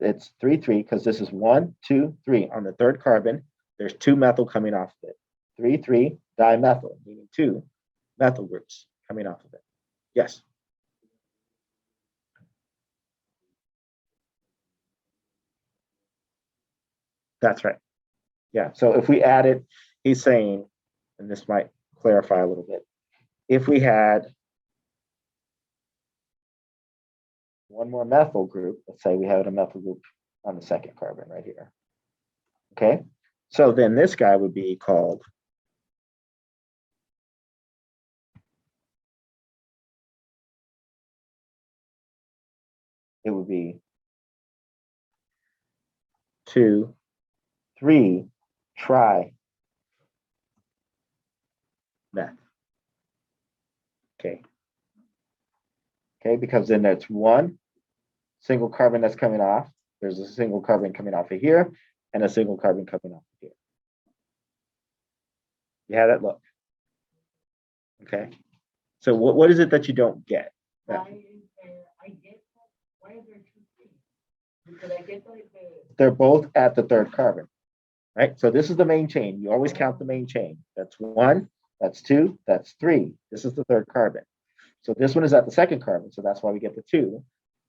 it's 3, 3, because this is 1, 2, 3. On the third carbon, there's 2 methyl coming off of it. 3, 3 dimethyl, meaning 2 methyl groups coming off of it. Yes. That's right. Yeah. So if we add it, he's saying, and this might clarify a little bit, if we had one more methyl group, let's say we had a methyl group on the second carbon right here. Okay. So then this guy would be called it would be 2, 3 tri meth. Okay. Okay, because then that's 1 single carbon that's coming off. There's a single carbon coming off of here and a single carbon coming off of here. You have that look. Okay. So what is it that you don't get? They're both at the third carbon, right? So this is the main chain. You always count the main chain. That's 1, that's 2, that's 3. This is the third carbon. So this one is at the second carbon. So that's why we get the 2.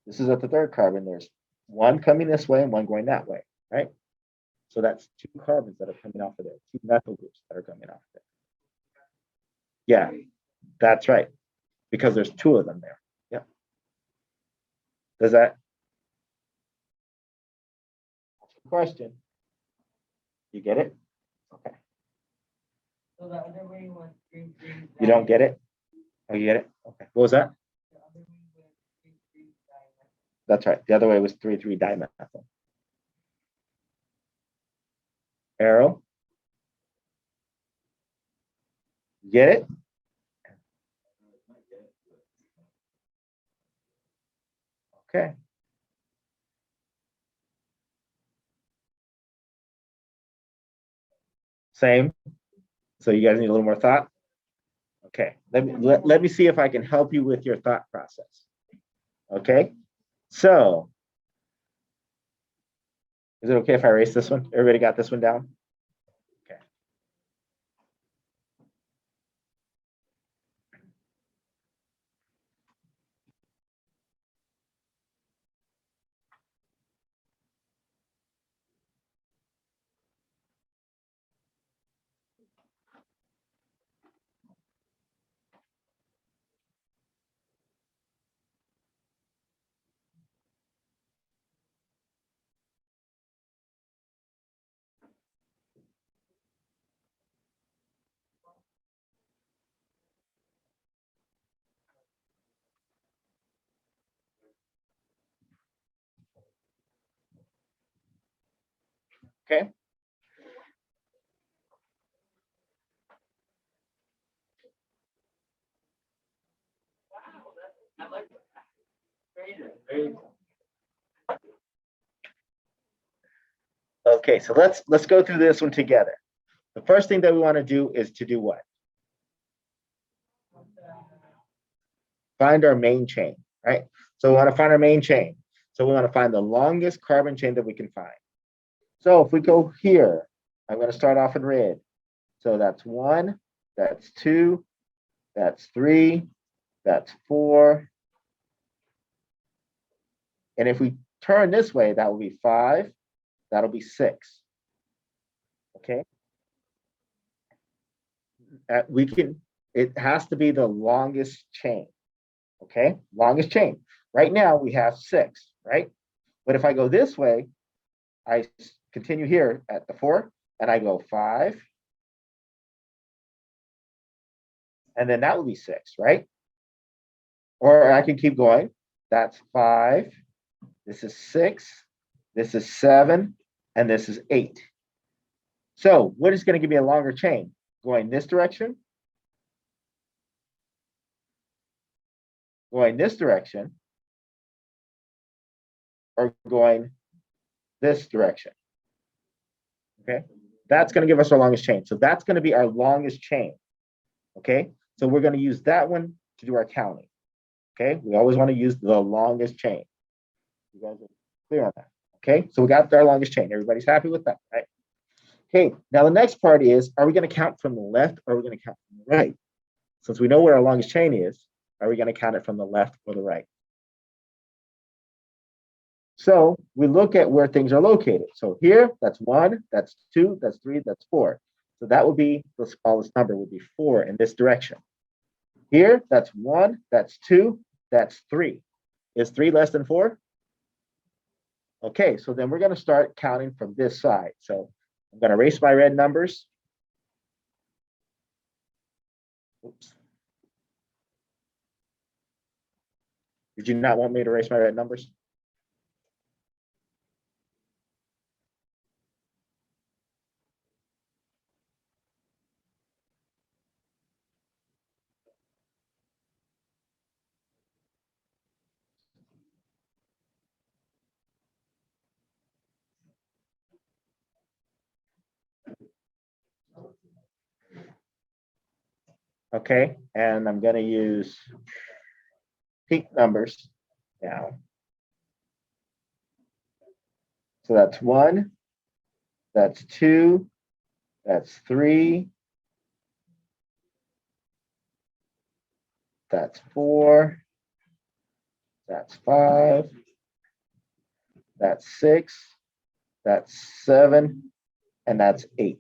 This is at the third carbon. There's 1 coming this way and 1 going that way, right? So that's 2 carbons that are coming off of there, 2 methyl groups that are coming off of there. Yeah, that's right. Because there's 2 of them there. Yeah. Does that? Question. You get it? Okay. So the other way was 3, 3. You don't get it? Oh, you get it? Okay. What was that? The other way was 3, 3 dimethyl. That's right. The other way was 3, 3 dimethyl. Arrow. Get it? Okay. Same. So you guys need a little more thought? Okay. Let me see if I can help you with your thought process. Okay. So is it okay if I erase this one? Everybody got this one down? Okay. Okay. I like that. Very cool. Okay, so let's go through this one together. The first thing that we want to do is to do what? Find our main chain, right? So we want to find our main chain. So we want to find the longest carbon chain that we can find. So if we go here, I'm going to start off in red. So that's 1, that's 2, that's 3, that's 4. And if we turn this way, that will be 5, that'll be 6. Okay. It has to be the longest chain. Okay, longest chain. Right now we have 6, right? But if I go this way, I continue here at the 4, and I go 5, and then that will be 6, right? Or I can keep going. That's 5. This is 6. This is 7, and this is 8. So what is going to give me a longer chain? Going this direction, going this direction, or going this direction. Okay, that's going to give us our longest chain. So that's going to be our longest chain. Okay, so we're going to use that one to do our counting. Okay, we always want to use the longest chain. You guys are clear on that? Okay, so we got our longest chain. Everybody's happy with that, right? Okay, now the next part is, are we going to count from the left or are we going to count from the right? Since we know where our longest chain is, are we going to count it from the left or the right? So we look at where things are located. So here, that's 1, that's 2, that's 3, that's 4. So that would be, the smallest number would be 4 in this direction. Here, that's 1, that's 2, that's 3. Is 3 less than 4? Okay, so then we're going to start counting from this side. So I'm going to erase my red numbers. Oops. Did you not want me to erase my red numbers? Okay, and I'm going to use pink numbers now. So that's 1, that's 2, that's 3, that's 4, that's 5, that's 6, that's 7, and that's 8.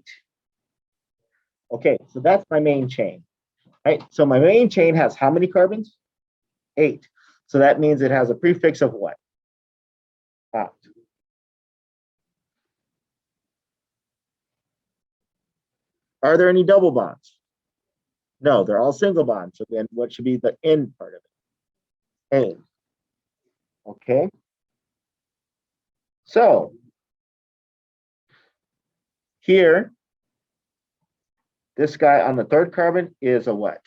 Okay, so that's my main chain, right? So my main chain has how many carbons? 8. So that means it has a prefix of what? Oct. Are there any double bonds? No, they're all single bonds. So then what should be the end part of it? End. Okay. So here, this guy on the third carbon is a what?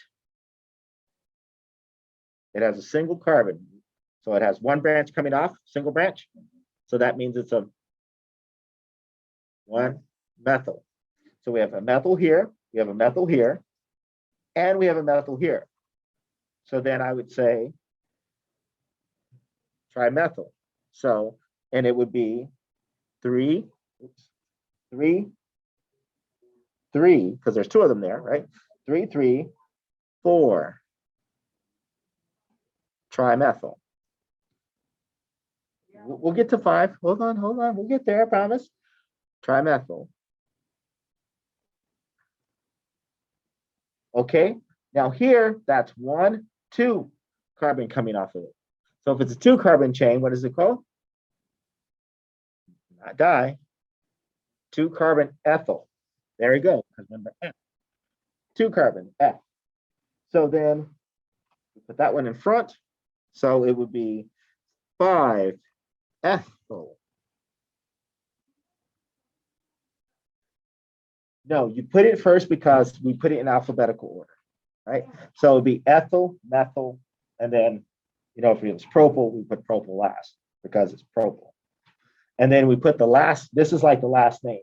It has a single carbon. So it has one branch coming off, single branch. So that means it's a 1-methyl. So we have a methyl here, we have a methyl here, and we have a methyl here. So then I would say trimethyl. So, and it would be 3, 3, 3, because there's 2 of them there, right? 3, 3, 4, trimethyl. We'll get to 5. Hold on. We'll get there, I promise. Trimethyl. Okay, now here, that's 1, 2 carbon coming off of it. So if it's a 2 carbon chain, what is it called? Not di. 2 carbon ethyl. There we go. Remember F. 2 carbon F. So then we put that one in front. So it would be 5 ethyl. No, you put it first because we put it in alphabetical order, right? So it would be ethyl, methyl, and then, you know, if it was propyl, we put propyl last because it's propyl. And then we put the last, this is like the last name.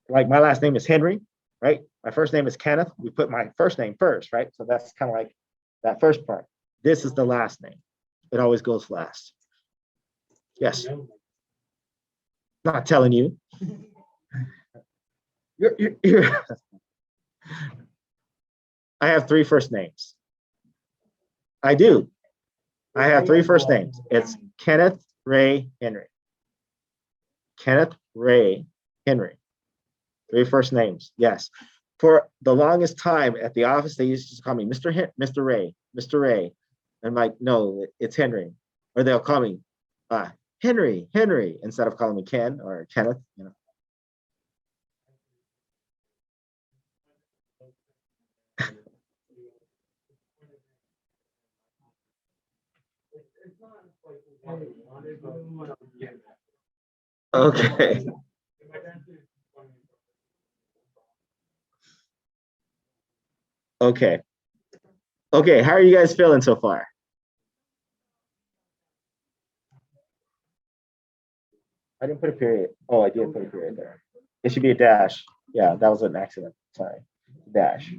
Like my last name is Henry, right? My first name is Kenneth. We put my first name first, right? So that's kind of like that first part. This is the last name. It always goes last. Yes. Not telling you. You're I have 3 first names. I do. I have 3 first names. It's Kenneth Ray Henry. Kenneth Ray Henry. 3 first names. Yes. For the longest time at the office, they used to call me Mr. Ray, Mr. Ray. I'm like, no, it's Henry. Or they'll call me Henry, instead of calling me Ken or Kenneth, you know. Okay. Okay. Okay, how are you guys feeling so far? I didn't put a period. Oh, I did put a period there. It should be a dash. Yeah, that was an accident. Sorry. Dash.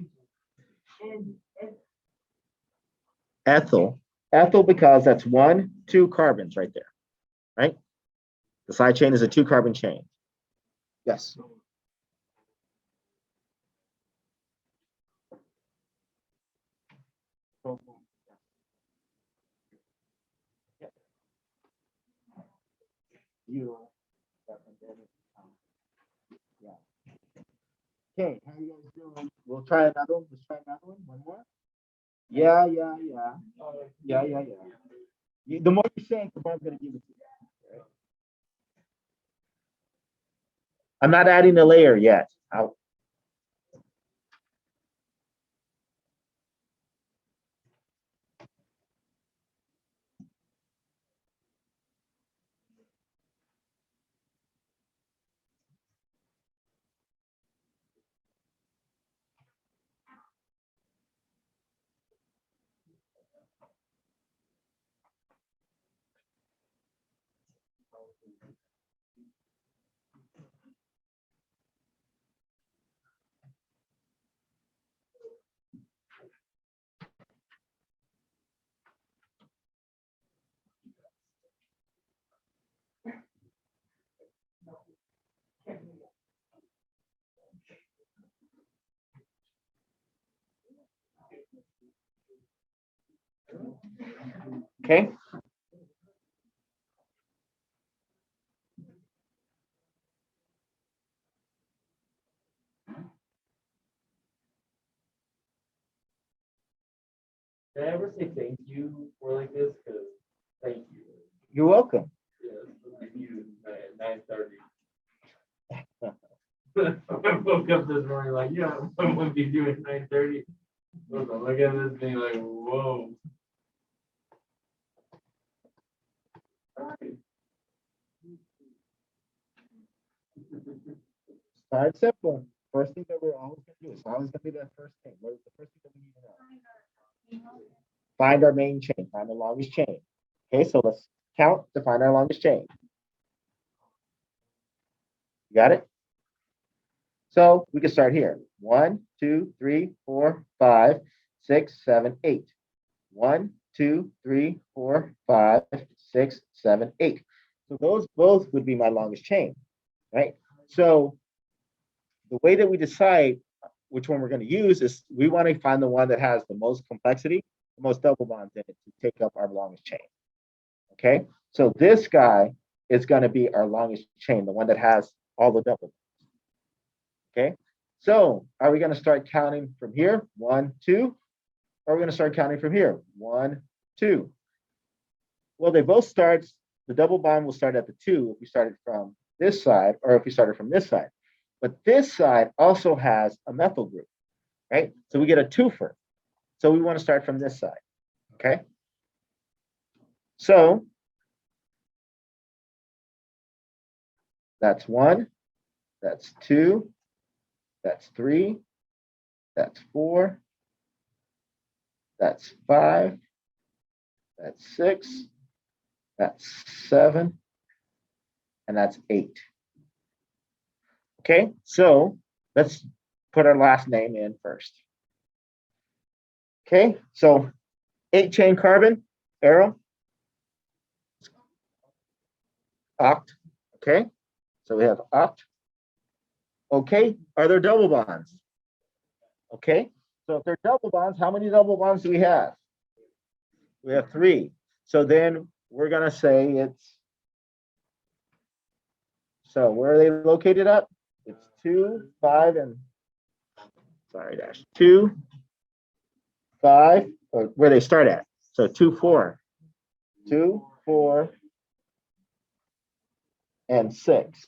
Ethyl. Ethyl because that's 1, 2 carbons right there, right? The side chain is a 2-carbon chain. Yes. You. Yeah. Okay, how you guys doing? We'll try another one. Let's try another one. One more. Yeah, yeah, yeah. Yeah, yeah, yeah. The more you say, the more I'm going to give it to you. I'm not adding a layer yet. Okay. Did I ever say thank you for like this? Because thank you. You're welcome. Yes, thank you at 9:30. I woke up this morning like, yeah, I'm gonna be doing 9:30. Look at this thing like, whoa. Start simple. First thing that we're always going to do is always going to be that first thing. What is the first thing that we need to know? Find our main chain, find the longest chain. Okay, so let's count to find our longest chain. You got it? So we can start here. 1, 2, 3, 4, 5, 6, 7, 8. 1, 2, 3, 4, 5, 6, 7, 8. So those both would be my longest chain, right? So the way that we decide which one we're going to use is we want to find the one that has the most complexity, the most double bonds in it to take up our longest chain. Okay, so this guy is going to be our longest chain, the one that has all the double bonds. Okay, so are we going to start counting from here? 1, 2. Or are we going to start counting from here? 1, 2. Well, they both start, the double bond will start at the 2 if we started from this side or if we started from this side. But this side also has a methyl group, right? So we get a twofer. So we want to start from this side, okay? So that's 1, that's 2, that's 3, that's 4, that's 5, that's 6, that's 7, and that's 8. Okay, so let's put our last name in first. Okay, so 8-chain carbon, arrow, oct. Okay, so we have oct. Okay, are there double bonds? Okay, so if they're double bonds, how many double bonds do we have? We have 3. So then we're gonna say it's, so where are they located at? It's 2, 5, and, sorry, dash 2, 5, or where they start at. So 2, 4, 2, 4, and 6.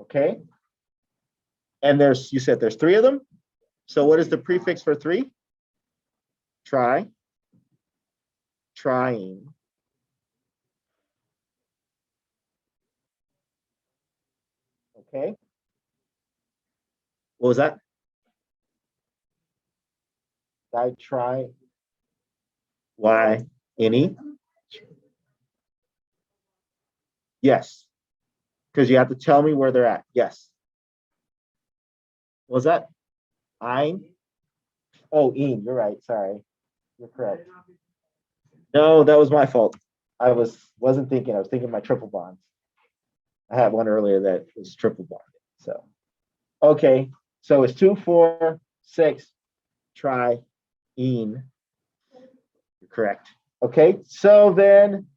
Okay. And there's, you said there's 3 of them. So what is the prefix for 3? Tri. Trying. Okay. What was that? Ditri, Y, N-E. Yes, because you have to tell me where they're at. Yes. Was that ein? Oh, een, you're right. Sorry. You're correct. No, that was my fault. I wasn't thinking. I was thinking my triple bonds. I had one earlier that was triple bonded. So, okay. So it's 2, 4, 6, tri, een. You're correct. Okay. So then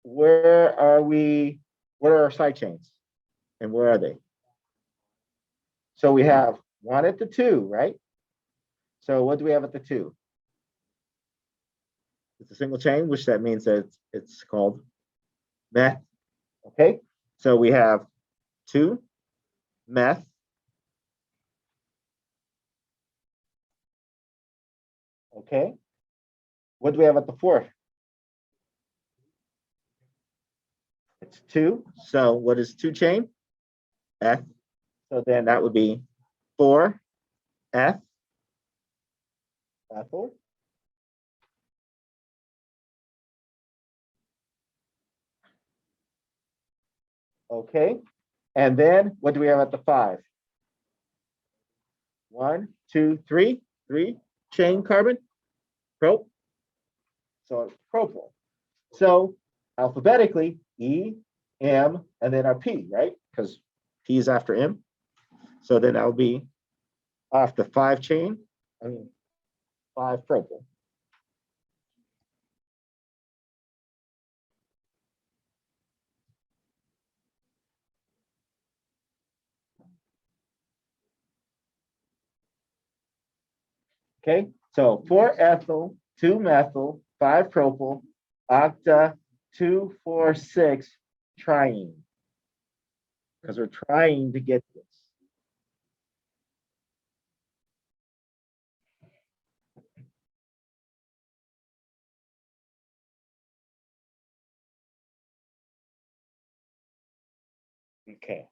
where are we? Where are our side chains? And where are they? So we have 1 at the 2, right? So what do we have at the 2? It's a single chain, which that means that it's called meth. Okay. So we have 2 meth. Okay. What do we have at the 4th? It's 2. So what is 2 chain? F. So then that would be 4 F. Ethyl. Okay. And then what do we have at the 5? 1, 2, 3. 3 chain carbon. Prop. So it's propyl. So alphabetically, E, M, and then our P, right? Because P is after M. So then that will be off the 5 chain, 5 propyl. Okay, so 4 ethyl, 2 methyl, 5 propyl, octa, 2, 4, 6 triene. Because we're trying to get this. Okay.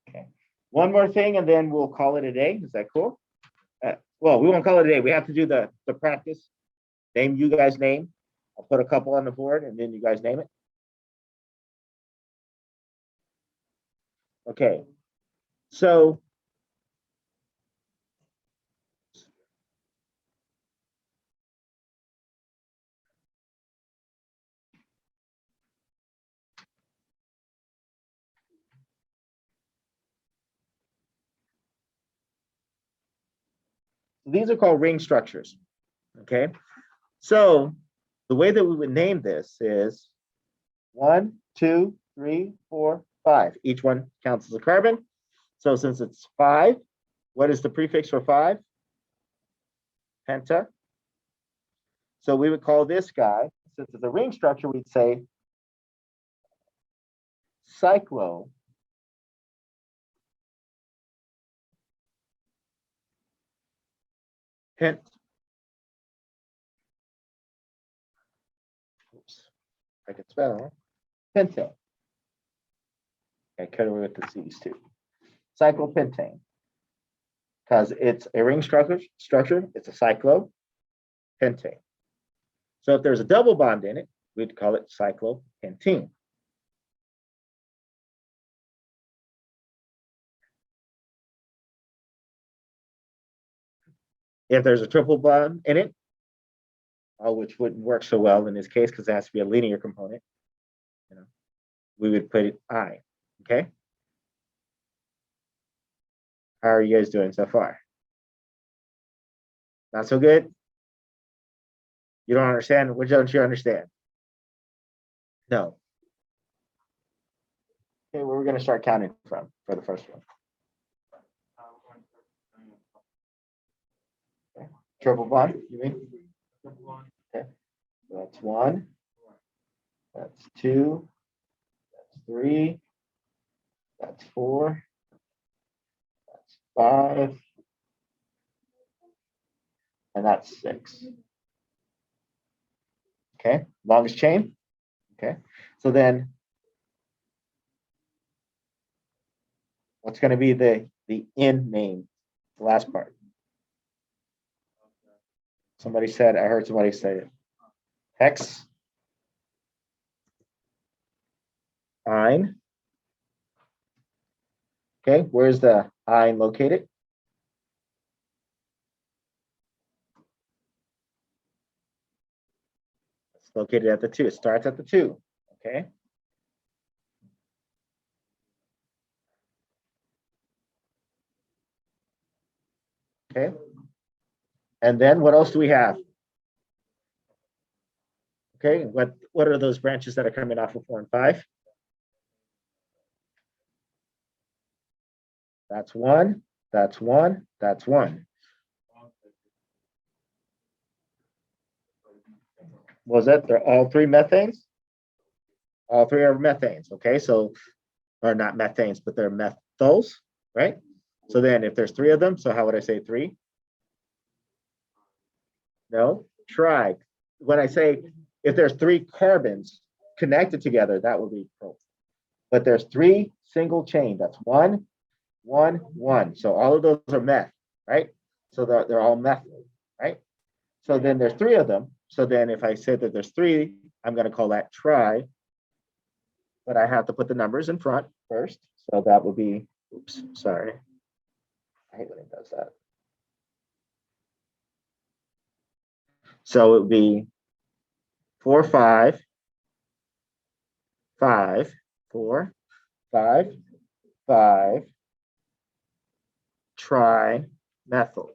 Okay. One more thing, and then we'll call it a day. Is that cool? Well, we won't call it a day. We have to do the practice. Name you guys name. I'll put a couple on the board, and then you guys name it. Okay. So these are called ring structures. Okay. So the way that we would name this is 1, 2, 3, 4, 5. Each one counts as a carbon. So since it's 5, what is the prefix for 5? Penta. So we would call this guy, since it's a ring structure, we'd say cyclo. Pent. Oops. I can spell pentane. I cut away with the C's too. Cyclopentane. Because it's a ring structure, it's a cyclopentane. So if there's a double bond in it, we'd call it cyclopentene. If there's a triple bond in it, which wouldn't work so well in this case because it has to be a linear component, we would put it I. Okay. How are you guys doing so far? Not so good? You don't understand? What don't you understand? No. Okay, where we're going to start counting from for the first one. Okay. Triple bond, you mean? Okay. So that's 1. That's 2. That's 3. That's 4. That's 5. And that's 6. Okay, longest chain. Okay, so then what's going to be the in name, the last part? Somebody said, I heard somebody say it. Hex. Ein. Okay, where's the ein located? It's located at the 2. It starts at the 2. Okay. Okay. And then what else do we have? Okay, what are those branches that are coming off of 4 and 5? That's 1, that's 1, that's 1. Was that they're all 3 methanes? All 3 are methanes, okay? So, or not methanes, but they're methyls, right? So then if there's 3 of them, so how would I say 3? No, tri. When I say if there's 3 carbons connected together, that would be pro. But there's 3 single chain. That's 1, 1, 1. So all of those are meth, right? So they're all methyl, right? So then there's 3 of them. So then if I said that there's 3, I'm going to call that tri. But I have to put the numbers in front first. So that would be, oops, sorry. I hate when it does that. So it would be 4, 5, 5, 4, 5, 5, trimethyl.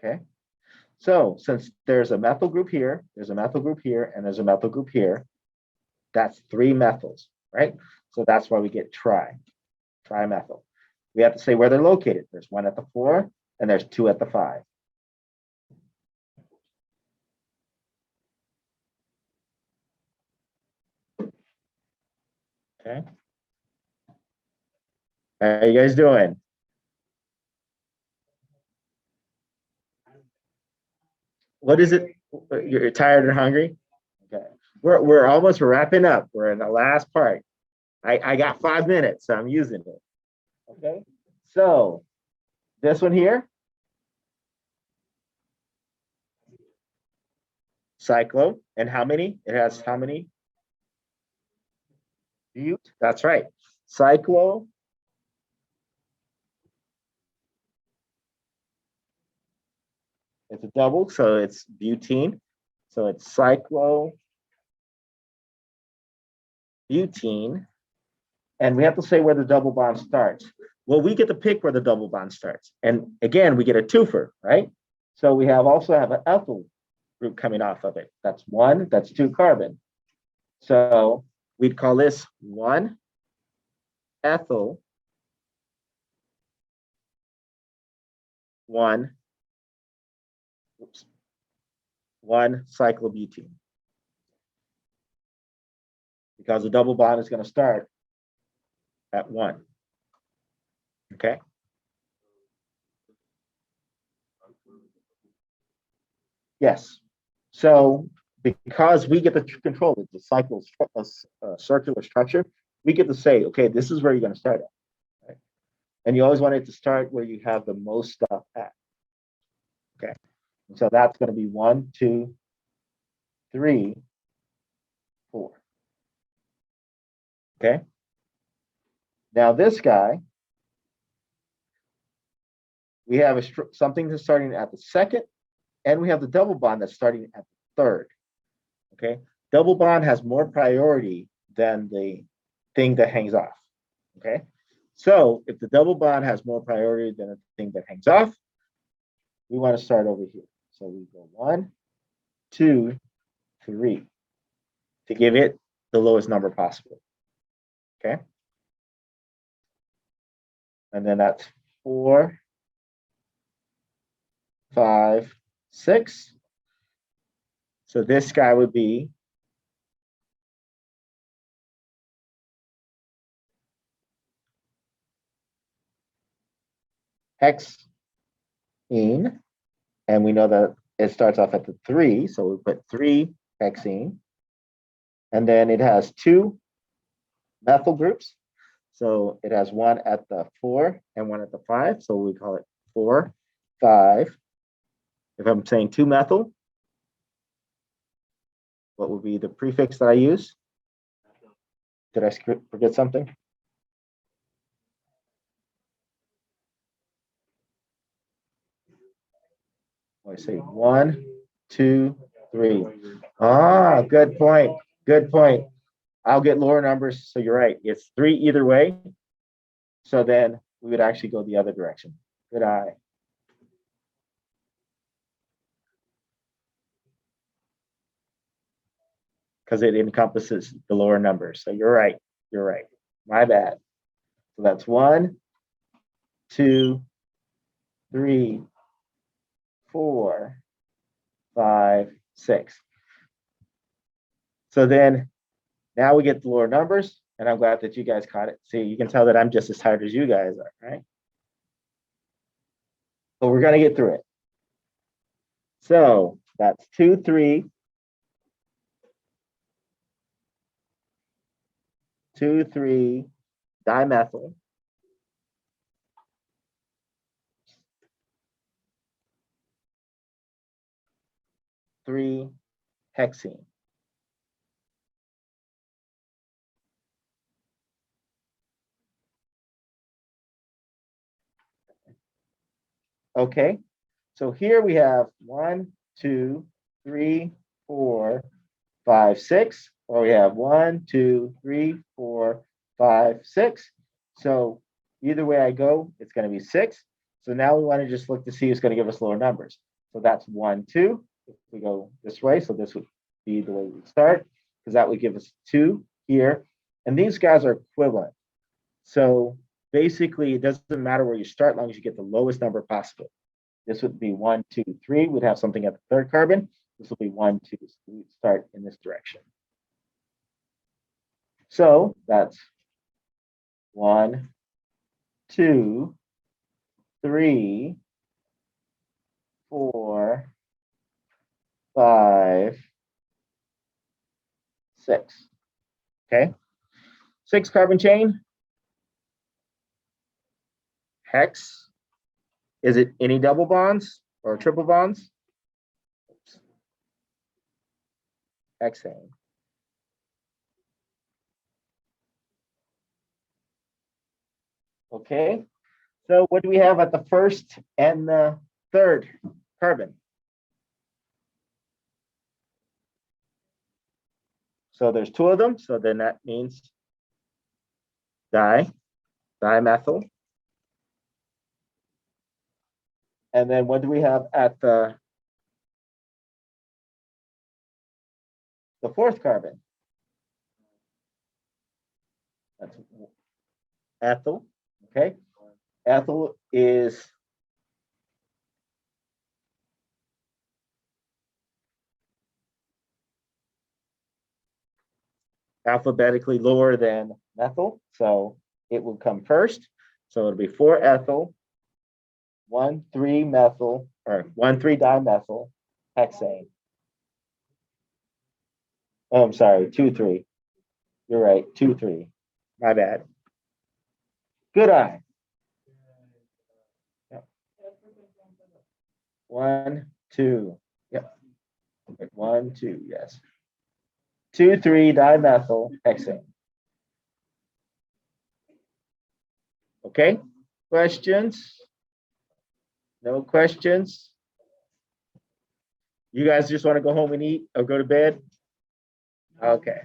Okay. So since there's a methyl group here, there's a methyl group here, and there's a methyl group here, that's 3 methyls, right? So that's why we get trimethyl. We have to say where they're located. There's 1 at the 4, and there's 2 at the 5. Okay. How are you guys doing? What is it? You're tired and hungry? Okay. We're almost wrapping up. We're in the last part. I got 5 minutes, so I'm using it. Okay. So this one here, cyclo, and how many? It has how many? Bute. That's right. Cyclo. It's a double, so it's butene. So it's cyclobutene. And we have to say where the double bond starts. Well, we get to pick where the double bond starts. And again, we get a twofer, right? So we also have an ethyl group coming off of it. That's 1, that's 2 carbon. So we'd call this 1 ethyl, 1 cyclobutene. Because the double bond is going to start at 1. Okay. Yes. So because we get to control it, the cycle circular structure, we get to say, okay, this is where you're going to start at. Right? And you always want it to start where you have the most stuff at. Okay. And so that's going to be 1, 2, 3, 4. Okay. Now this guy, we have something that's starting at the 2nd, and we have the double bond that's starting at the 3rd. Okay. Double bond has more priority than the thing that hangs off. Okay. So if the double bond has more priority than the thing that hangs off, we want to start over here. So we go 1, 2, 3 to give it the lowest number possible. Okay. And then that's 4, 5, 6. So this guy would be hexene, and we know that it starts off at the 3, so we put 3 hexene, and then it has 2 methyl groups. So it has one at the 4 and one at the 5. So we call it 4, 5. If I'm saying 2-methyl, what would be the prefix that I use? Did I forget something? I say 1, 2, 3. Ah, good point. Good point. I'll get lower numbers. So you're right. It's 3 either way. So then we would actually go the other direction. Good eye. Because it encompasses the lower numbers. So you're right. You're right. My bad. So that's 1, 2, 3, 4, 5, 6. So then now we get the lower numbers, and I'm glad that you guys caught it. See, you can tell that I'm just as tired as you guys are, right? But we're going to get through it. So that's 2, 3, 2, 3 dimethyl. 3 hexene. Okay, so here we have 1, 2, 3, 4, 5, 6, or we have 1, 2, 3, 4, 5, 6. So either way I go, it's going to be 6. So now we want to just look to see who's going to give us lower numbers. So that's 1, 2. If we go this way, so this would be the way we start, because that would give us 2 here. And these guys are equivalent. So basically, it doesn't matter where you start, as long as you get the lowest number possible. This would be 1, 2, 3. We'd have something at the 3rd carbon. This will be 1, 2. So we'd start in this direction. So that's 1, 2, 3, 4, 5, 6. Okay. 6 carbon chain. Hex. Is it any double bonds or triple bonds? Oops. Hexane. Okay. So what do we have at the 1st and the 3rd carbon? So there's 2 of them. So then that means dimethyl. And then what do we have at the 4th carbon? That's ethyl. Okay. Ethyl is alphabetically lower than methyl, so it will come first. So it'll be 4 ethyl, 1, 3 methyl, or 1, 3 dimethyl hexane. Oh, I'm sorry, 2, 3. You're right, 2, 3. My bad. Good eye. Yep. 1, 2. Yep. 1, 2. Yes. 2, 3 dimethyl hexane. Okay. Questions? No questions? You guys just want to go home and eat or go to bed? Okay.